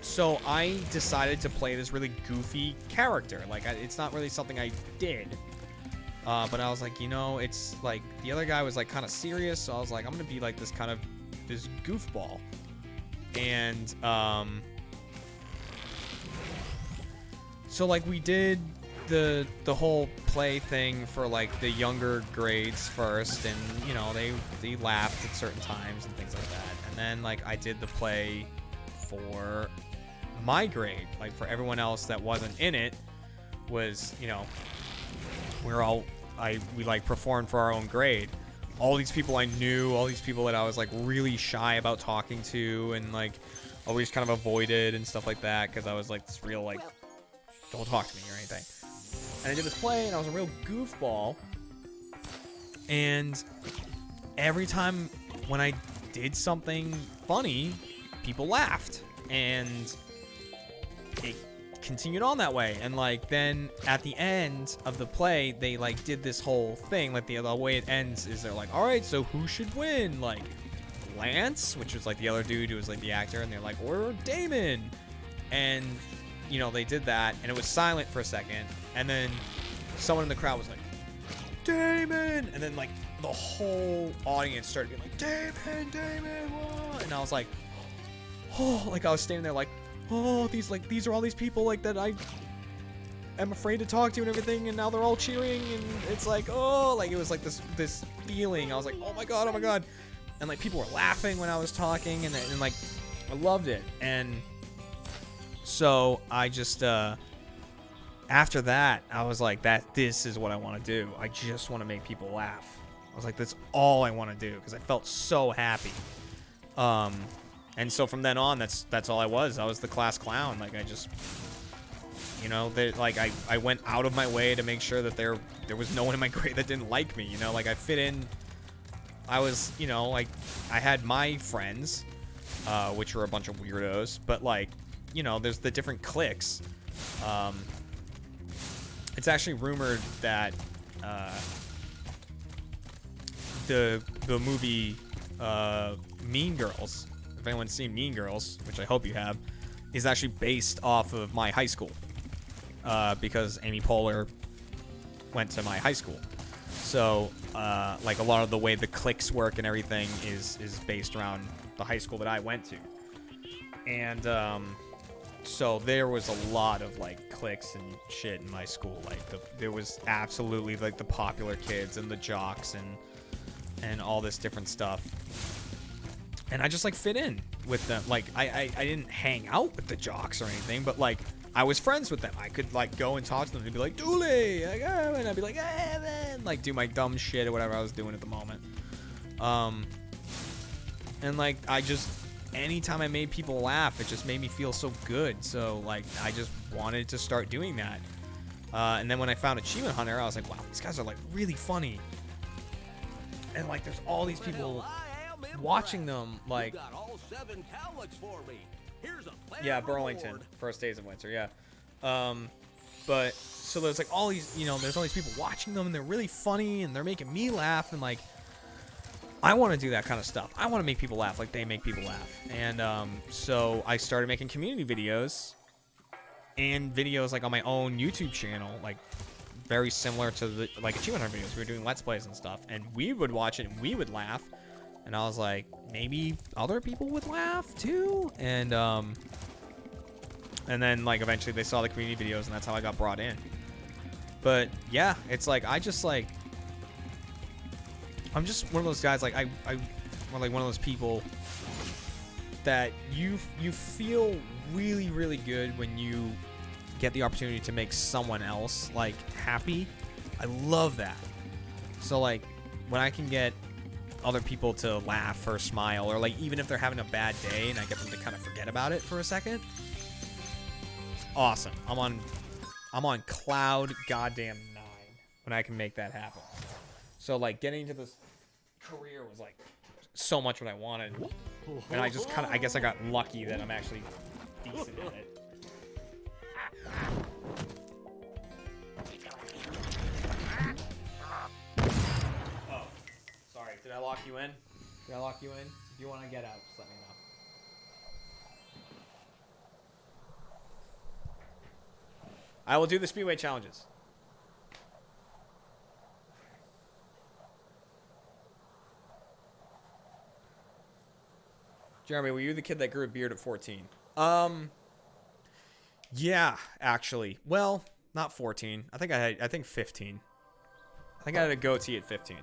so I decided to play this really goofy character. Like it's not really something I did. But I was like, you know, it's like the other guy was like kind of serious, so I was like, I'm gonna be like this goofball. And so like we did the whole play thing for like the younger grades first, and you know they laughed at certain times and things like that. And then like I did the play for my grade, like for everyone else that wasn't in it was, you know, we like performed for our own grade. All these people I knew, all these people that I was like really shy about talking to, and like always kind of avoided and stuff like that, because I was like this real like, don't talk to me or anything. And I did this play, and I was a real goofball. And every time when I did something funny, people laughed, and it continued on that way. And like then at the end of the play, they like did this whole thing, like the way it ends is they're like, all right, so who should win? Like Lance, which was like the other dude who was like the actor, and they're like, or Damon. And you know, they did that, and it was silent for a second, and then someone in the crowd was like, Damon, and then like the whole audience started being like, Damon, whoa. And I was like, oh, like I was standing there like, oh, these are all these people like that I am afraid to talk to and everything, and now they're all cheering, and it's like, oh, like it was like this feeling. I was like, oh my god, and like people were laughing when I was talking, and like I loved it. And so I just after that, I was like, this is what I want to do. I just want to make people laugh. I was like, that's all I want to do, because I felt so happy. And so from then on, that's all I was. I was the class clown. Like, I just, you know, I went out of my way to make sure that there was no one in my grade that didn't like me. You know, like I fit in. I was, you know, like I had my friends, which were a bunch of weirdos, but like, you know, there's the different cliques. It's actually rumored that the movie Mean Girls, if anyone's seen Mean Girls, which I hope you have, is actually based off of my high school, because Amy Poehler went to my high school. So like a lot of the way the cliques work and everything is based around the high school that I went to. And so there was a lot of like cliques and shit in my school. Like there was absolutely like the popular kids and the jocks and all this different stuff. And I just like fit in with them. Like I didn't hang out with the jocks or anything, but like I was friends with them. I could like go and talk to them and be like, Dooley, like, oh, and I'd be like, hey, man, like do my dumb shit or whatever I was doing at the moment. And like I just, anytime I made people laugh, it just made me feel so good. So like I just wanted to start doing that. And then when I found Achievement Hunter, I was like, wow, these guys are like really funny. And like there's all these people watching them, like, You got all 7 cowlicks for me. Here's a yeah, Burlington, First Days of Winter, yeah. But so there's like all these, you know, there's all these people watching them, and they're really funny, and they're making me laugh, and like I want to do that kind of stuff. I want to make people laugh like they make people laugh. And so I started making community videos and videos like on my own YouTube channel, like very similar to the like Achievement Hunter videos. We were doing Let's Plays and stuff, and we would watch it and we would laugh. And I was like, maybe other people would laugh too. And then like eventually they saw the community videos, and that's how I got brought in. But yeah, it's like I'm just one of those guys, like I'm like one of those people that you feel really, really good when you get the opportunity to make someone else like happy. I love that. So like when I can get other people to laugh or smile, or like even if they're having a bad day and I get them to kind of forget about it for a second, awesome. I'm on cloud goddamn 9 when I can make that happen. So like getting into this career was like so much what I wanted, and I just kind of, I guess I got lucky that I'm actually decent at it. Oh, sorry. Did I lock you in? Did I lock you in? If you want to get out, just let me know. I will do the Speedway challenges. Jeremy, were you the kid that grew a beard at 14? Yeah, actually. Well, not 14. I think 15. I think I had a goatee at 15.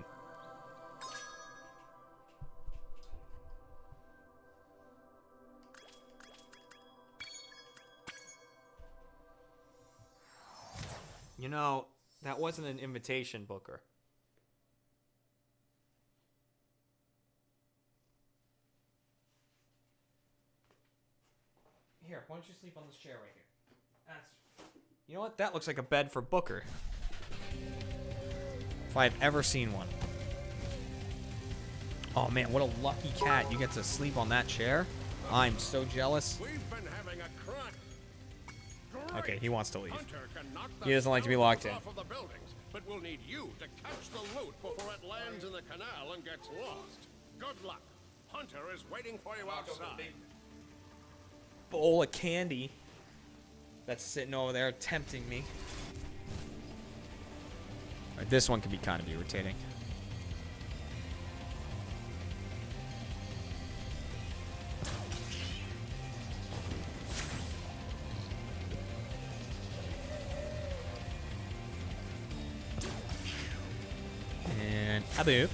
You know, that wasn't an invitation, Booker. Here, why don't you sleep on this chair right here? You know what? That looks like a bed for Booker. If I've ever seen one. Oh man, what a lucky cat. You get to sleep on that chair. I'm so jealous. We've been having a crunch. Okay, he wants to leave. Hunter can knock the He doesn't like to be locked in. off of the buildings, but we'll need you to catch the loot before it lands in the canal and gets lost. Good luck. Hunter is waiting for you outside. Bowl of candy that's sitting over there tempting me. Alright, this one can be kind of irritating. And a boop.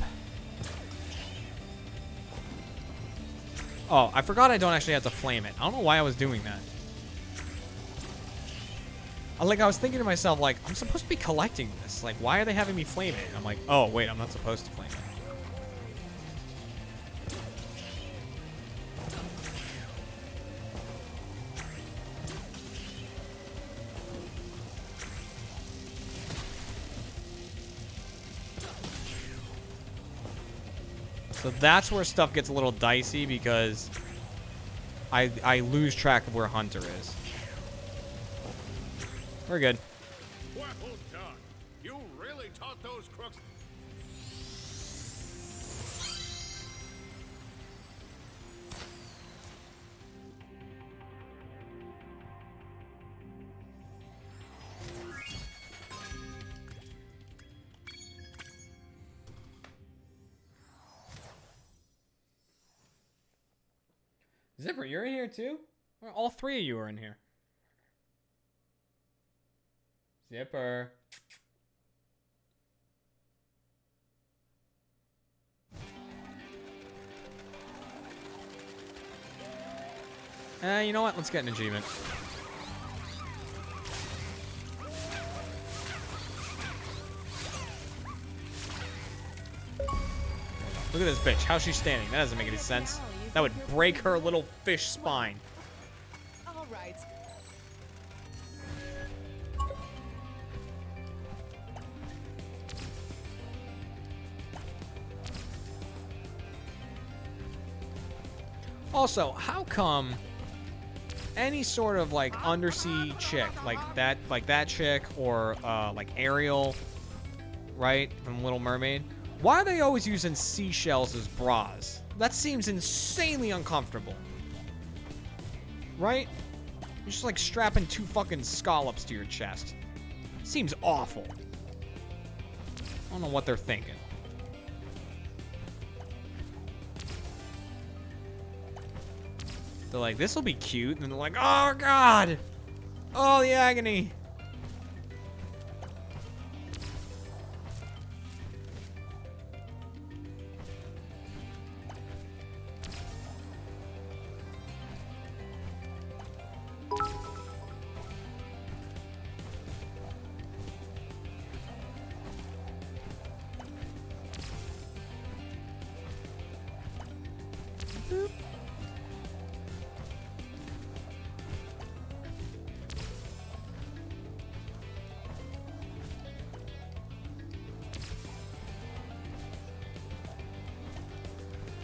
Oh, I forgot I don't actually have to flame it. I don't know why I was doing that. Like, I was thinking to myself, like, I'm supposed to be collecting this. Like, why are they having me flame it? And I'm like, oh, wait, I'm not supposed to flame it. So that's where stuff gets a little dicey because I lose track of where Hunter is. We're good. Well done. You really taught those crooks. Zipper, you're in here too? Or all three of you are in here. Zipper. You know what? Let's get an achievement. Look at this bitch. How's she standing? That doesn't make any sense. That would break her little fish spine. All right. Also, how come any sort of like undersea chick, like that chick, or like Ariel, right, from Little Mermaid, why are they always using seashells as bras? That seems insanely uncomfortable. Right? You're just like strapping two fucking scallops to your chest. Seems awful. I don't know what they're thinking. They're like, this will be cute. And they're like, oh god! Oh, the agony.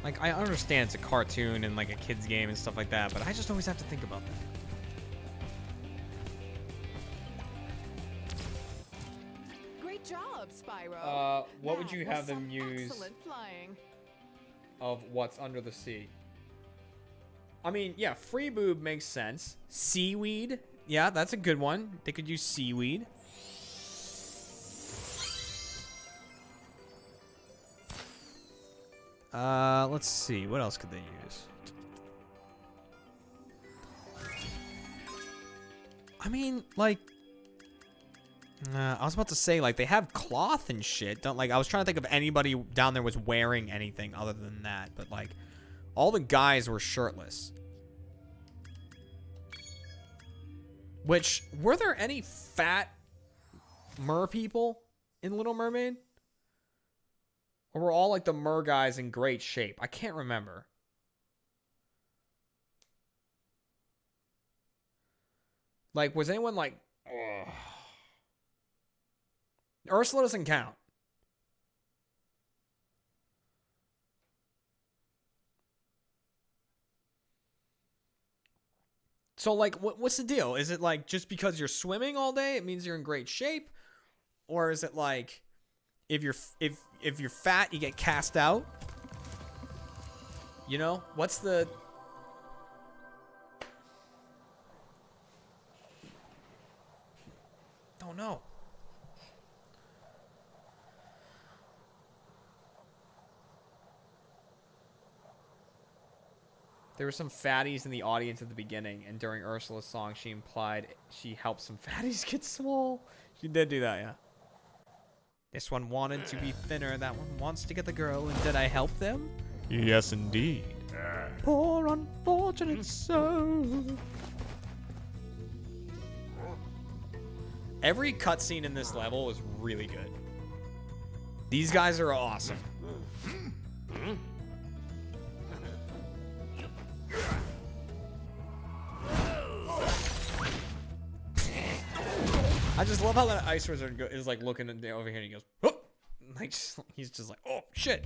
Like, I understand it's a cartoon and like a kid's game and stuff like that, but I just always have to think about that. Great job, Spyro. What would you That was have them some use excellent flying. of what's under the sea? I mean, yeah, free boob makes sense. Seaweed, yeah, that's a good one. They could use seaweed. Let's see. What else could they use? I mean, like, I was about to say, like, they have cloth and shit. Don't, like, I was trying to think if anybody down there was wearing anything other than that, but like, all the guys were shirtless. Which, were there any fat mer people in Little Mermaid? Or were all like the mer guys in great shape? I can't remember. Like, was anyone like... Ugh. Ursula doesn't count. So, like, what's the deal? Is it like just because you're swimming all day, it means you're in great shape? Or is it like... If you're fat, you get cast out. You know? What's the... Don't know. There were some fatties in the audience at the beginning, and during Ursula's song, she implied she helped some fatties get small. She did do that, yeah. This one wanted to be thinner, that one wants to get the girl, and did I help them? Yes, indeed. Poor unfortunate soul. Every cutscene in this level is really good. These guys are awesome. I just love how that ice wizard is like looking over here and he goes, oh! Like, he's just like, oh shit.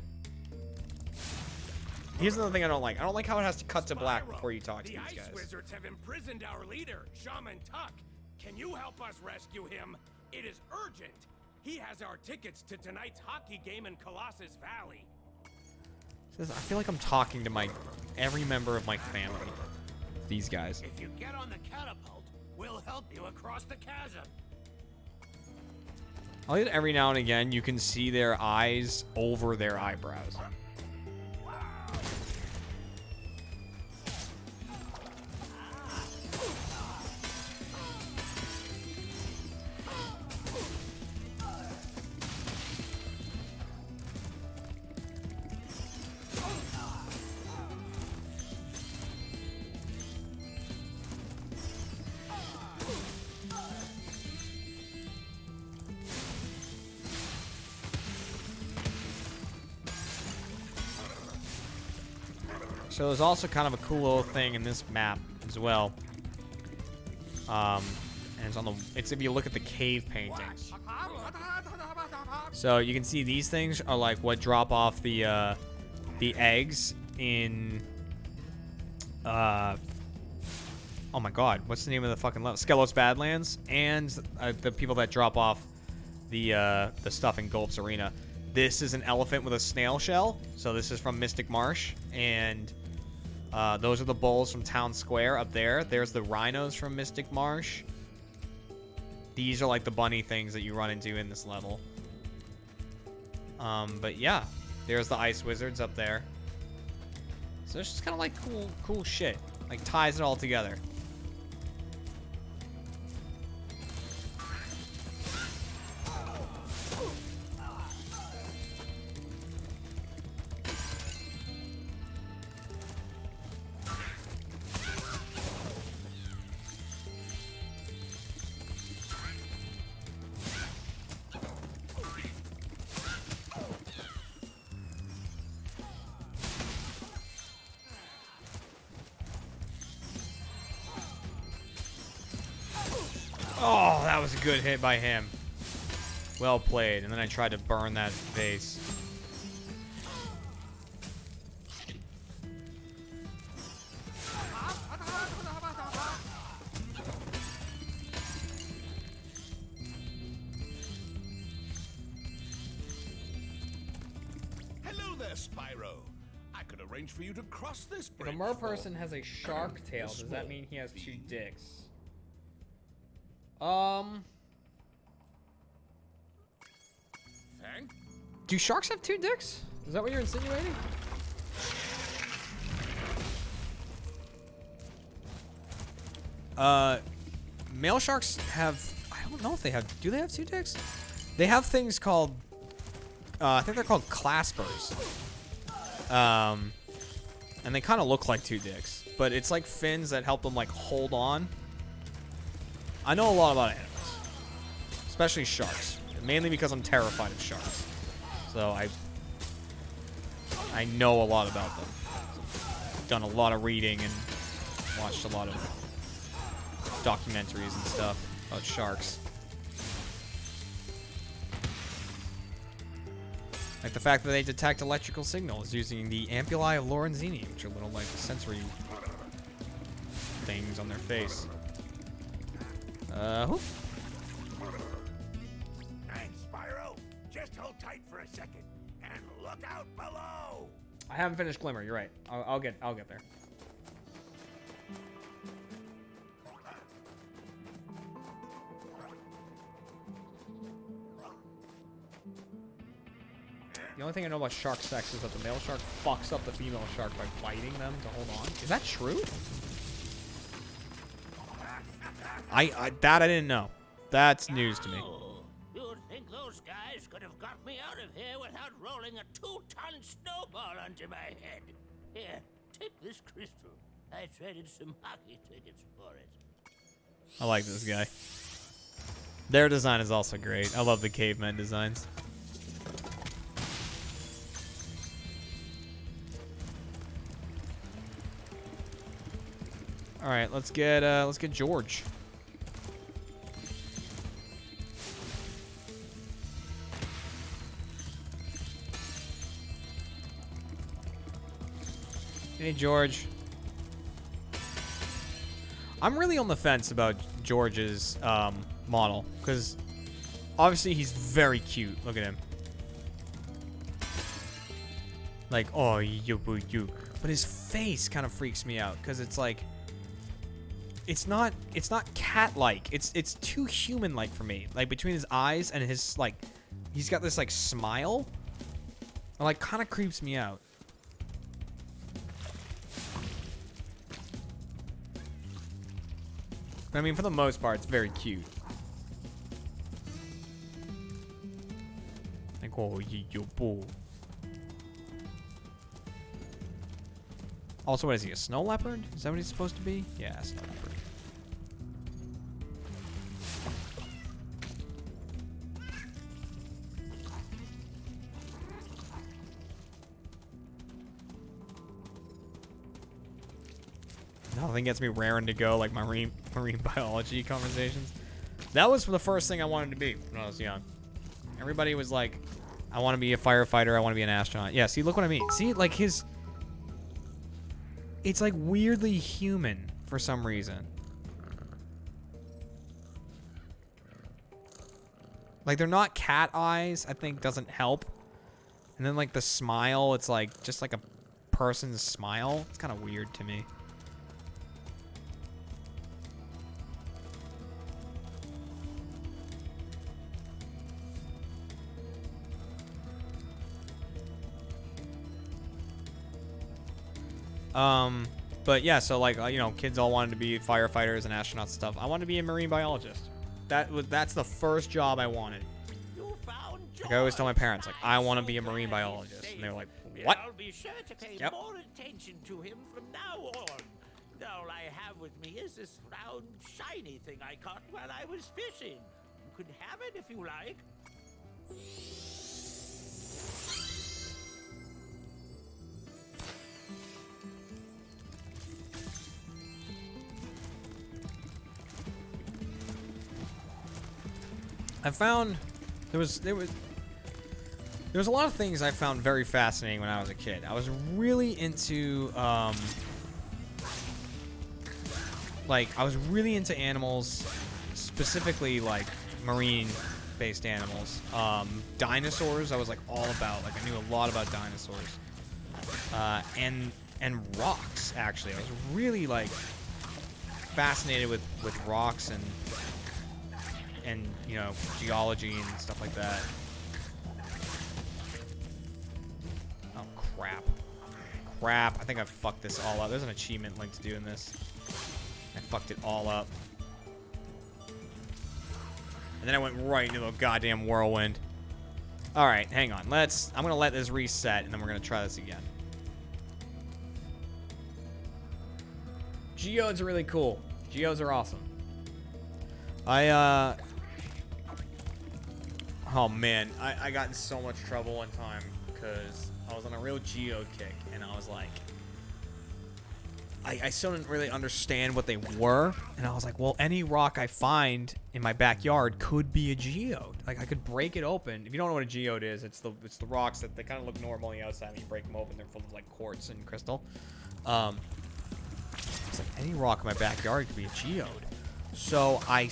Here's another thing I don't like. I don't like how it has to cut to black before you talk to these guys. The ice wizards have imprisoned our leader, Shaman Tuck. Can you help us rescue him? It is urgent. He has our tickets to tonight's hockey game in Colossus Valley. I feel like I'm talking to every member of my family. These guys. If you get on the catapult, we'll help you across the chasm. I like that every now and again you can see their eyes over their eyebrows. So there's also kind of a cool little thing in this map as well. And it's if you look at the cave paintings. So you can see these things are like what drop off the eggs in oh my god, what's the name of the fucking level? Skelos Badlands, and the people that drop off the stuff in Gulp's Arena. This is an elephant with a snail shell, so this is from Mystic Marsh, and those are the bulls from Town Square up there. There's the rhinos from Mystic Marsh. These are like the bunny things that you run into in this level. But yeah, there's the ice wizards up there. So it's just kind of like cool shit. Like ties it all together. Oh, that was a good hit by him. Well played. And then I tried to burn that vase. Hello there, Spyro. I could arrange for you to cross this If bridge. a merperson has a shark tail, does that mean he has two dicks? Do sharks have two dicks? Is that what you're insinuating? Male sharks have, I don't know if they have, do they have two dicks? They have things called, I think they're called claspers. And they kind of look like two dicks, but it's like fins that help them like hold on. I know a lot about animals, especially sharks, mainly because I'm terrified of sharks. So I know a lot about them. I've done a lot of reading and watched a lot of documentaries and stuff about sharks. Like the fact that they detect electrical signals using the ampullae of Lorenzini, which are little like sensory things on their face. Whoop. Thanks, Spyro. Just hold tight for a second and look out below. I haven't finished Glimmer. You're right. I'll get there. The only thing I know about shark sex is that the male shark fucks up the female shark by biting them to hold on. Is that true? That I didn't know. That's news to me. You'd think those guys could have got me out of here without rolling a 2-ton snowball onto my head. Here, take this crystal. I traded some hockey tickets for it. I like this guy. Their design is also great. I love the caveman designs. All right, let's get George. Hey, George. I'm really on the fence about George's model, because obviously he's very cute. Look at him. Like, oh, you. But his face kind of freaks me out, because it's like, it's not cat-like. It's too human-like for me. Like, between his eyes and his, like, he's got this, like, smile. It, like, kind of creeps me out. I mean, for the most part, it's very cute. Like, oh, you boo. Also, what is he, a snow leopard? Is that what he's supposed to be? Yeah, snow leopard. Nothing gets me raring to go like marine biology conversations. That was the first thing I wanted to be when I was young. Everybody was like, I want to be a firefighter, I want to be an astronaut. Yeah, see, look what I mean. See, like his... It's like weirdly human for some reason. Like they're not cat eyes, I think doesn't help. And then like the smile, it's like just like a person's smile. It's kind of weird to me. But yeah, so like, you know, kids all wanted to be firefighters and astronauts and stuff. I wanted to be a marine biologist. That's the first job I wanted. Like I always tell my parents, like, I want to be a marine biologist. And they were like, what? I'll be sure to pay Yep. more attention to him from now on. All I have with me is this round, shiny thing I caught while I was fishing. You could have it if you like. I found there was a lot of things I found very fascinating when I was a kid. I was really into animals, specifically like marine-based animals. Dinosaurs, I was like all about. Like I knew a lot about dinosaurs. And rocks, actually. I was really like fascinated with rocks and you know, geology and stuff like that. Oh crap. I think I fucked this all up. There's an achievement linked to doing this. I fucked it all up. And then I went right into the goddamn whirlwind. Alright, hang on. I'm gonna let this reset and then we're gonna try this again. Geodes are really cool. Geodes are awesome. Oh man, I got in so much trouble one time because I was on a real geode kick and I was like, I still didn't really understand what they were, and I was like, well, any rock I find in my backyard could be a geode. Like I could break it open. If you don't know what a geode is, it's the rocks that they kind of look normal on the outside. When you break them open, they're full of like quartz and crystal. It's like any rock in my backyard could be a geode. So I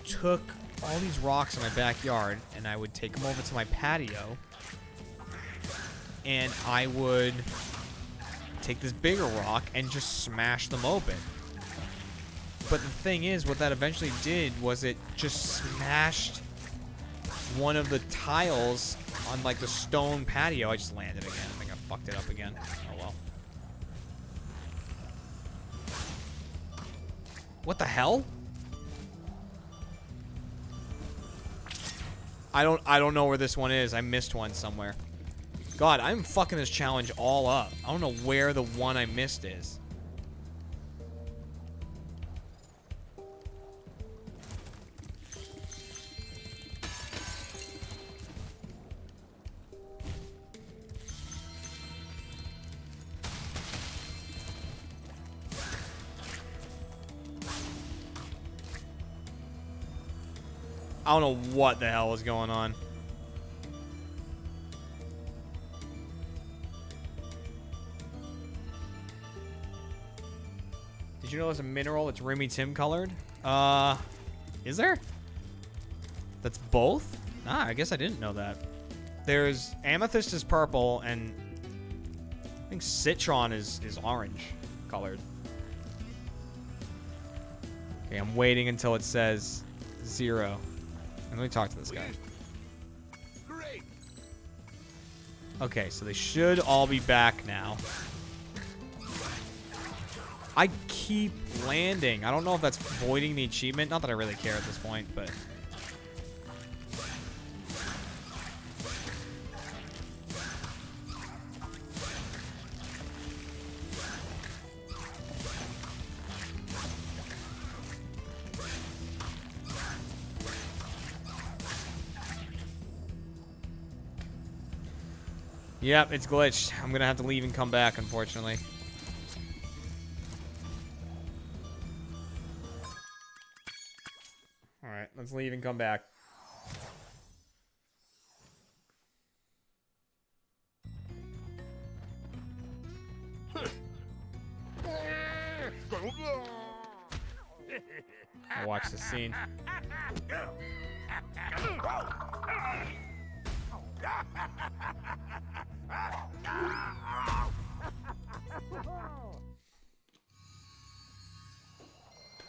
took all these rocks in my backyard and I would take them over to my patio and I would take this bigger rock and just smash them open. But the thing is, what that eventually did was it just smashed one of the tiles on like the stone patio. I just landed again. I think I fucked it up again. Oh well. What the hell? I don't know where this one is. I missed one somewhere. God, I'm fucking this challenge all up. I don't know where the one I missed is. I don't know what the hell is going on. Did you know there's a mineral that's Remy Tim colored? Is there? That's both? Ah, I guess I didn't know that. There's amethyst is purple and I think citron is orange colored. Okay, I'm waiting until it says 0. And let me talk to this guy. Great. Okay, so they should all be back now. I keep landing. I don't know if that's voiding the achievement. Not that I really care at this point, but... Yep, it's glitched. I'm gonna have to leave and come back, unfortunately. Alright, let's leave and come back. I'll watch the scene.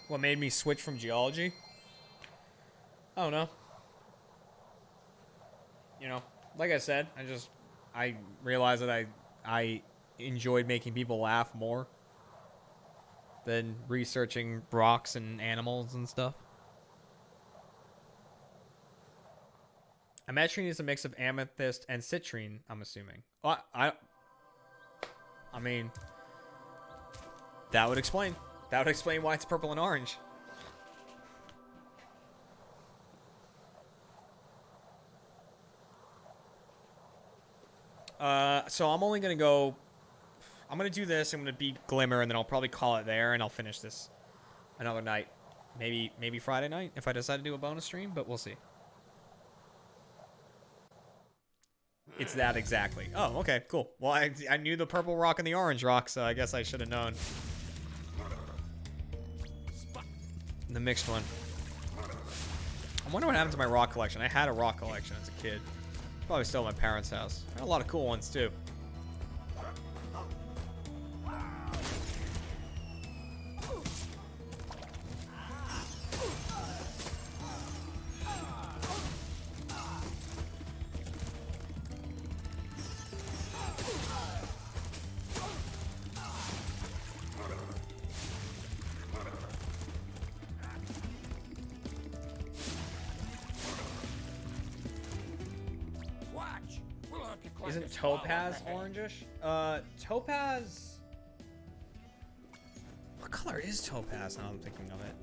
What made me switch from geology? I don't know. You know, like I said, I realized that I enjoyed making people laugh more than researching rocks and animals and stuff. Ametrine is a mix of amethyst and citrine, I'm assuming. Well, I mean, that would explain. That would explain why it's purple and orange. So I'm only gonna go... I'm gonna do this, I'm gonna beat Glimmer, and then I'll probably call it there, and I'll finish this another night. Maybe Friday night, if I decide to do a bonus stream, but we'll see. It's that exactly. Oh, okay, cool. Well, I knew the purple rock and the orange rock, so I guess I should have known. The mixed one. I wonder what happened to my rock collection. I had a rock collection as a kid. Probably still at my parents' house. I had a lot of cool ones, too. Isn't Topaz orangish? Topaz... What color is Topaz now I'm thinking of it?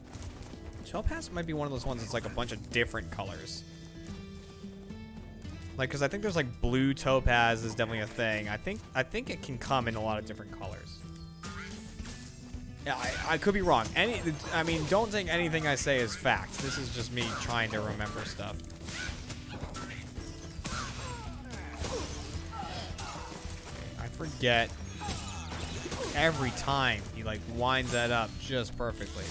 Topaz might be one of those ones that's like a bunch of different colors. Like, because I think there's like blue Topaz is definitely a thing. I think it can come in a lot of different colors. Yeah, I could be wrong. I mean, don't think anything I say is fact. This is just me trying to remember stuff. Forget every time he like winds that up just perfectly.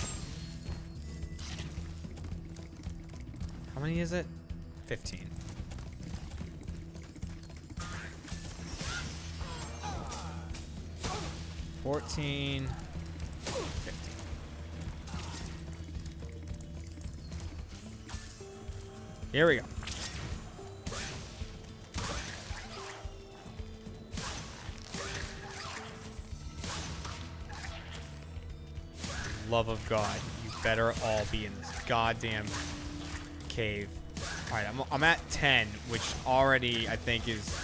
How many is it? 15. $14. 15. Here we go. Love of God, you better all be in this goddamn cave. All right, I'm at 10, which already I think is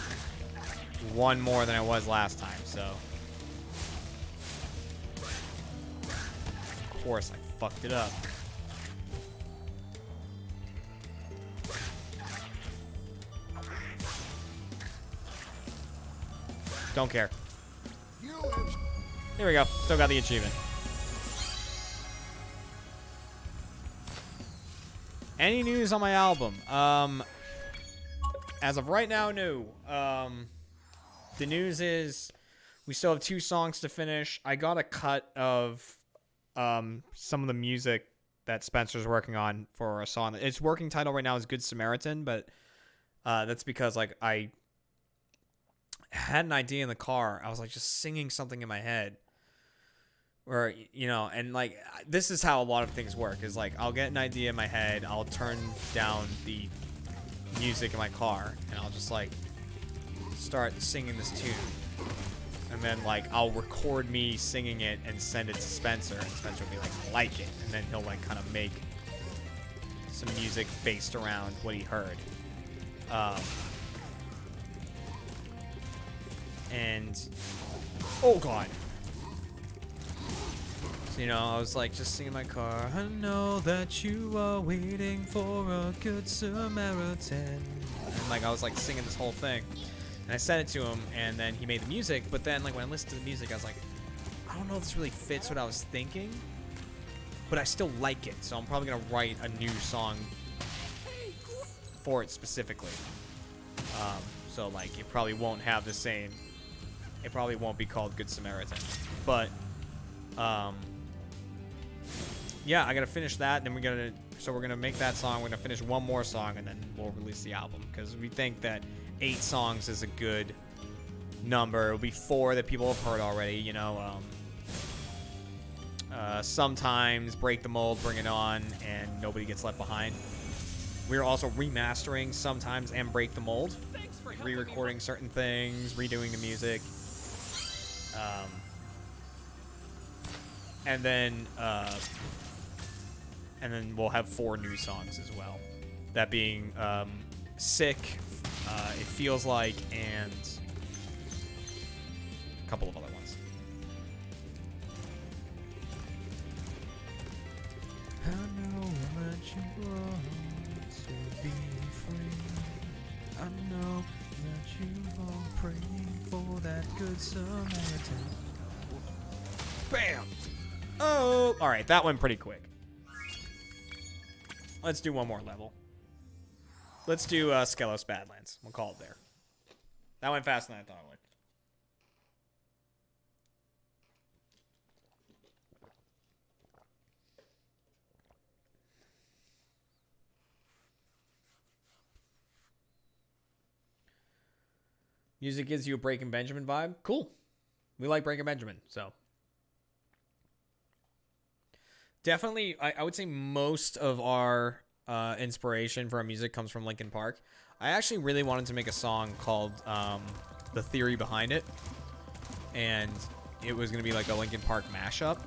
one more than I was last time, so. Of course, I fucked it up. Don't care. Here we go. Still got the achievement. Any news on my album? As of right now, no. The news is we still have 2 songs to finish. I got a cut of some of the music that Spencer's working on for a song. Its working title right now is Good Samaritan, but that's because like I had an idea in the car. I was like just singing something in my head. Or, you know, and like this is how a lot of things work is like I'll get an idea in my head, I'll turn down the music in my car, and I'll just like start singing this tune. And then like I'll record me singing it and send it to Spencer, and Spencer will be like, I like it, and then he'll like kind of make some music based around what he heard. And oh god. So, you know, I was like just singing in my car. I know that you are waiting for a good Samaritan. And like I was like singing this whole thing. And I sent it to him, and then he made the music. But then like when I listened to the music, I was like, I don't know if this really fits what I was thinking, but I still like it. So I'm probably gonna write a new song for it specifically. So like it probably won't have the same. It probably won't be called Good Samaritan, but yeah, I gotta finish that, and then we're gonna make that song. We're gonna finish one more song, and then we'll release the album because we think that 8 songs is a good number. It'll be 4 that people have heard already. You know, sometimes Break the Mold, Bring It On, and Nobody Gets Left Behind. We're also remastering Sometimes and Break the Mold, re-recording certain things, redoing the music. And then we'll have 4 new songs as well. That being Sick, It Feels Like, and a couple of other ones. I know that you want to be free. I know that you are praying for that good Samaritan. Bam! Oh! Alright, that went pretty quick. Let's do one more level. Let's do Skelos Badlands. We'll call it there. That went faster than I thought it would. Music gives you a Breaking Benjamin vibe. Cool. We like Breaking Benjamin, so. Definitely, I would say most of our inspiration for our music comes from Linkin Park. I actually really wanted to make a song called The Theory Behind It. And it was going to be like a Linkin Park mashup.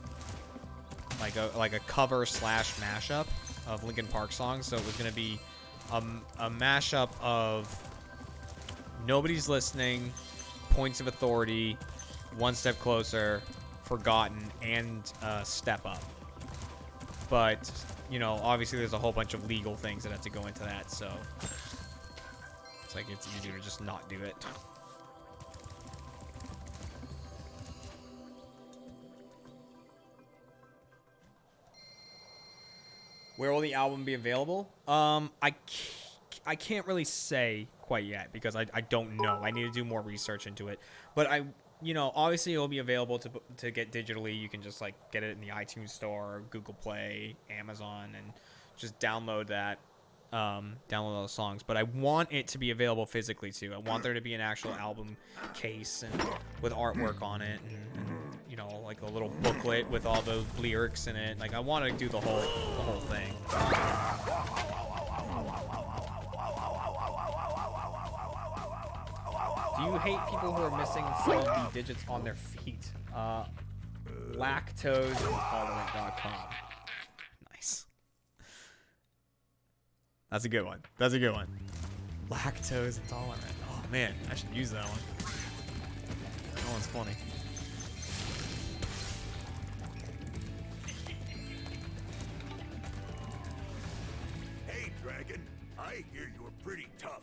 Like a cover / mashup of Linkin Park songs. So it was going to be a mashup of Nobody's Listening, Points of Authority, One Step Closer, Forgotten, and Step Up. But, you know, obviously there's a whole bunch of legal things that have to go into that, so it's like it's easier to just not do it. Where will the album be available? I can't really say quite yet because I don't know. I need to do more research into it. But you know, obviously it will be available to get digitally. You can just like get it in the iTunes Store, Google Play, Amazon, and just download that, download those songs. But I want it to be available physically too. I want there to be an actual album case and with artwork on it, and you know, like a little booklet with all those lyrics in it. Like I want to do the whole thing. Do you hate people who are missing some of the digits on their feet? Lactoseintolerant.com. Nice. That's a good one. That's a good one. Lactose intolerant. Oh man, I should use that one. That one's funny. Hey, Dragon. I hear you're pretty tough.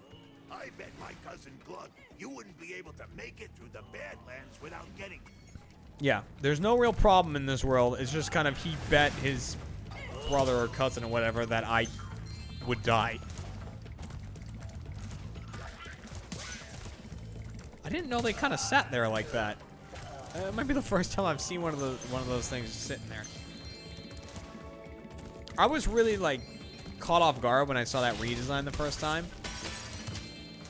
I bet my cousin Glug you wouldn't be able to make it through the Badlands without getting... Yeah, there's no real problem in this world. It's just kind of he bet his brother or cousin or whatever that I would die. I didn't know they kind of sat there like that. It might be the first time I've seen one of those things just sitting there. I was really like caught off guard when I saw that redesign the first time.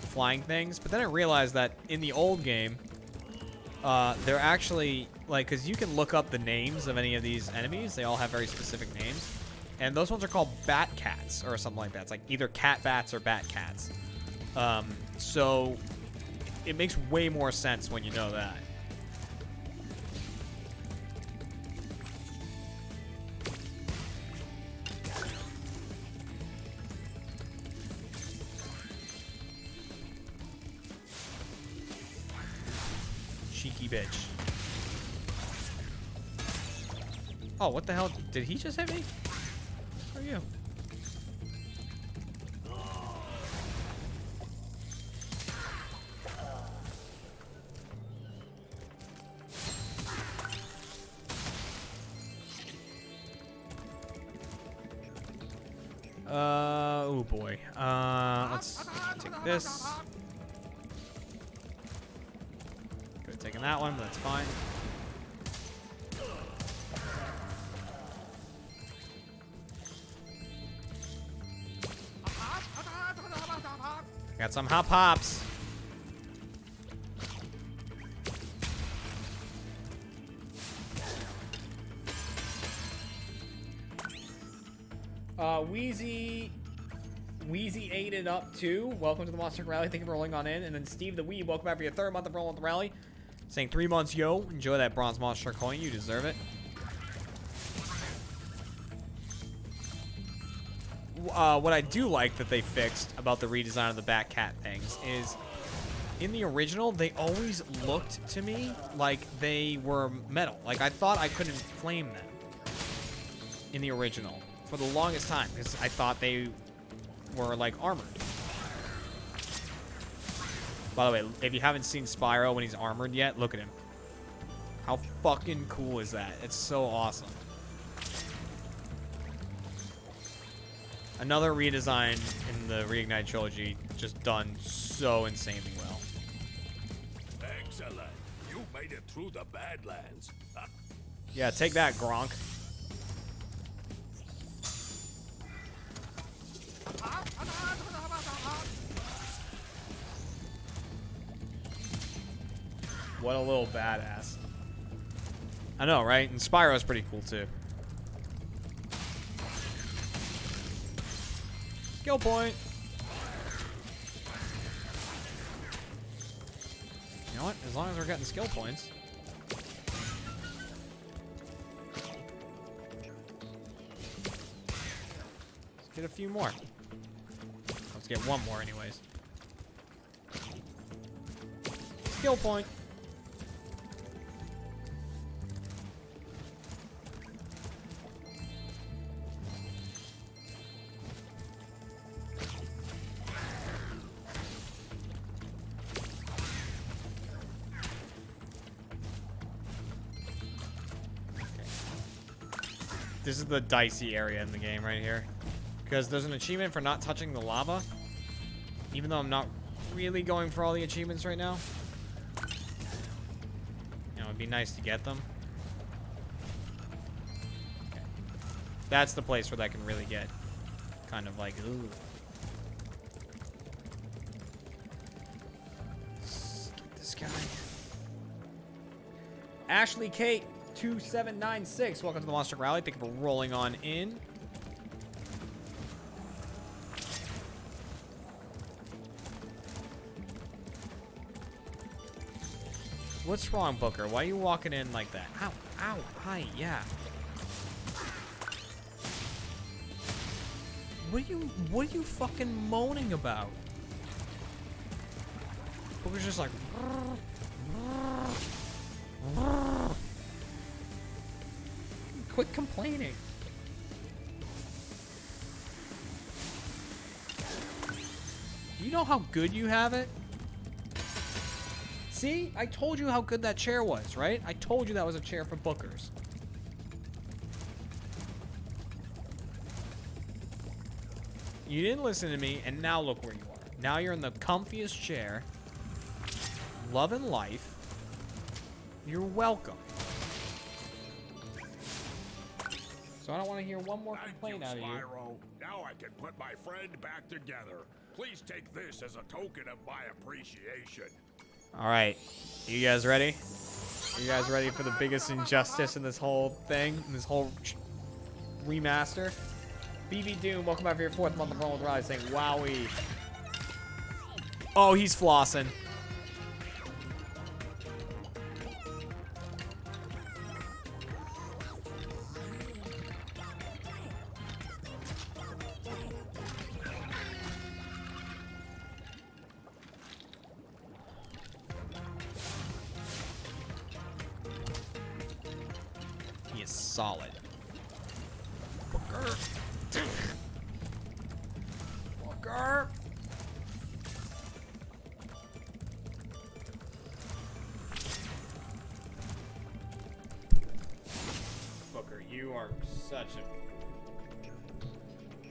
Flying things, but then I realized that in the old game, they're actually like, because you can look up the names of any of these enemies. They all have very specific names, and those ones are called bat cats or something like that. It's like either cat bats or bat cats. So it makes way more sense when you know that. Cheeky bitch. Oh, what the hell? Did he just hit me? Who are you? Oh boy. Let's take this. Could have taken that one, but that's fine. Got some hop hops. Wheezy ate it up too. Welcome to the Monster Rally. Thank you for rolling on in. And then Steve the Wee, welcome back for your 3rd month of rolling with the rally. Saying 3 months, yo. Enjoy that bronze monster coin. You deserve it. What I do like that they fixed about the redesign of the Bat Cat things is in the original, they always looked to me like they were metal. Like I thought I couldn't flame them in the original for the longest time because I thought they were like armored. By the way, if you haven't seen Spyro when he's armored yet, look at him. How fucking cool is that? It's so awesome. Another redesign in the Reignite trilogy, just done so insanely well. Excellent. You made it through the Badlands. Yeah, take that, Gronk. What a little badass. I know, right? And Spyro's pretty cool too. Skill point. You know what? As long as we're getting skill points. Let's get a few more. Let's get one more anyways. Skill point. This is the dicey area in the game right here. Because there's an achievement for not touching the lava. Even though I'm not really going for all the achievements right now. You know, it'd be nice to get them. Okay. That's the place where that can really get kind of like, ooh. Skip this guy. Ashley Kate 2796. Welcome to the Monster Rally. Thank you for rolling on in. What's wrong, Booker? Why are you walking in like that? Ow, ow, hi, yeah. What are you fucking moaning about? Booker's just like Quit complaining. Do you know how good you have it? See? I told you how good that chair was, right? I told you that was a chair for bookers. You didn't listen to me, and now look where you are. Now you're in the comfiest chair. Loving life. You're welcome. So I don't want to hear one more complaint out of you. Spyro. Now I can put my friend back together. Please take this as a token of my appreciation. All right. You guys ready? Are you guys ready for the biggest injustice in this whole thing? In this whole remaster? BB Doom, welcome back for your 4th month of Rolling with Riley, saying wowie. Oh, he's flossing. He is solid. Booker. Booker, you are such a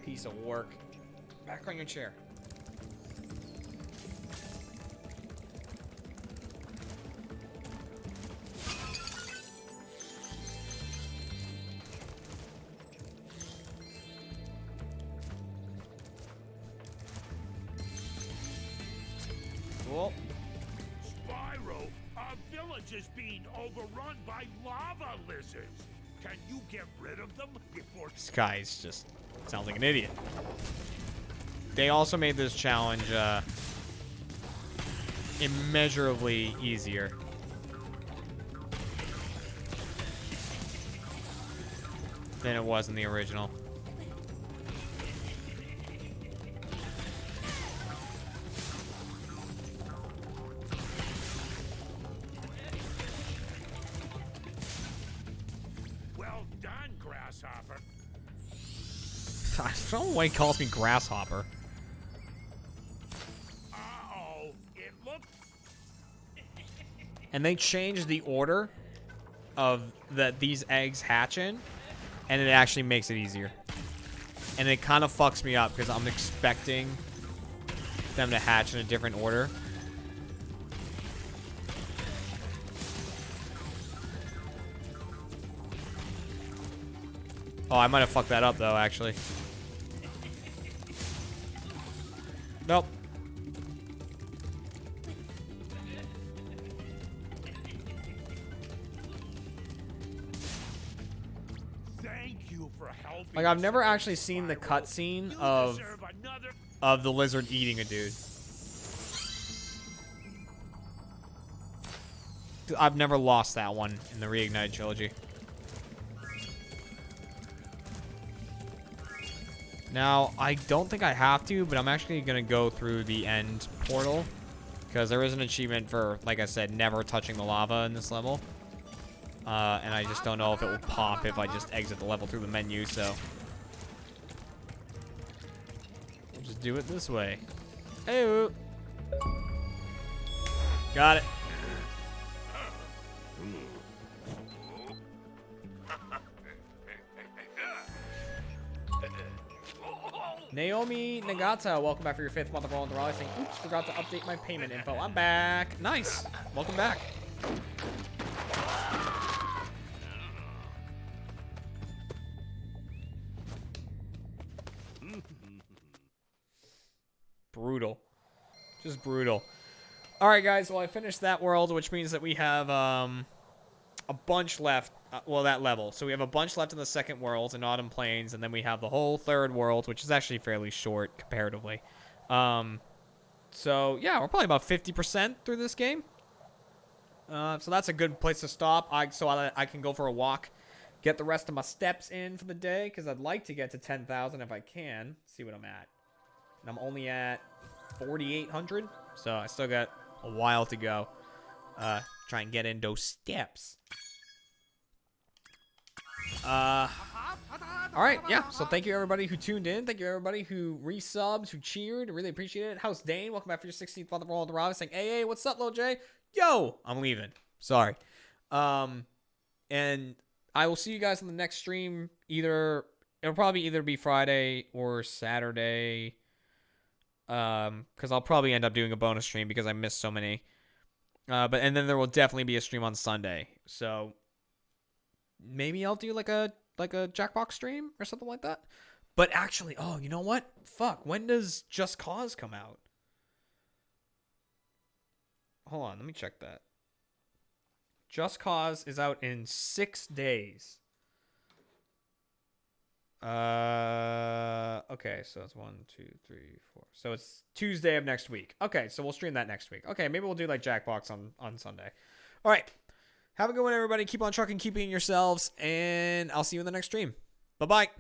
piece of work. Back on your chair. Cool. Spyro, our village is being overrun by lava lizards. Can you get rid of them before... This guy's just sounds like an idiot. They also made this challenge immeasurably easier. Than it was in the original. Well done, Grasshopper. I don't know why he calls me Grasshopper. Uh-oh, it looks... And they changed the order of these eggs hatch in, and it actually makes it easier. And it kind of fucks me up because I'm expecting them to hatch in a different order. Oh, I might have fucked that up though, actually. Nope. Thank you for helping. Like, I've never actually seen the cutscene of the lizard eating a dude. I've never lost that one in the Reignited trilogy. Now, I don't think I have to, but I'm actually going to go through the end portal. Because there is an achievement for, like I said, never touching the lava in this level. And I just don't know if it will pop if I just exit the level through the menu, so... we'll just do it this way. Hey-oo. Got it. Naomi Nagata, welcome back for your 5th month of Rolling with Riley, saying, oops, forgot to update my payment info. I'm back. Nice. Welcome back. Brutal. Just brutal. All right, guys. Well, I finished that world, which means that we have a bunch left. Well, that level. So we have a bunch left in the second world in Autumn Plains, and then we have the whole third world, which is actually fairly short comparatively. So, yeah, we're probably about 50% through this game. So that's a good place to stop. So I can go for a walk, get the rest of my steps in for the day, because I'd like to get to 10,000 if I can. See what I'm at. And I'm only at 4,800, so I still got a while to go. try and get in those steps. All right, yeah. So thank you everybody who tuned in. Thank you everybody who resubs, who cheered. Really appreciate it. House Dane, welcome back for your 16th month of Roll with the Rob. Saying, hey, what's up, Lil J? Yo, I'm leaving. Sorry. And I will see you guys on the next stream. It'll probably either be Friday or Saturday. Because I'll probably end up doing a bonus stream because I missed so many. And then there will definitely be a stream on Sunday. So maybe I'll do like a Jackbox stream or something like that. But actually, oh, you know what? Fuck, when does Just Cause come out? Hold on, let me check that. Just Cause is out in 6 days. Okay, so it's 1, 2, 3, 4. So it's Tuesday of next week. Okay, so we'll stream that next week. Okay, maybe we'll do like Jackbox on Sunday. All right. Have a good one, everybody. Keep on trucking, keep being yourselves, and I'll see you in the next stream. Bye-bye.